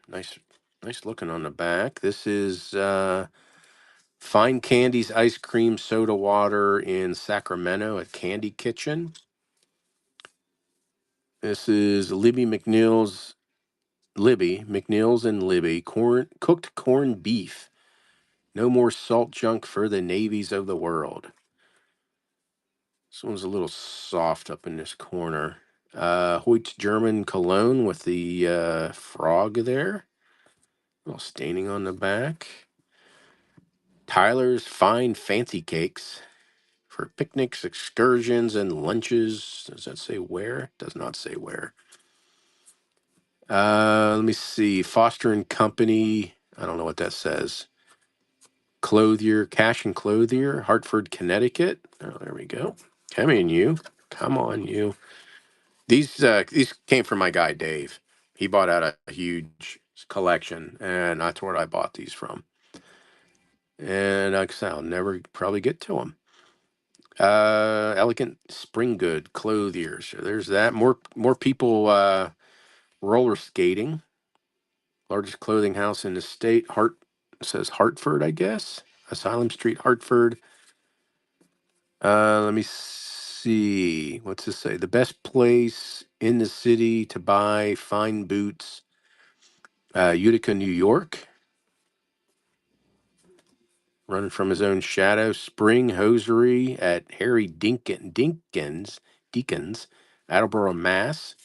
Nice, nice looking on the back. This is Fine Candies Ice Cream Soda Water in Sacramento at Candy Kitchen. This is Libby McNeil's and Libby cooked corned beef. No more salt junk for the navies of the world. This one's a little soft up in this corner. Hoyt's German cologne with the frog there. A little staining on the back. Tyler's Fine Fancy Cakes for picnics, excursions, and lunches. Does that say where? Does not say where. Let me see. Foster and Company. I don't know what that says. Clothier, Cash and Clothier, Hartford, Connecticut. Oh, there we go. Come in, you. Come on, you. These came from my guy Dave. He bought out a huge collection, and that's where I bought these from. And like I said, I'll never probably get to them. Elegant Spring Good Clothiers. So there's that. More people roller skating. Largest clothing house in the state. Says Hartford, I guess. Asylum Street, Hartford. Let me see. What's this say? The best place in the city to buy fine boots. Utica, New York. Running from his own shadow. Spring Hosiery at Harry Deacons, Attleboro, Mass.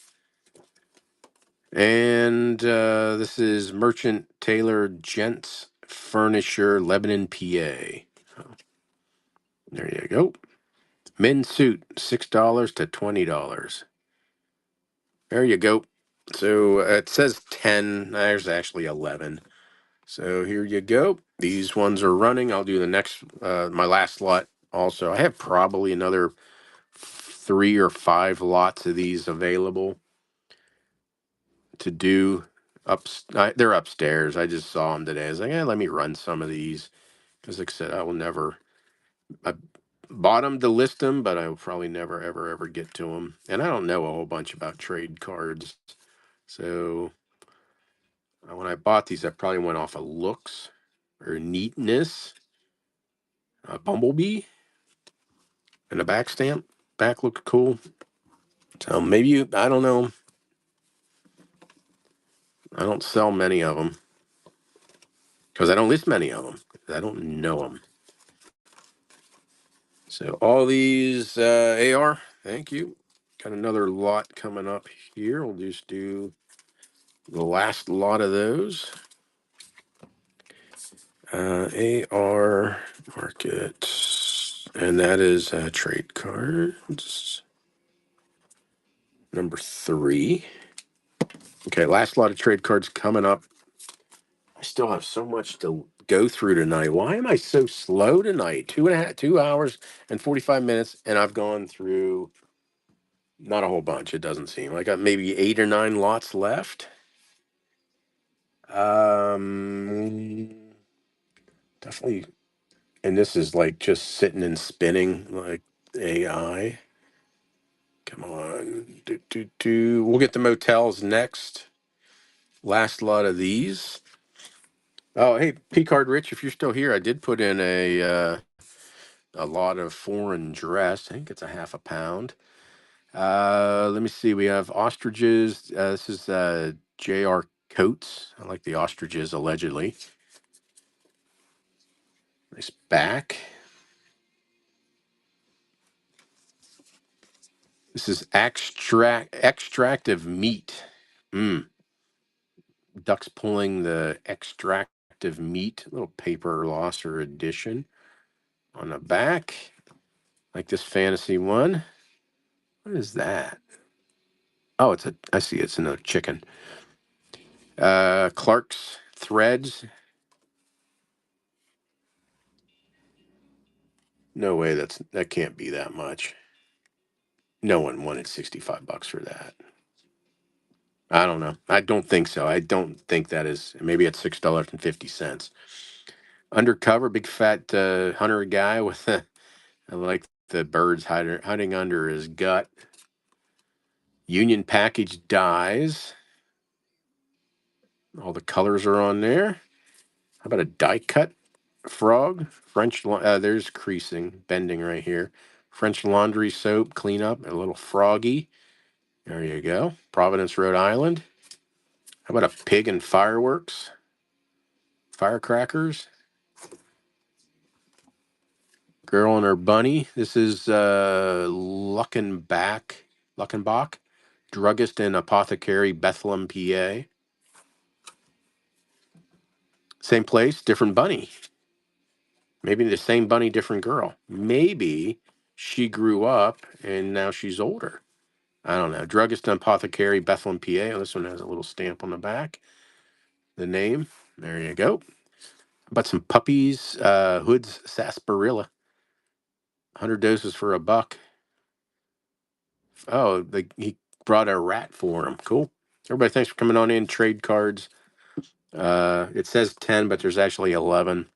And this is Merchant Taylor Gents Furniture, Lebanon, PA. There you go. Men's suit, $6 to $20. There you go. So it says 10. There's actually 11. So here you go. These ones are running. I'll do the next, my last lot also. I have probably another 3 or 5 lots of these available to do. They're upstairs. I just saw them today. I was like, let me run some of these. Because like I said, I bought them to list them, but I will probably never, ever, ever get to them. And I don't know a whole bunch about trade cards. So when I bought these, I probably went off of looks or neatness. Bumblebee and the back stamp. Back looked cool. So I don't know. I don't sell many of them because I don't list many of them. I don't know them. So all these AR, thank you. Got another lot coming up here. We'll just do the last lot of those. AR market, and that is trade cards number 3. Okay, last lot of trade cards coming up. I still have so much to go through tonight. Why am I so slow tonight? 2 hours and 45 minutes, and I've gone through not a whole bunch. It doesn't seem. I got maybe 8 or 9 lots left. Definitely. And this is like just sitting and spinning like AI. Come on. We'll get the motels next. Last lot of these. Oh, hey, P-Card Rich, if you're still here, I did put in a lot of foreign dress. I think it's a half a pound. Let me see. We have ostriches. This is JR Coats. I like the ostriches, allegedly. Nice back. This is extractive meat. Mm. Ducks pulling the extractive meat. Little paper losser edition on the back. Like this fantasy one. What is that? Oh, I see it's another chicken. Clark's threads. No way, that can't be that much. No one wanted $65 for that. I don't know. I don't think so. I don't think that is. Maybe it's $6.50. Undercover, big fat hunter guy with I like the birds hiding under his gut. Union package dies. All the colors are on there. How about a die cut frog? There's creasing, bending right here. French laundry soap cleanup, a little froggy. There you go. Providence, Rhode Island. How about a pig and fireworks? Firecrackers. Girl and her bunny. This is Luckenbach, druggist and apothecary, Bethlehem, PA. Same place, different bunny. Maybe the same bunny, different girl. Maybe she grew up and now she's older. I don't know. Druggist and apothecary, Bethlehem, PA. Oh, this one has a little stamp on the back. The name. There you go. How about some puppies? Hood's sarsaparilla. 100 doses for $1. Oh, he brought a rat for him. Cool. Everybody, thanks for coming on in. Trade cards. It says 10, but there's actually 11.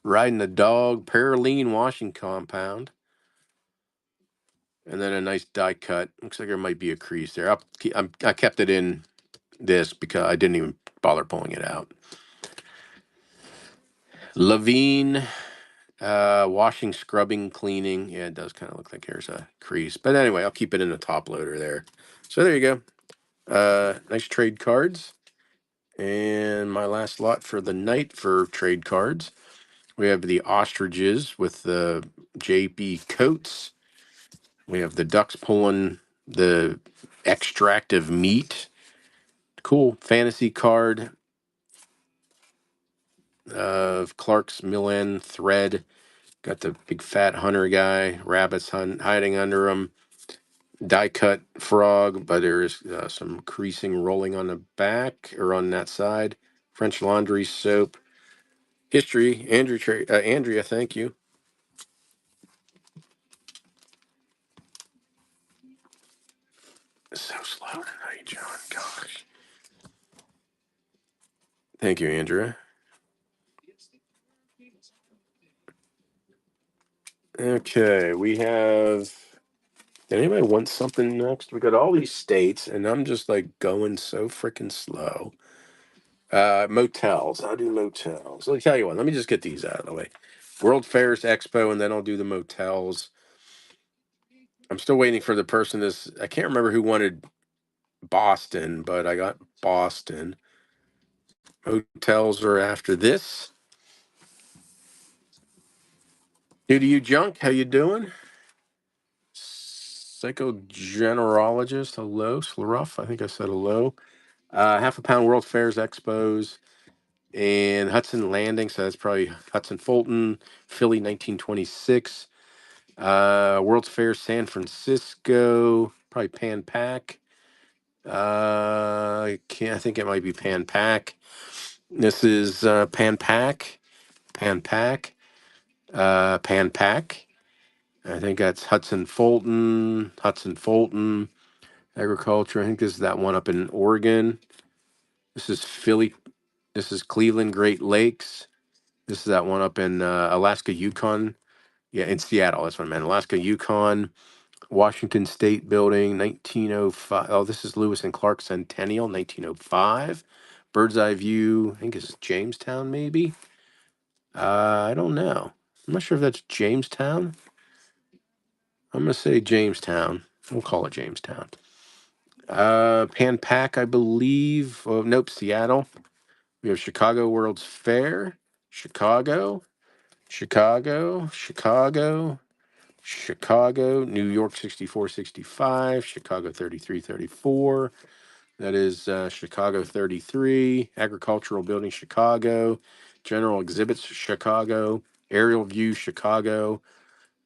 Riding the Dog, Paraline Washing Compound, and then a nice die cut. Looks like there might be a crease there. I kept it in this because I didn't even bother pulling it out. Levine, washing, scrubbing, cleaning. Yeah, it does kind of look like there's a crease. But anyway, I'll keep it in the top loader there. So there you go. Nice trade cards. And my last lot for the night for trade cards. We have the ostriches with the JP coats. We have the ducks pulling the extract of meat. Cool fantasy card of Clark's Milan thread. Got the big fat hunter guy, rabbits hiding under him. Die cut frog, but there is some creasing rolling on the back or on that side. French laundry soap. History, Andrea, thank you. So slow tonight, John. Gosh. Thank you, Andrea. Okay, we have. Did anybody want something next? We got all these states, and I'm just like going so freaking slow. Motels. I'll do motels. Let me tell you what. Let me just get these out of the way. World Fairs Expo, and then I'll do the motels. I'm still waiting for the person. I can't remember who wanted Boston, but I got Boston. Hotels are after this. New to you, Junk. How you doing? Psychogeneralogist. Hello, Slaruff. I think I said hello. Half a pound World Fairs Expos and Hudson Landing. So that's probably Hudson Fulton, Philly, 1926. World's Fair San Francisco, probably Pan Pac. I think it might be Pan Pac. This is Pan Pac, Pan Pac, Pan Pac. I think that's Hudson Fulton, Agriculture. I think this is that one up in Oregon. This is Philly. This is Cleveland Great Lakes. This is that one up in Alaska, Yukon. Yeah, in Seattle. That's what I meant. Alaska, Yukon. Washington State Building, 1905. Oh, this is Lewis and Clark Centennial, 1905. Bird's Eye View, I think it's Jamestown, maybe. I don't know. I'm not sure if that's Jamestown. I'm gonna say Jamestown. We'll call it Jamestown. Pan Pac, I believe. Oh, nope, Seattle. We have Chicago World's Fair, Chicago, Chicago, Chicago, Chicago, New York 6465, Chicago 3334. That is Chicago 33, Agricultural Building Chicago, General Exhibits Chicago, Aerial View Chicago,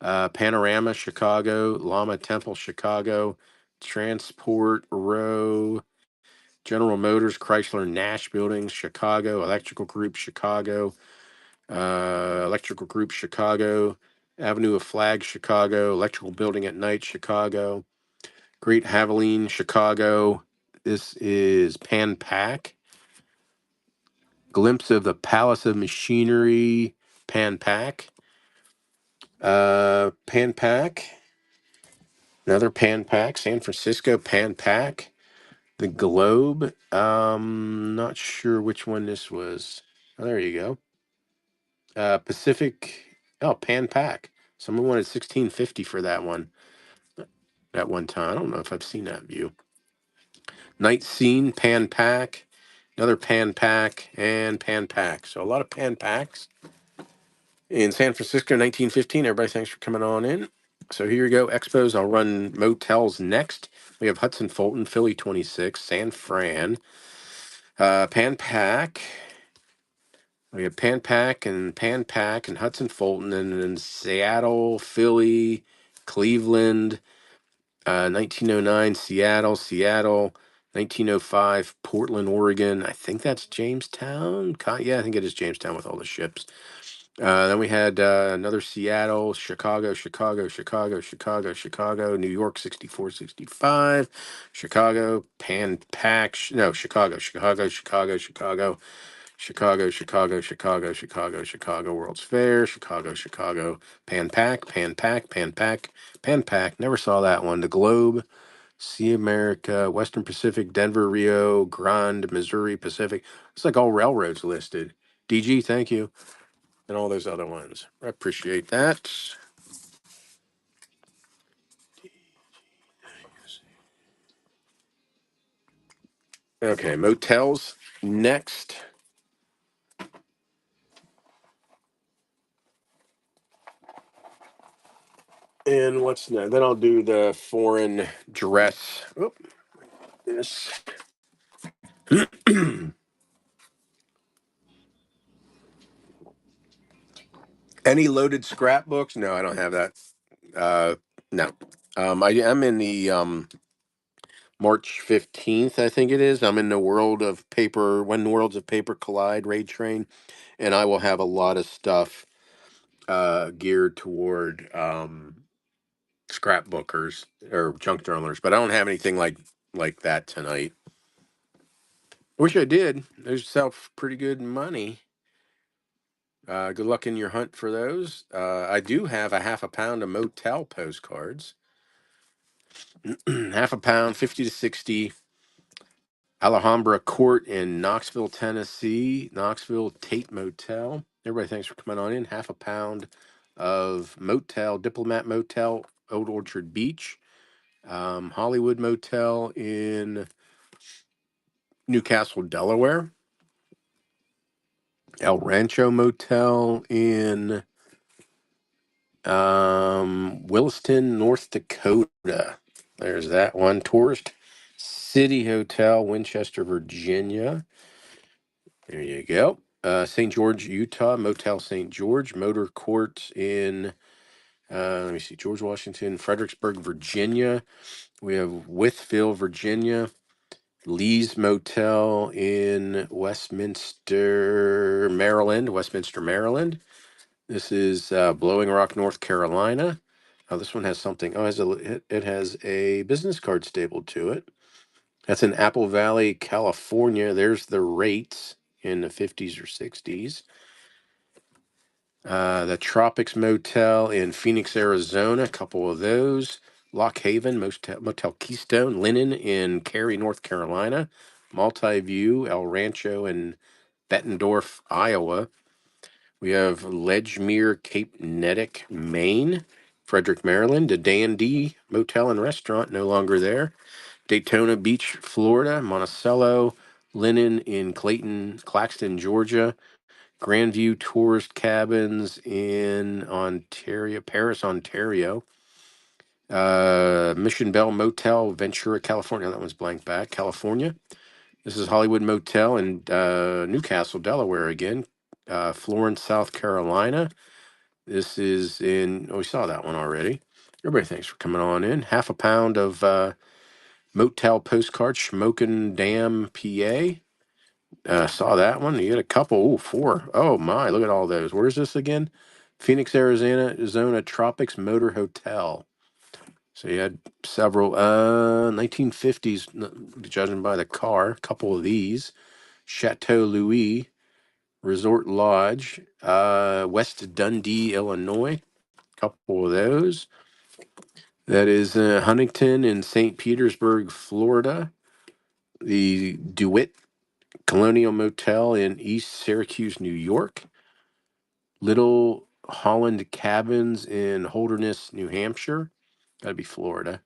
Panorama Chicago, Llama Temple Chicago, Transport Row, General Motors Chrysler Nash Buildings Chicago, Electrical Group Chicago, Electrical Group Chicago, Avenue of Flags Chicago, Electrical Building at Night Chicago, Great Haveline Chicago. This is Pan Pac. Glimpse of the Palace of Machinery, Pan Pac. Pan Pac. Another Pan Pac. San Francisco, Pan Pac. The Globe. Not sure which one this was. Oh, there you go. Pacific. Oh, Pan Pac. Someone wanted 1650 for that one at one time. I don't know if I've seen that view. Night Scene, Pan Pac. Another Pan Pac and Pan Pac. So a lot of Pan Pacs in San Francisco, 1915. Everybody, thanks for coming on in. So here you go, Expos. I'll run motels next. We have Hudson Fulton, Philly 26, San Fran, Pan Pac. We have Pan Pac and Hudson Fulton, and then Seattle, Philly, Cleveland, 1909, Seattle, 1905, Portland, Oregon. I think that's Jamestown. Yeah, I think it is Jamestown with all the ships. Then we had another Seattle, Chicago, New York 6465, Chicago, Pan Pac, no, Chicago, Chicago, Chicago, Chicago, Chicago, Chicago, World's Fair, Chicago, Chicago, Pan Pac, Pan Pac, Pan Pac, Pan Pac. Never saw that one. The Globe, See America, Western Pacific, Denver, Rio Grande, Missouri Pacific. It's like all railroads listed. DG, thank you. And all those other ones. I appreciate that. Okay, motels next. And what's next? Then I'll do the foreign dress. Oop, this. Any loaded scrapbooks? No, I don't have that. No. I am in the March 15th, I think it is. I'm in the world of paper, when the worlds of paper collide, raid train, and I will have a lot of stuff geared toward scrapbookers or junk journalers, but I don't have anything like that tonight. I wish I did. Those sell pretty good money. Good luck in your hunt for those. I do have a half a pound of motel postcards. Half a pound, 50 to 60. Alhambra Court in Knoxville, Tennessee. Knoxville Tate Motel. Everybody, thanks for coming on in. Half a pound of Motel, Diplomat Motel, Old Orchard Beach. Hollywood Motel in Newcastle, Delaware. El Rancho Motel in Williston, North Dakota. There's that one. Tourist City Hotel, Winchester, Virginia. There you go. St. George, Utah, Motel St. George, Motor Court in, let me see, George Washington, Fredericksburg, Virginia. We have Withville, Virginia. Lee's Motel in Westminster, Maryland. Westminster, Maryland. This is Blowing Rock, North Carolina. Oh, this one has something. Oh, it has a business card stapled to it. That's in Apple Valley, California. There's the rates in the 50s or 60s. The Tropics Motel in Phoenix, Arizona. A couple of those. Lock Haven Motel Keystone. Linen in Cary, North Carolina. Multi-View, El Rancho in Bettendorf, Iowa. We have Ledgmere, Cape Nettic, Maine. Frederick, Maryland. The Dandy Motel and Restaurant, no longer there. Daytona Beach, Florida. Monticello, Linen in Claxton, Georgia. Grandview Tourist Cabins in Ontario, Paris, Ontario. Mission Bell Motel, Ventura, California. That one's blank back. California. This is Hollywood Motel in Newcastle, Delaware again. Florence, South Carolina. This is in, oh, we saw that one already. Everybody, thanks for coming on in. Half a pound of Motel Postcard, Schmoken Dam, PA. Saw that one. You had a couple. Ooh, four. Oh my, look at all those. Where's this again? Phoenix, Arizona Tropics Motor Hotel. So you had several 1950s, judging by the car, a couple of these. Chateau Louis Resort Lodge, West Dundee, Illinois. Couple of those. That is Huntington in St. Petersburg, Florida. The DeWitt Colonial Motel in East Syracuse, New York. Little Holland Cabins in Holderness, New Hampshire. That'd be Florida.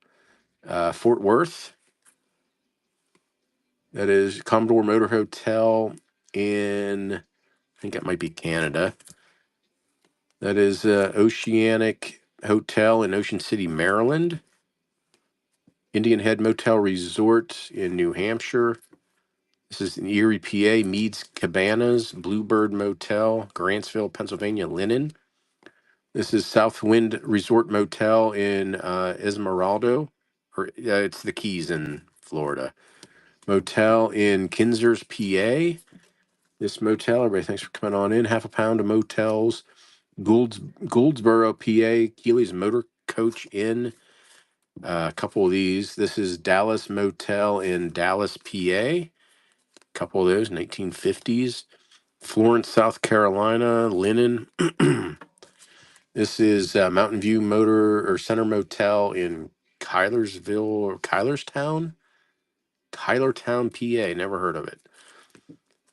Fort Worth. That is Commodore Motor Hotel in, I think that might be Canada. That is Oceanic Hotel in Ocean City, Maryland. Indian Head Motel Resort in New Hampshire. This is in Erie, PA. Meads Cabanas, Bluebird Motel, Grantsville, Pennsylvania, Linen. This is Southwind Resort Motel in Esmeralda, or it's the Keys in Florida. Motel in Kinzers, PA. This motel, everybody, thanks for coming on in. Half a pound of motels. Gouldsboro, PA. Keely's Motor Coach Inn. A couple of these. This is Dallas Motel in Dallas, PA. Couple of those, 1950s. Florence, South Carolina, linen. This is Mountain View Motor or Center Motel in Kylersville or Kylertown, PA. Never heard of it.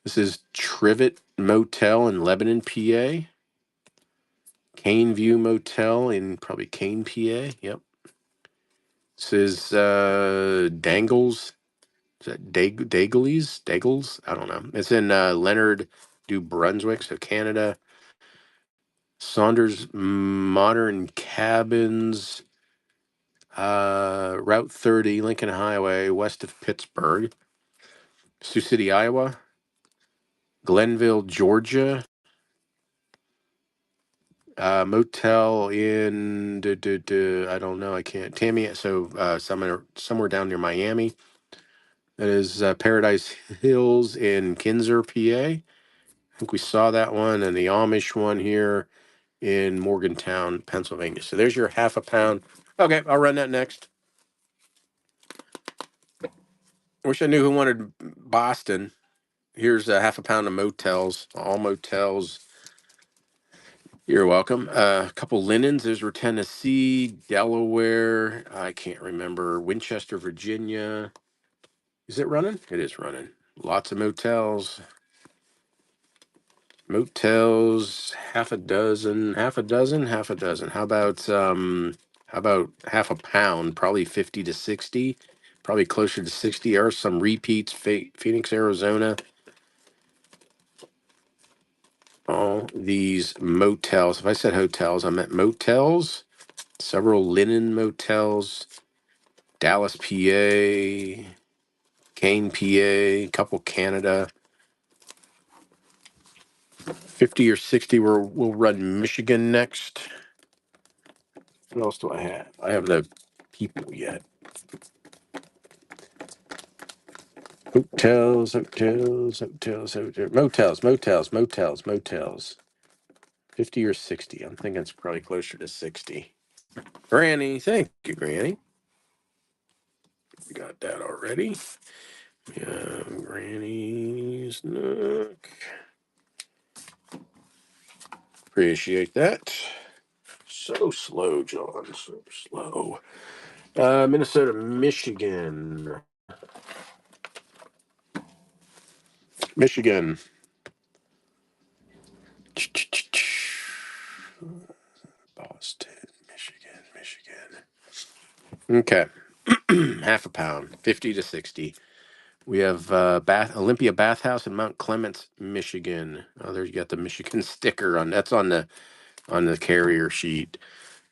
This is Trivet Motel in Lebanon, PA. Cane View Motel in probably Cane, PA. Yep. This is Dangles. Is that Dagles? Dagles? I don't know. It's in Leonard, New Brunswick, so Canada. Saunders Modern Cabins, Route 30, Lincoln Highway, west of Pittsburgh. Sioux City, Iowa. Glenville, Georgia. Motel in, I don't know. I can't. Tammy, so somewhere down near Miami. That is Paradise Hills in Kinzer, PA. I think we saw that one, and the Amish one here in Morgantown, Pennsylvania. So there's your half a pound. Okay, I'll run that next. Wish I knew who wanted Boston. Here's a half a pound of motels, all motels. You're welcome. A couple linens. Those were Tennessee, Delaware. I can't remember. Winchester, Virginia. Is it running? It is running. Lots of motels. Motels, half a dozen, half a dozen, half a dozen. How about half a pound? Probably 50 to 60. Probably closer to 60. Are some repeats. Phoenix, Arizona. All these motels. If I said hotels, I meant motels. Several linen motels. Dallas, PA. Kane, PA. Couple Canada. 50 or 60. We'll run Michigan next. What else do I have? I have the people yet. Motels. 50 or 60. I'm thinking it's probably closer to 60. Granny, thank you, Granny. We got that already. Yeah, Granny's Nook. Appreciate that. So slow, John. So slow. Minnesota, Michigan. Michigan. Boston, Michigan. Okay. Half a pound, 50 to 60. We have Olympia Bathhouse in Mount Clements, Michigan. Oh, there you got the Michigan sticker on. That's on the carrier sheet.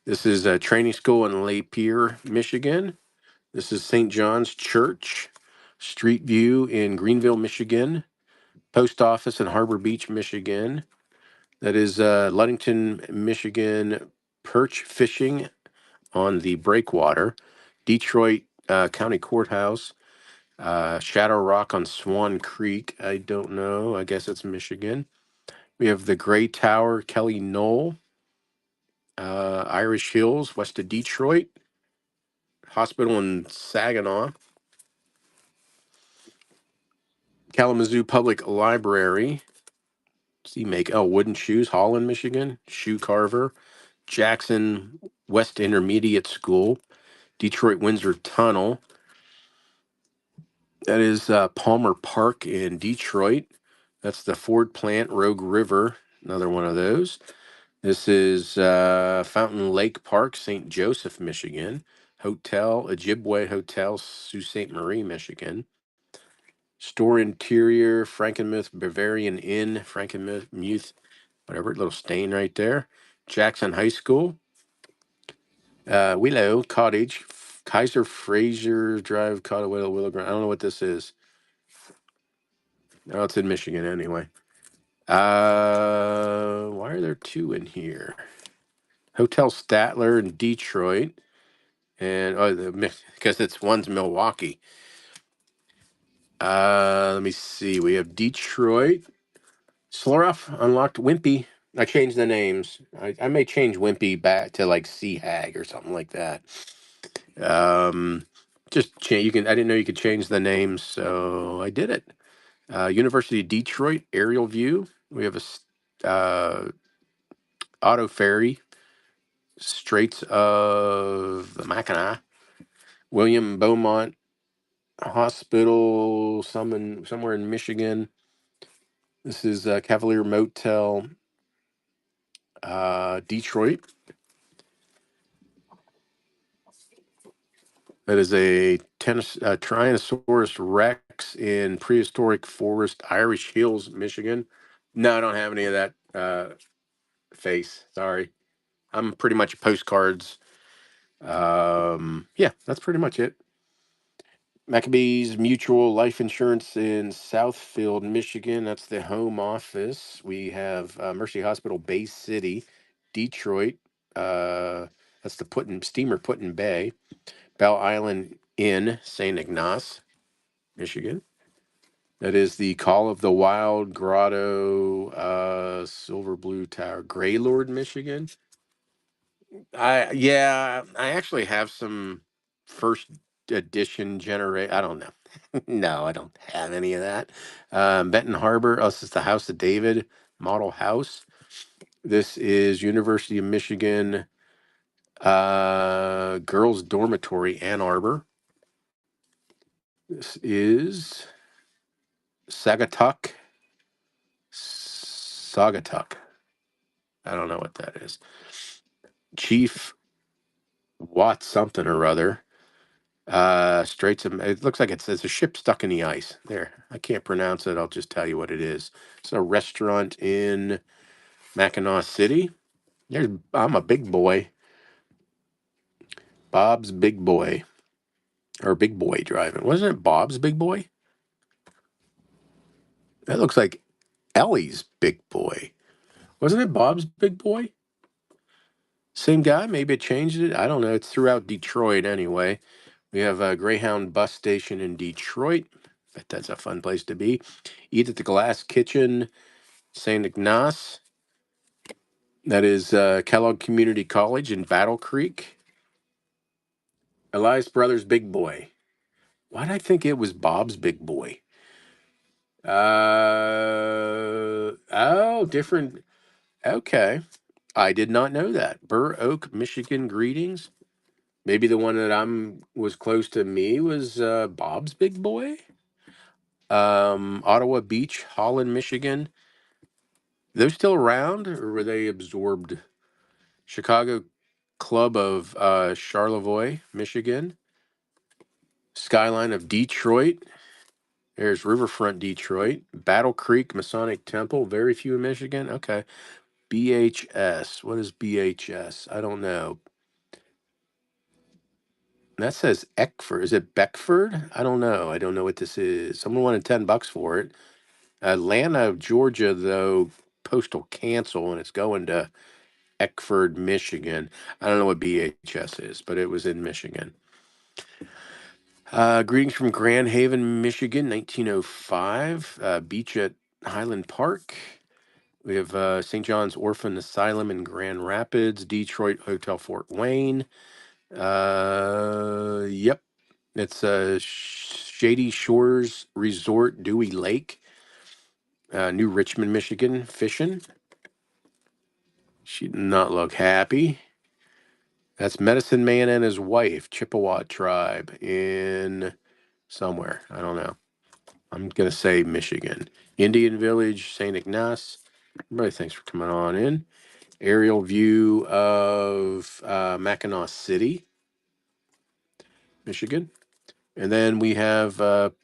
This is a training school in Lapeer, Michigan. This is St. John's Church, Street View in Greenville, Michigan. Post Office in Harbor Beach, Michigan. That is Ludington, Michigan. Perch fishing on the breakwater. Detroit County Courthouse. Shadow Rock on Swan Creek. I don't know. I guess it's Michigan. We have the Gray Tower, Kelly Knoll. Irish Hills, west of Detroit. Hospital in Saginaw. Kalamazoo Public Library. Wooden Shoes, Holland, Michigan. Shoe Carver. Jackson West Intermediate School. Detroit Windsor Tunnel. That is Palmer Park in Detroit. That's the Ford Plant, Rogue River. Another one of those. This is Fountain Lake Park, St. Joseph, Michigan. Ojibwe Hotel, Sault Ste. Marie, Michigan. Store Interior, Frankenmuth Bavarian Inn, Frankenmuth, whatever, little stain right there. Jackson High School. Willow Cottage, Kaiser Fraser Drive, Willow Ground. I don't know what this is. No, it's in Michigan anyway. Why are there two in here? Hotel Statler in Detroit. And because it's one's Milwaukee. Let me see. We have Detroit. Sloroff unlocked Wimpy. I changed the names. I may change Wimpy back to like Sea Hag or something like that. Just change. You can. I didn't know you could change the names, so I did it. University of Detroit aerial view. We have auto ferry, Straits of the Mackinac, William Beaumont Hospital, somewhere in Michigan. This is Cavalier Motel, Detroit. That is a Tyrannosaurus Rex in prehistoric forest, Irish Hills, Michigan. No, I don't have any of that face. Sorry. I'm pretty much postcards. Yeah, that's pretty much it. Maccabees Mutual Life Insurance in Southfield, Michigan. That's the home office. We have Mercy Hospital, Bay City, Detroit. That's the steamer Put-in Bay. Bell Island Inn, St. Ignace, Michigan. That is the Call of the Wild Grotto, Silver Blue Tower, Gaylord, Michigan. I actually have some first edition generate. I don't know. No, I don't have any of that. Benton Harbor. Oh, this is the House of David model house. This is University of Michigan girls dormitory, Ann Arbor. This is Sagatuck. I don't know what that is. Chief Watt something or other. Straits of, it looks like it's a ship stuck in the ice. There, I can't pronounce it. I'll just tell you what it is. It's a restaurant in Mackinac City. I'm a big boy. Bob's Big Boy, or Big Boy Driving. Wasn't it Bob's Big Boy? That looks like Ellie's Big Boy. Wasn't it Bob's Big Boy? Same guy? Maybe it changed it. I don't know. It's throughout Detroit anyway. We have a Greyhound bus station in Detroit. Bet that's a fun place to be. Eat at the Glass Kitchen, St. Ignace. That is Kellogg Community College in Battle Creek. Elias Brothers Big Boy. Why did I think it was Bob's Big Boy? Oh, different. Okay. I did not know that. Burr Oak, Michigan greetings. Maybe the one that was close to me was Bob's Big Boy. Ottawa Beach, Holland, Michigan. Those still around, or were they absorbed? Chicago Club of Charlevoix, Michigan. Skyline of Detroit. There's Riverfront, Detroit. Battle Creek Masonic Temple. Very few in Michigan. Okay. BHS. What is BHS? I don't know. That says Eckford. Is it Beckford? I don't know. I don't know what this is. Someone wanted $10 for it. Atlanta, Georgia, though, postal cancel, and it's going to Eckford, Michigan. I don't know what BHS is, but it was in Michigan. Greetings from Grand Haven, Michigan, 1905. Beach at Highland Park. We have St. John's Orphan Asylum in Grand Rapids, Detroit Hotel Fort Wayne. Yep. It's Shady Shores Resort, Dewey Lake, New Richmond, Michigan, fishing. She did not look happy. That's Medicine Man and his wife, Chippewa tribe in somewhere. I don't know. I'm going to say Michigan. Indian Village, St. Ignace. Everybody, thanks for coming on in. Aerial view of Mackinac City, Michigan. And then we have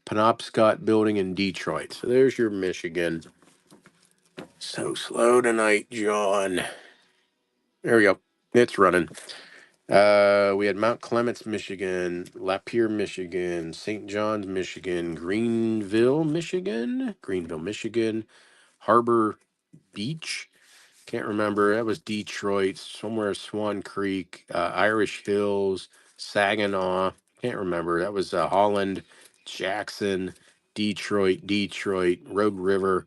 Penobscot Building in Detroit. So there's your Michigan. So slow tonight, John. There we go. It's running. We had Mount Clements, Michigan, Lapeer, Michigan, St. John's, Michigan, Greenville, Michigan, Harbor Beach. Can't remember. That was Detroit, somewhere Swan Creek, Irish Hills, Saginaw. Can't remember. That was Holland, Jackson, Detroit, Rogue River.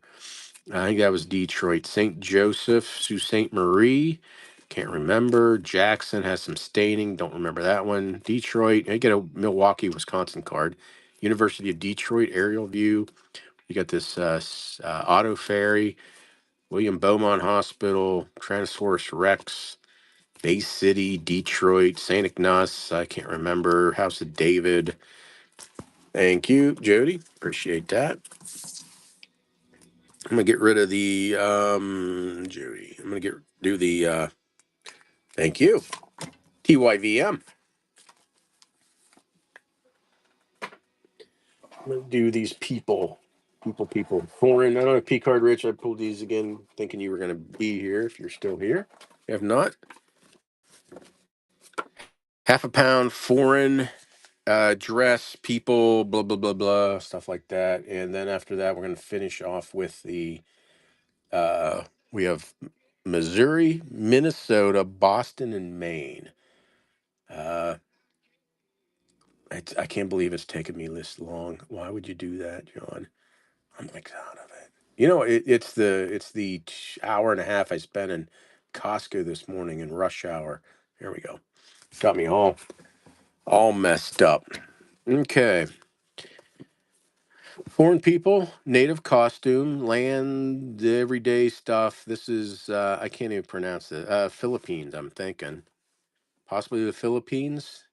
I think that was Detroit. St. Joseph, Sault Ste. Marie. Can't remember. Jackson has some staining. Don't remember that one. Detroit. I get a Milwaukee, Wisconsin card. University of Detroit aerial view. You got this auto ferry. William Beaumont Hospital, Tyrannosaurus Rex, Bay City, Detroit, St. Ignace, I can't remember, House of David. Thank you, Jody. Appreciate that. I'm gonna get rid of the Jody. I'm gonna do the thank you. TYVM. I'm gonna do these people. People. Foreign. I don't have P card rich. I pulled these again thinking you were gonna be here if you're still here. If not, half a pound foreign dress, people, blah blah blah blah, stuff like that. And then after that we're gonna finish off with the we have Missouri, Minnesota, Boston, and Maine. Uh, I can't believe it's taken me this long. Why would you do that, John? I'm like out of it. You know, it's the hour and a half I spent in Costco this morning in rush hour. There we go. Got me all messed up. Okay. Foreign people, native costume, land, everyday stuff. This is I can't even pronounce it. Philippines, I'm thinking. Possibly the Philippines.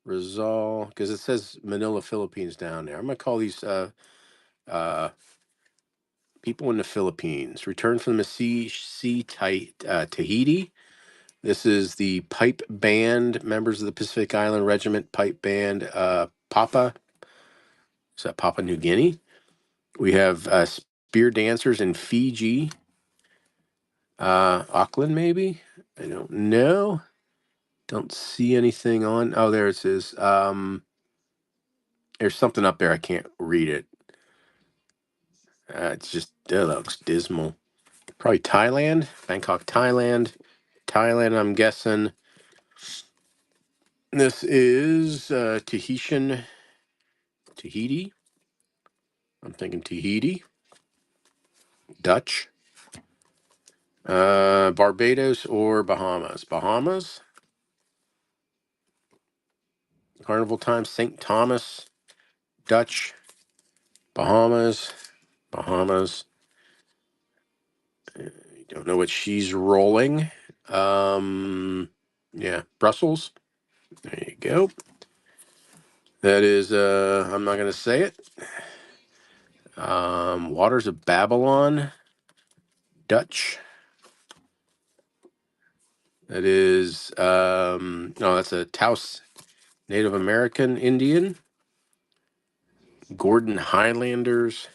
Rizal, because it says Manila, Philippines down there. I'm gonna call these uh, people in the Philippines. Return from the Tahiti. This is the pipe band, members of the Pacific Island Regiment pipe band. Is that Papua New Guinea? We have spear dancers in Fiji, Auckland, maybe. I don't know. Don't see anything on. Oh, there it is. There's something up there. I can't read it. It's just that looks dismal. Probably Thailand, Bangkok, Thailand. Thailand, I'm guessing. This is Tahiti. I'm thinking Tahiti, Dutch, Barbados or Bahamas. Bahamas, Carnival time, St. Thomas, Dutch, Bahamas, Bahamas. Don't know what she's rolling. Yeah, Brussels. There you go. That is, I'm not going to say it. Waters of Babylon, Dutch. That is, no, that's a Taos Native American Indian. Gordon Highlanders.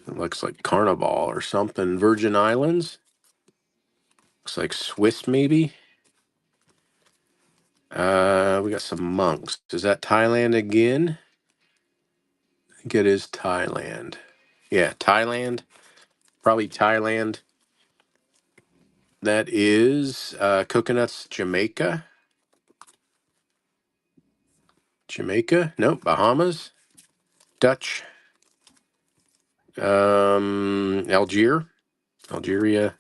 It looks like Carnival or something. Virgin Islands. Looks like Swiss, maybe. We got some monks. Is that Thailand again? I think it is Thailand. Yeah, Thailand. Probably Thailand. That is Coconuts, Jamaica. Jamaica? Nope. Bahamas. Dutch. Algeria.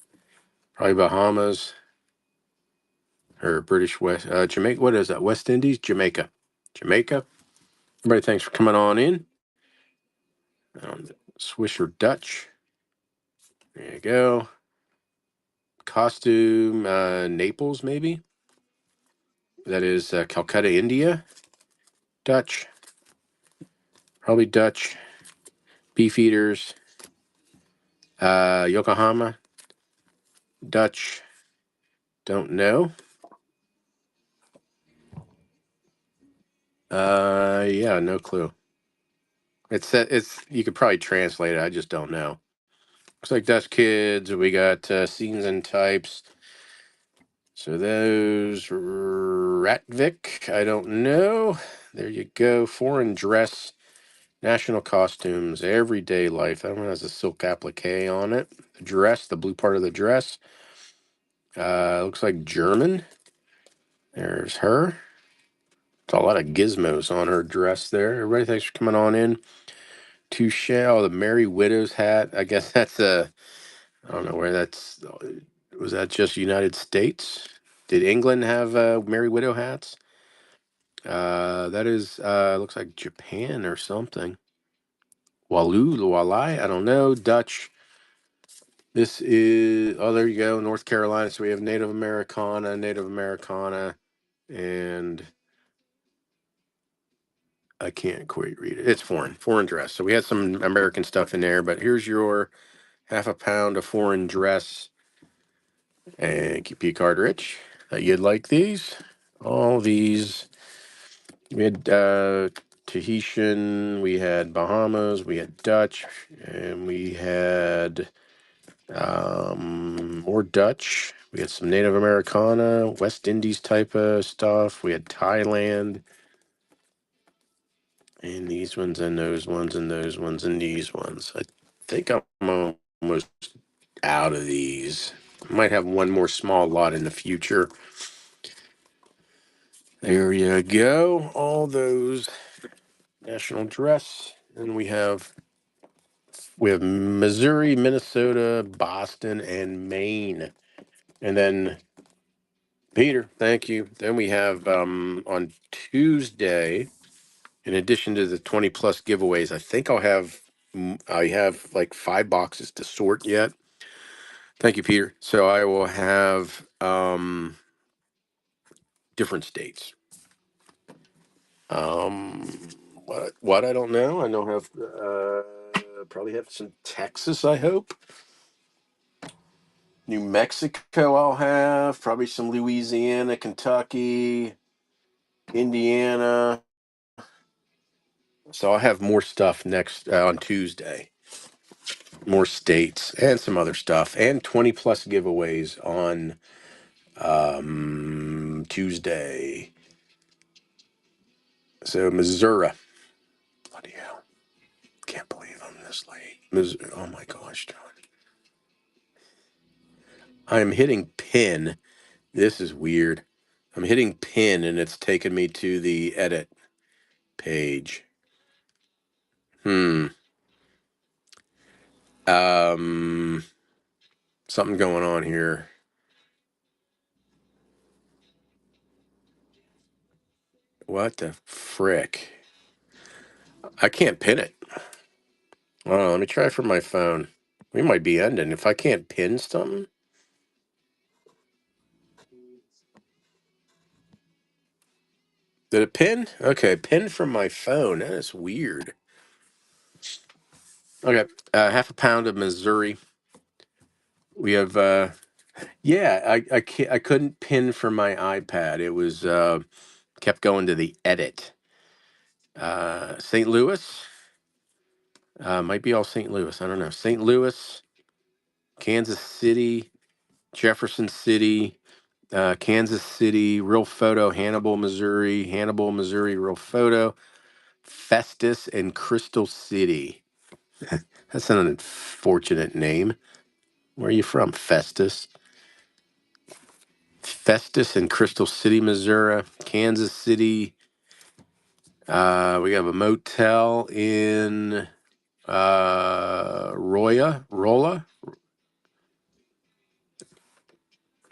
Probably Bahamas. Or British West. Jamaica. What is that? West Indies? Jamaica. Jamaica. Everybody, thanks for coming on in. Swiss or Dutch. There you go. Costume, Naples, maybe. That is Calcutta, India. Dutch. Probably Dutch. Beefeaters. Yokohama. Dutch. Don't know. Yeah, no clue. It's you could probably translate it. I just don't know. Looks like Dutch kids. We got scenes and types. So those Ratvik, I don't know. There you go. Foreign dress, national costumes, everyday life. That one has a silk applique on it. The dress, the blue part of the dress. Looks like German. There's her. It's a lot of gizmos on her dress there. Everybody, thanks for coming on in. Touche. Oh, the Merry Widow's hat. I guess that's I don't know where that's. Was that just United States? Did England have Merry Widow hats? That is looks like Japan or something. Waloo, Wallai, I don't know. Dutch. This is, oh, there you go, North Carolina. So we have Native Americana, and I can't quite read it. It's foreign dress. So we had some American stuff in there, but here's your half a pound of foreign dress. And keep you card rich. You'd like these. All these. We had Tahitian, we had Bahamas, we had Dutch, and we had more Dutch. We had some Native Americana, West Indies type of stuff. We had Thailand, and these ones, and those ones, and those ones, and these ones. I think I'm almost out of these. Might have one more small lot in the future. There you go. All those national dress. And we have Missouri, Minnesota, Boston, and Maine. And then Peter, thank you. Then we have on Tuesday, in addition to the 20 plus giveaways, I have like 5 boxes to sort yet. Thank you, Peter. So I will have different states. Um, what I don't know. I don't have probably have some Texas. I hope New Mexico. I'll have probably some Louisiana, Kentucky, Indiana. So I'll have more stuff next on Tuesday. More states and some other stuff, and 20 plus giveaways on Tuesday. So Missouri. Bloody hell! Can't believe I'm this late. Oh my gosh, John. I'm hitting pin. This is weird. I'm hitting pin and it's taken me to the edit page. Hmm. Um, Something going on here. What the frick? I can't pin it. Oh, let me try from my phone. We might be ending if I can't pin something. Did it pin? Okay, pin from my phone. That is weird. Okay, half a pound of Missouri. We have yeah, I couldn't pin from my iPad. It was kept going to the edit. St. Louis. Might be all St. Louis. I don't know. St. Louis, Kansas City, Jefferson City, Kansas City, real photo, Hannibal, Missouri, real photo, Festus, and Crystal City. That's an unfortunate name. Where are you from, Festus? Festus and Crystal City, Missouri, Kansas City. We have a motel in Rolla.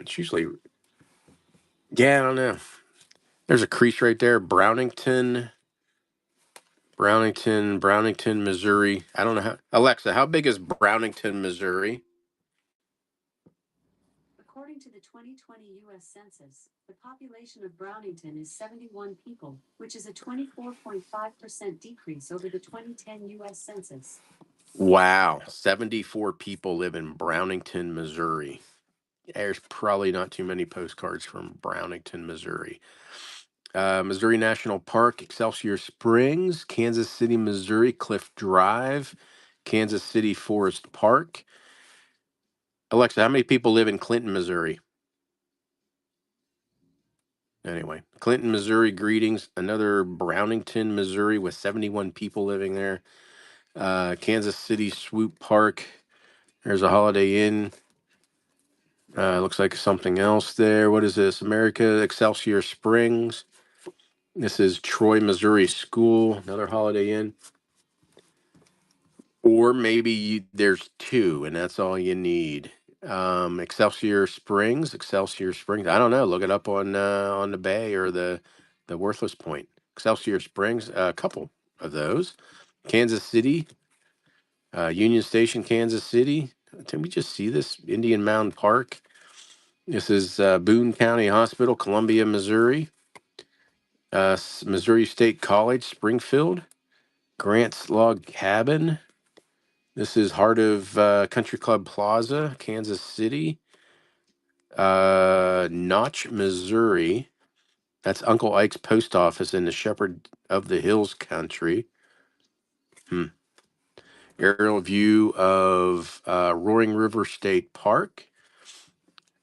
It's usually, yeah, I don't know. There's a crease right there, Brownington, Missouri. I don't know how. Alexa, how big is Brownington, Missouri? According to the 2020 U.S. Census, the population of Brownington is 71 people, which is a 24.5% decrease over the 2010 U.S. Census. Wow, 74 people live in Brownington, Missouri. There's probably not too many postcards from Brownington, Missouri. Missouri National Park, Excelsior Springs, Kansas City, Missouri, Cliff Drive, Kansas City Forest Park. Alexa, how many people live in Clinton, Missouri? Anyway, Clinton, Missouri, greetings. Another Brownington, Missouri, with 71 people living there. Kansas City Swoop Park. There's a Holiday Inn. Looks like something else there. What is this? America Excelsior Springs. This is Troy, Missouri School. Another Holiday Inn. Or maybe there's two, and that's all you need. Excelsior Springs. I don't know. Look it up on the Bay or the Worthless Point. Excelsior Springs. A couple of those. Kansas City. Union Station, Kansas City. Did we just see this? Indian Mound Park. This is Boone County Hospital, Columbia, Missouri. Missouri State College, Springfield. Grant's Log Cabin. This is Heart of Country Club Plaza, Kansas City. Notch, Missouri. That's Uncle Ike's post office in the Shepherd of the Hills country. Aerial view of Roaring River State Park.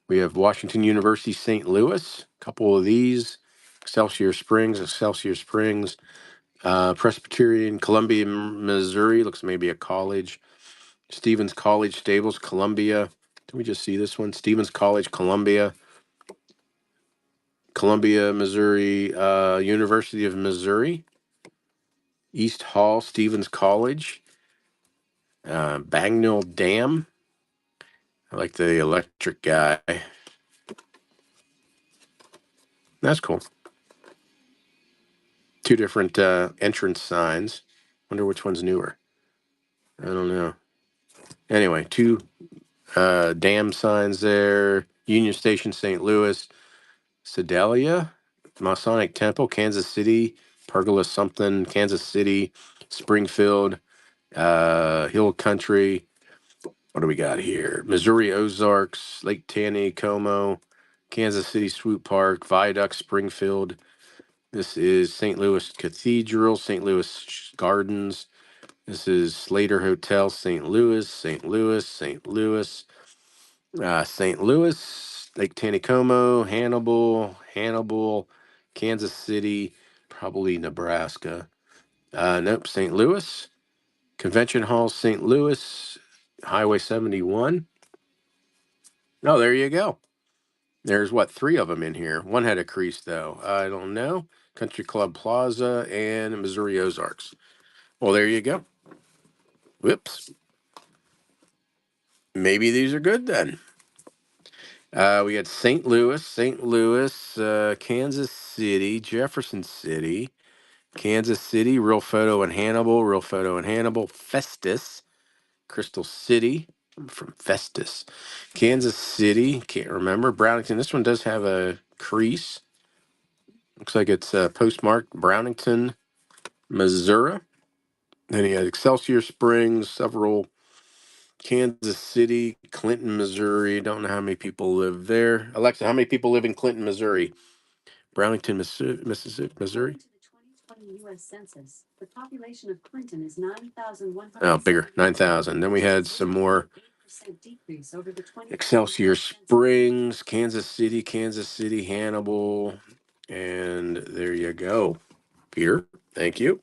We have Washington University, St. Louis. A couple of these. Excelsior Springs. Presbyterian, Columbia, Missouri. Looks maybe a college. Stevens College, Stables, Columbia. Did we just see this one? Stevens College, Columbia. Columbia, Missouri. University of Missouri. East Hall, Stevens College. Bagnell Dam. I like the electric guy. That's cool. Two different entrance signs. Wonder which one's newer. I don't know. Anyway, two dam signs there. Union Station, St. Louis. Sedalia, Masonic Temple, Kansas City. Pergola something, Kansas City. Springfield, Hill Country. What do we got here? Missouri Ozarks, Lake Taney, Como, Kansas City Swoop Park, Viaduct, Springfield. This is St. Louis Cathedral, St. Louis Gardens. This is Slater Hotel, St. Louis, St. Louis, St. Louis, St. Louis, Lake Taneycomo, Hannibal, Kansas City, probably Nebraska. Nope, St. Louis. Convention Hall, St. Louis, Highway 71. Oh, there you go. There's what, three of them in here. One had a crease, though. I don't know. Country Club Plaza and Missouri Ozarks. Well, there you go. Whoops. Maybe these are good then. We got St. Louis, Kansas City, Jefferson City, Kansas City, Real Photo in Hannibal, Festus, Crystal City. I'm from Festus, Kansas City. Can't remember. Brownington. This one does have a crease. Looks like it's postmarked Brownington, Missouri. Then you had Excelsior Springs, several Kansas City, Clinton, Missouri. Don't know how many people live there. Alexa, how many people live in Clinton, Missouri? Brownington, Mississippi, Missouri. According to the 2020 U.S. Census, the population of Clinton is 9,100. Oh, bigger, 9,000. Then we had some more 8% decrease over the 2010 Excelsior US Census. Springs, Kansas City, Hannibal. And there you go. Peter, thank you.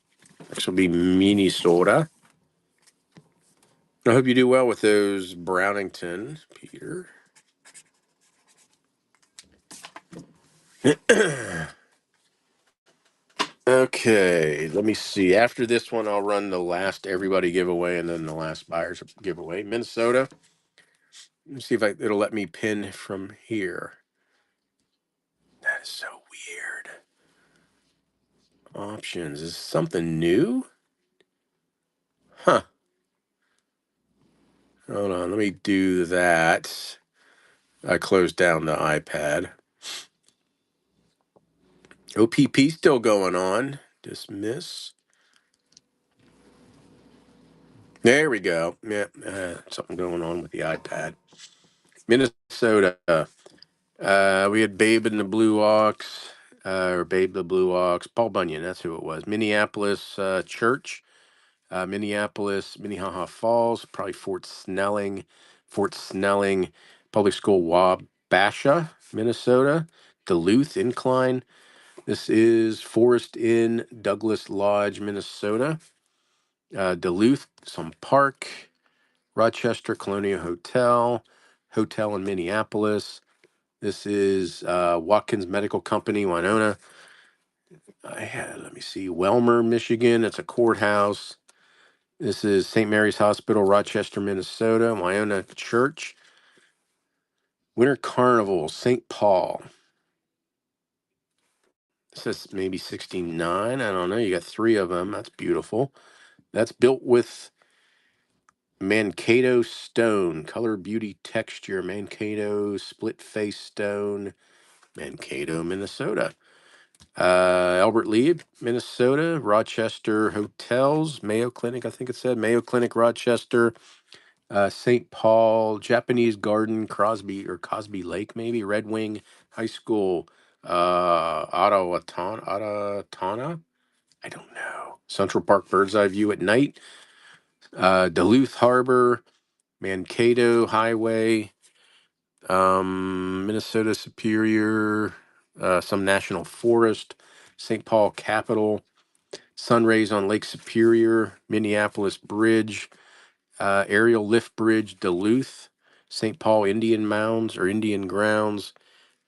Next will be Minnesota. I hope you do well with those Brownington, Peter. Okay, let me see. After this one, I'll run the last everybody giveaway and then the last buyers giveaway. Minnesota. Let me see if it'll let me pin from here. That is so weird. Options. Is something new? Huh. Hold on. Let me do that. I closed down the iPad. OPP still going on. Dismiss. There we go. Yeah, something going on with the iPad. Minnesota. We had Babe and the Blue Ox, or Babe the Blue Ox. Paul Bunyan, that's who it was. Minneapolis Church, Minnehaha Falls, probably Fort Snelling, Public School Wabasha, Minnesota, Duluth Incline. This is Forest Inn, Douglas Lodge, Minnesota. Duluth, some park. Rochester Colonial Hotel in Minneapolis. This is Watkins Medical Company, Winona. Let me see, Welmer, Michigan. It's a courthouse. This is St. Mary's Hospital, Rochester, Minnesota. Winona Church. Winter Carnival, St. Paul. This is maybe 69. I don't know. You got three of them. That's beautiful. That's built with Mankato stone, color, beauty, texture. Mankato split face stone, Mankato, Minnesota. Albert Lieb, Minnesota. Rochester Hotels, Mayo Clinic, I think it said Mayo Clinic, Rochester. St. Paul, Japanese Garden, Crosby or Cosby Lake, maybe. Red Wing High School, Ottawatona. I don't know. Central Park Bird's Eye View at night. Duluth Harbor, Mankato Highway, Minnesota Superior, some national forest, St. Paul Capitol, Sunrays on Lake Superior, Minneapolis Bridge, aerial lift bridge, Duluth, St. Paul Indian Mounds or Indian Grounds,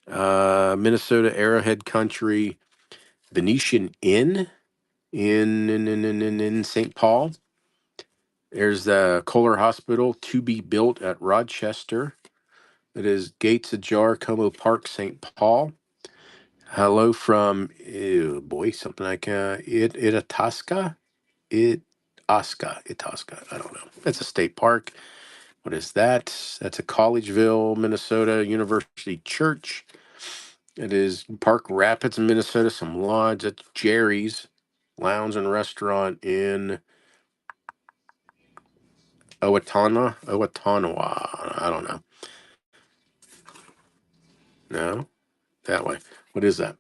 Minnesota Arrowhead Country, Venetian Inn in St. Paul. There's the Kohler Hospital to be built at Rochester. It is Gates Ajar, Como Park, St. Paul. Hello from, ew, boy, something like Itasca? Itasca. I don't know. It's a state park. What is that? That's a Collegeville, Minnesota University Church. It is Park Rapids, Minnesota. Some lodge. That's Jerry's Lounge and Restaurant in Owatonna. I don't know. No, that way. What is that?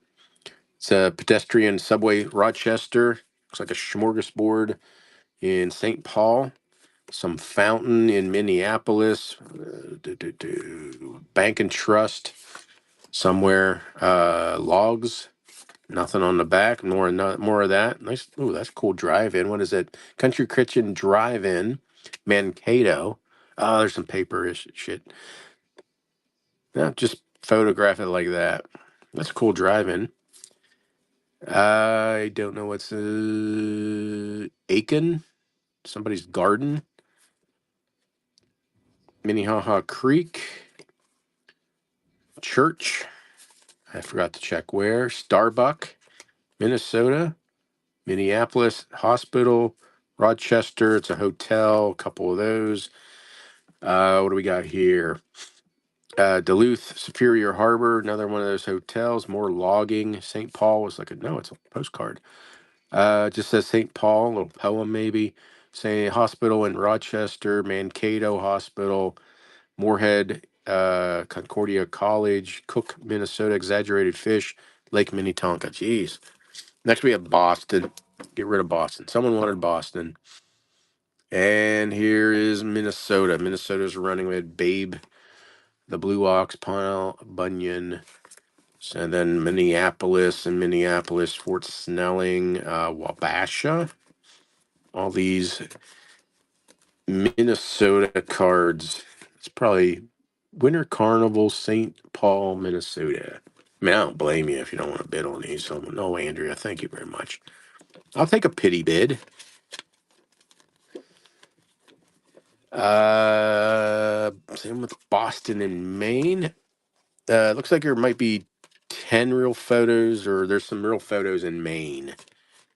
It's a pedestrian subway, Rochester. Looks like a smorgasbord in St. Paul. Some fountain in Minneapolis. Bank and Trust somewhere. Logs. Nothing on the back. More of that. Nice. Ooh, that's a cool drive-in. What is it? Country Kitchen Drive-In, Mankato. Oh, there's some paperish shit. Yeah, just photograph it like that. That's a cool drive-in. I don't know what's Aiken, somebody's garden, Minnehaha Creek, church. I forgot to check where. Starbuck, Minnesota, Minneapolis Hospital, Rochester. It's a hotel. A couple of those. What do we got here? Duluth Superior Harbor, another one of those hotels. More logging. St. Paul was like no, it's a postcard. Just says St. Paul, a little poem maybe. Say hospital in Rochester, Mankato Hospital, Moorhead, Concordia College, Cook, Minnesota, Exaggerated Fish, Lake Minnetonka. Jeez. Next we have Boston. Get rid of Boston. Someone wanted Boston. And here is Minnesota. Minnesota's running with Babe, the Blue Ox, Pile, Bunyan. And then Minneapolis, Fort Snelling, Wabasha. All these Minnesota cards. It's probably Winter Carnival, St. Paul, Minnesota. I mean, I don't blame you if you don't want to bid on these. So, no, Andrea, thank you very much. I'll take a pity bid. Same with Boston and Maine. Looks like there might be 10 real photos, or there's some real photos in Maine,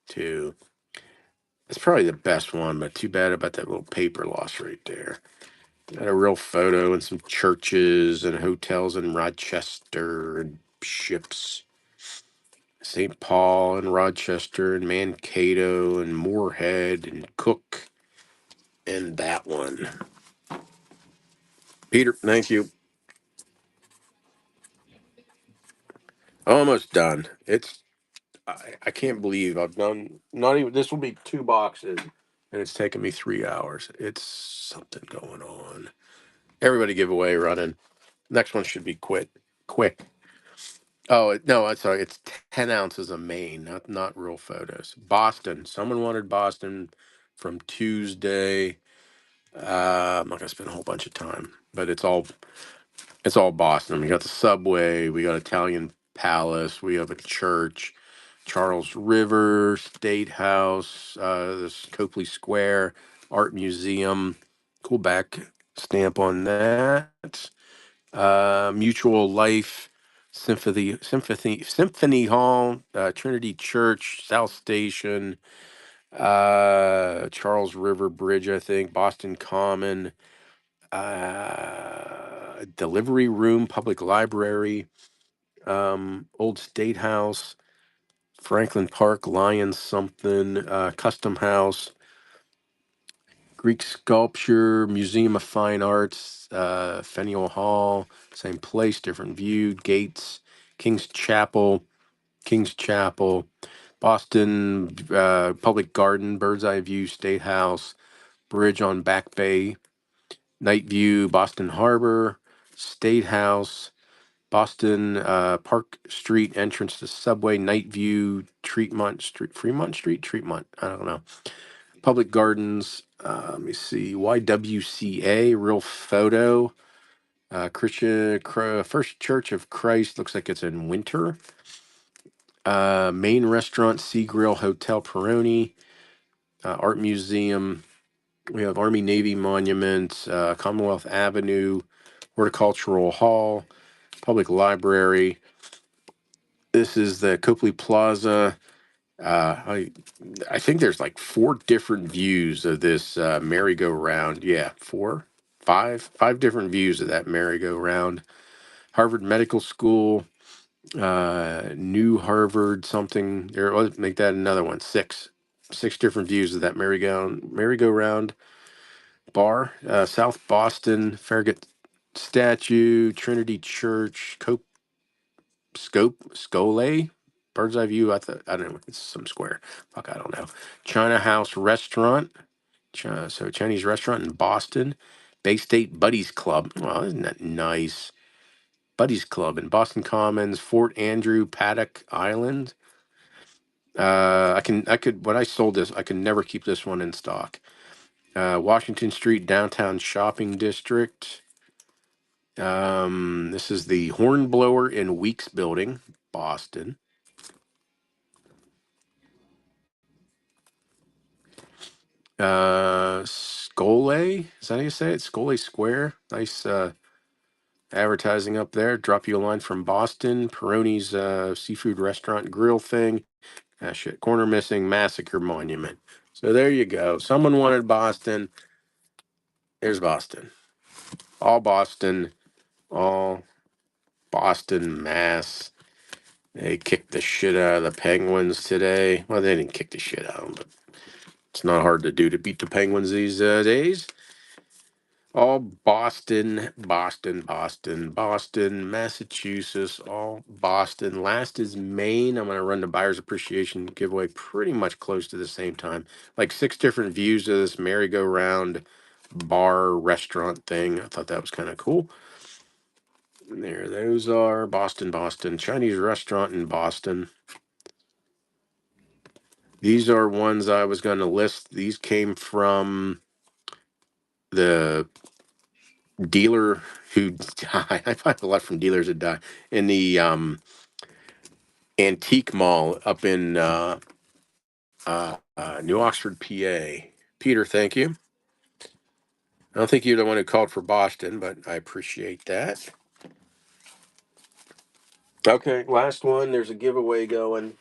too. It's probably the best one, but too bad about that little paper loss right there. Got a real photo and some churches and hotels in Rochester and ships. St. Paul and Rochester and Mankato and Moorhead and Cook and that one. Peter, thank you. Almost done. I can't believe I've done not even this will be 2 boxes and it's taken me 3 hours. It's something going on. Everybody giveaway running. Next one should be quick. Oh no, I'm sorry. It's 10 ounces of Maine, not real photos. Boston. Someone wanted Boston from Tuesday. I'm not gonna spend a whole bunch of time, but it's all Boston. We got the subway. We got Italian Palace. We have a church, Charles River State House. This Copley Square Art Museum. Cool back stamp on that. Mutual Life, Symphony Hall, Trinity Church, South Station, Charles River Bridge, I think, Boston Common, Delivery Room, Public Library, Old State House, Franklin Park, Lions something, Custom House, Greek Sculpture, Museum of Fine Arts, Faneuil Hall, same place, different view, Gates, King's Chapel, King's Chapel, Boston Public Garden, Bird's Eye View, State House, Bridge on Back Bay, Night View, Boston Harbor, State House, Boston Park Street entrance to Subway, Night View, Fremont Street, Tremont, I don't know. Public Gardens, let me see, YWCA, Real Photo, First Church of Christ, looks like it's in Winter. Main Restaurant, Sea Grill, Hotel Peroni, Art Museum. We have Army Navy Monument, Commonwealth Avenue, Horticultural Hall, Public Library. This is the Copley Plaza. I think there's like 4 different views of this merry-go-round. Yeah, five different views of that merry-go-round. Harvard Medical School, New Harvard something. There, let's make that another one. Six different views of that merry-go-round bar. South Boston, Farragut statue, Trinity Church, Scole, Bird's Eye View. I don't know. It's some square. Fuck, I don't know. China House Restaurant. So Chinese restaurant in Boston. Bay State Buddies Club. Well, isn't that nice? Buddies Club in Boston Commons, Fort Andrew, Paddock Island. When I sold this, I could never keep this one in stock. Washington Street Downtown Shopping District. This is the Hornblower in Weeks Building, Boston. Scole, is that how you say it? Scole Square. Nice advertising up there. Drop you a line from Boston. Peroni's seafood restaurant grill thing. Shit. Corner missing. Massacre Monument. So there you go. Someone wanted Boston. There's Boston. All Boston. All Boston, Mass. They kicked the shit out of the Penguins today. Well, they didn't kick the shit out of them, but it's not hard to do to beat the Penguins these days. All Boston, Boston, Boston, Boston, Massachusetts, all Boston. Last is Maine. I'm going to run the Buyer's Appreciation giveaway pretty much close to the same time. Like 6 different views of this merry-go-round bar restaurant thing. I thought that was kind of cool. And there, those are Boston, Boston, Chinese restaurant in Boston. These are ones I was going to list. These came from the dealer who died. I find a lot from dealers that die in the antique mall up in New Oxford, PA. Peter, thank you. I don't think you're the one who called for Boston, but I appreciate that. Okay, last one. There's a giveaway going.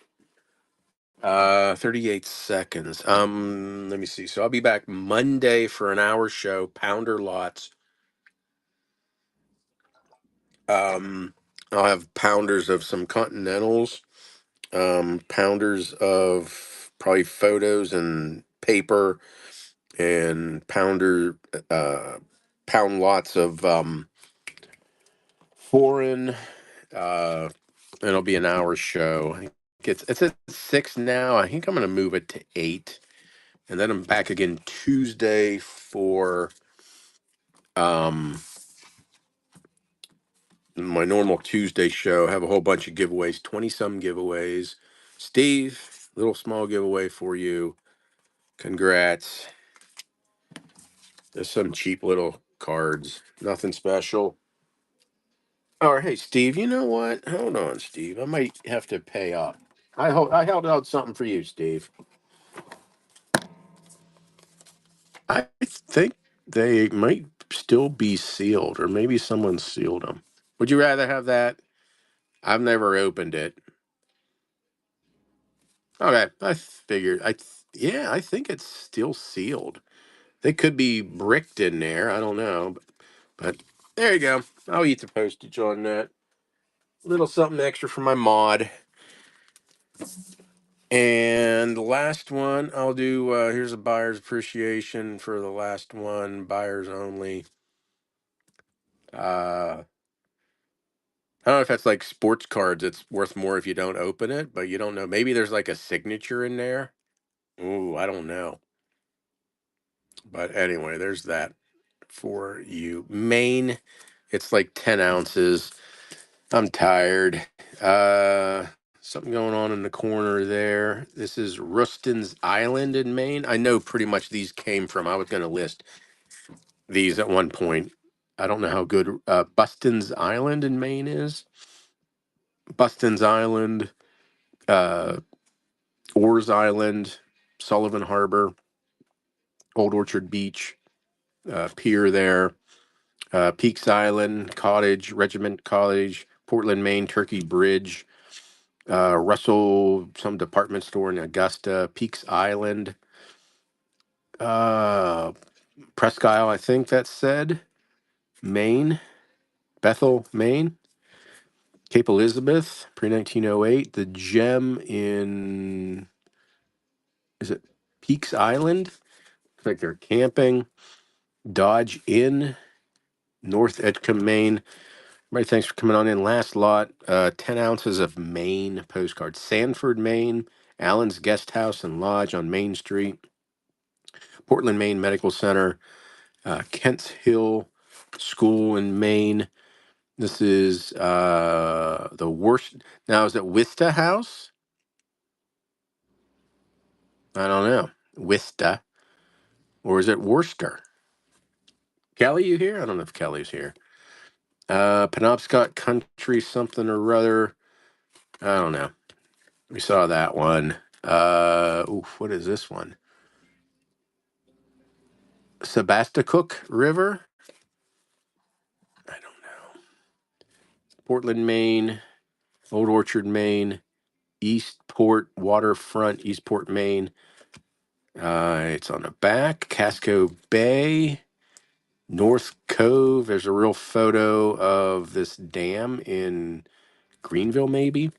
38 seconds. Let me see. So I'll be back Monday for an hour show, Pounder Lots. I'll have pounders of some Continentals, pounders of probably photos and paper, and pound lots of foreign. It'll be an hour show. I think it's at 6 now. I think I'm gonna move it to 8, and then I'm back again Tuesday for my normal Tuesday show. Have a whole bunch of giveaways, 20 some giveaways. Steve, little small giveaway for you. Congrats. There's some cheap little cards, nothing special. Oh, hey, Steve, you know what? Hold on, Steve. I might have to pay up. I held out something for you, Steve. I think they might still be sealed, or maybe someone sealed them. Would you rather have that? I've never opened it. Okay, I figured. Yeah, I think it's still sealed. They could be bricked in there. I don't know. But there you go. I'll eat the postage on that. Little something extra for my mod. And the last one, I'll do here's a buyer's appreciation for the last one, buyers only. I don't know if that's like sports cards. It's worth more if you don't open it, but you don't know. Maybe there's like a signature in there. Ooh, I don't know. But anyway, there's that for you. Maine, it's like 10 ounces. I'm tired. Something going on in the corner there. This is Ruston's Island in Maine. I know pretty much these came from, I was going to list these at one point. I don't know how good Buston's Island in Maine is. Buston's Island, uh, Orr's Island, Sullivan Harbor, Old Orchard Beach, pier there, Peaks Island, Cottage, Regiment Cottage, Portland, Maine, Turkey Bridge, Russell, some department store in Augusta, Peaks Island, uh, Presque Isle, I think that said, Maine, Bethel, Maine, Cape Elizabeth, pre 1908, the Gem in, is it Peaks Island? Looks like they're camping, Dodge Inn, North Edgecombe, Maine. Everybody, thanks for coming on in. Last lot, 10 ounces of Maine postcards. Sanford, Maine, Allen's Guest House and Lodge on Main Street, Portland, Maine Medical Center, Kent's Hill School in Maine. This is the worst. Now, is it Wista House? I don't know. Wista. Or is it Worcester? Kelly, you here? I don't know if Kelly's here. Penobscot Country something or other. I don't know. We saw that one. What is this one? Sebasticook River? I don't know. Portland, Maine, Old Orchard, Maine, Eastport Waterfront, Eastport, Maine. It's on the back. Casco Bay, North Cove. There's a real photo of this dam in Greenville, maybe.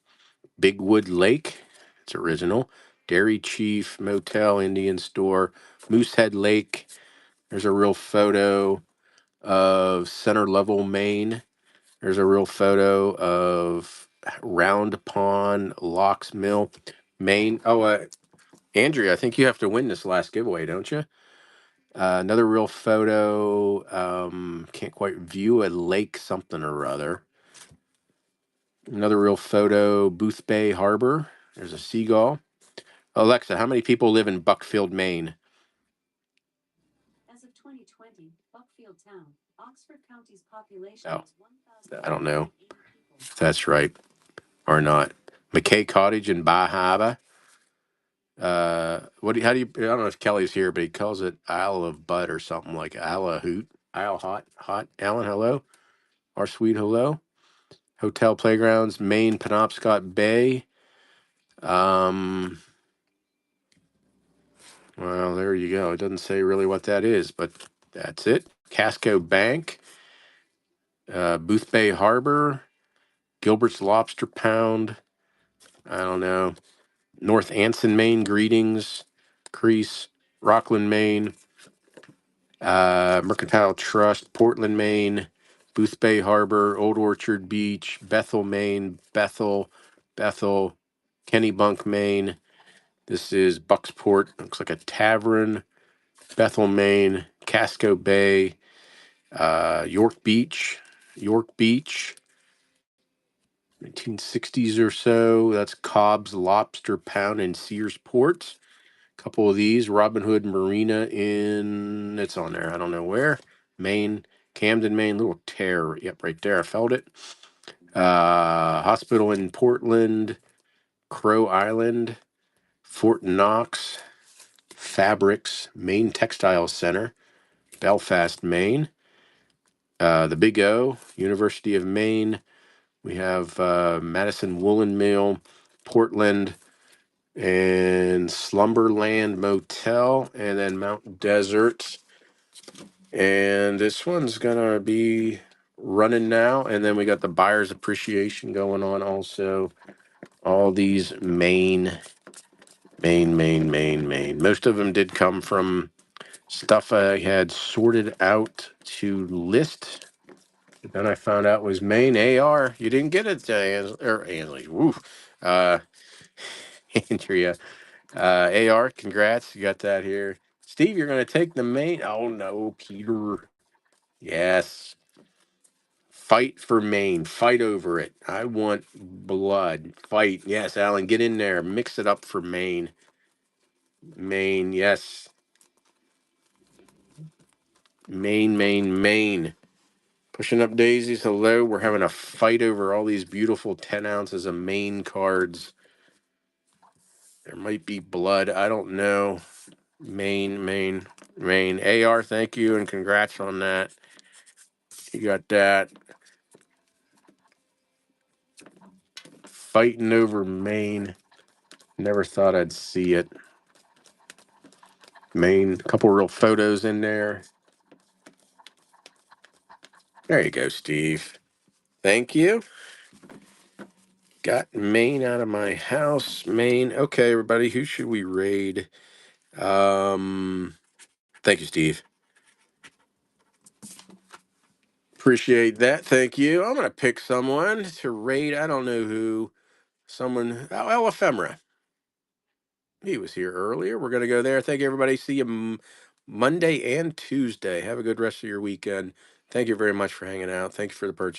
Big Wood Lake. It's original. Dairy Chief Motel, Indian Store, Moosehead Lake. There's a real photo of Center Level, Maine. There's a real photo of Round Pond, Locks Mill, Maine. Oh, Andrea, I think you have to win this last giveaway, don't you? Another real photo. Can't quite view a lake something or other. Another real photo, Booth Bay Harbor. There's a seagull. Alexa, how many people live in Buckfield, Maine? As of 2020, Buckfield Town, Oxford County's population Oh, is I don't know 1,180 people. if that's right or not. McKay Cottage in Bar Harbor. How do you, I don't know if Kelly's here, but he calls it Isle of Bud or something like Isle of Hoot. Isle Hot. Alan, hello. Our sweet hello. Hotel Playgrounds, Maine, Penobscot Bay. Um, well, there you go. It doesn't say really what that is, but that's it. Casco Bank, Booth Bay Harbor, Gilbert's Lobster Pound. I don't know. North Anson, Maine, Greetings, Crease, Rockland, Maine, Mercantile Trust, Portland, Maine, Booth Bay Harbor, Old Orchard Beach, Bethel, Maine, Bethel, Kennybunk, Maine. This is Bucksport. Looks like a tavern. Bethel, Maine, Casco Bay, York Beach, 1960s or so. That's Cobb's Lobster Pound in Sears Port. Couple of these, Robin Hood Marina in, it's on there, I don't know where, Maine, Camden, Maine, little tear, yep, right there, I felt it. Hospital in Portland, Crow Island, Fort Knox, Fabrics, Maine Textile Center, Belfast, Maine, the Big O, University of Maine. We have Madison Woolen Mill, Portland, and Slumberland Motel, and then Mount Desert. And this one's gonna be running now. And then we got the buyer's appreciation going on also. All these main. Most of them did come from stuff I had sorted out to list. But then I found out it was Maine AR. You didn't get it, Ansley. Woo. Uh, Andrea. AR, congrats. You got that here. Steve, you're going to take the Maine. Oh, no, Peter. Yes. Fight for Maine. Fight over it. I want blood. Fight. Yes, Alan, get in there. Mix it up for Maine. Maine, yes. Maine. Pushing up daisies. Hello. We're having a fight over all these beautiful 10 ounces of Maine cards. There might be blood. I don't know. Maine. AR, thank you and congrats on that. You got that. Fighting over Maine. Never thought I'd see it. Maine. A couple real photos in there. There you go, Steve. Thank you. Got Maine out of my house. Maine. Okay, everybody. Who should we raid? Thank you, Steve. Appreciate that. Thank you. I'm gonna pick someone to raid. I don't know who. Someone. Oh, El Ephemera. He was here earlier. We're gonna go there. Thank you, everybody. See you Monday and Tuesday. Have a good rest of your weekend. Thank you very much for hanging out. Thank you for the purchase.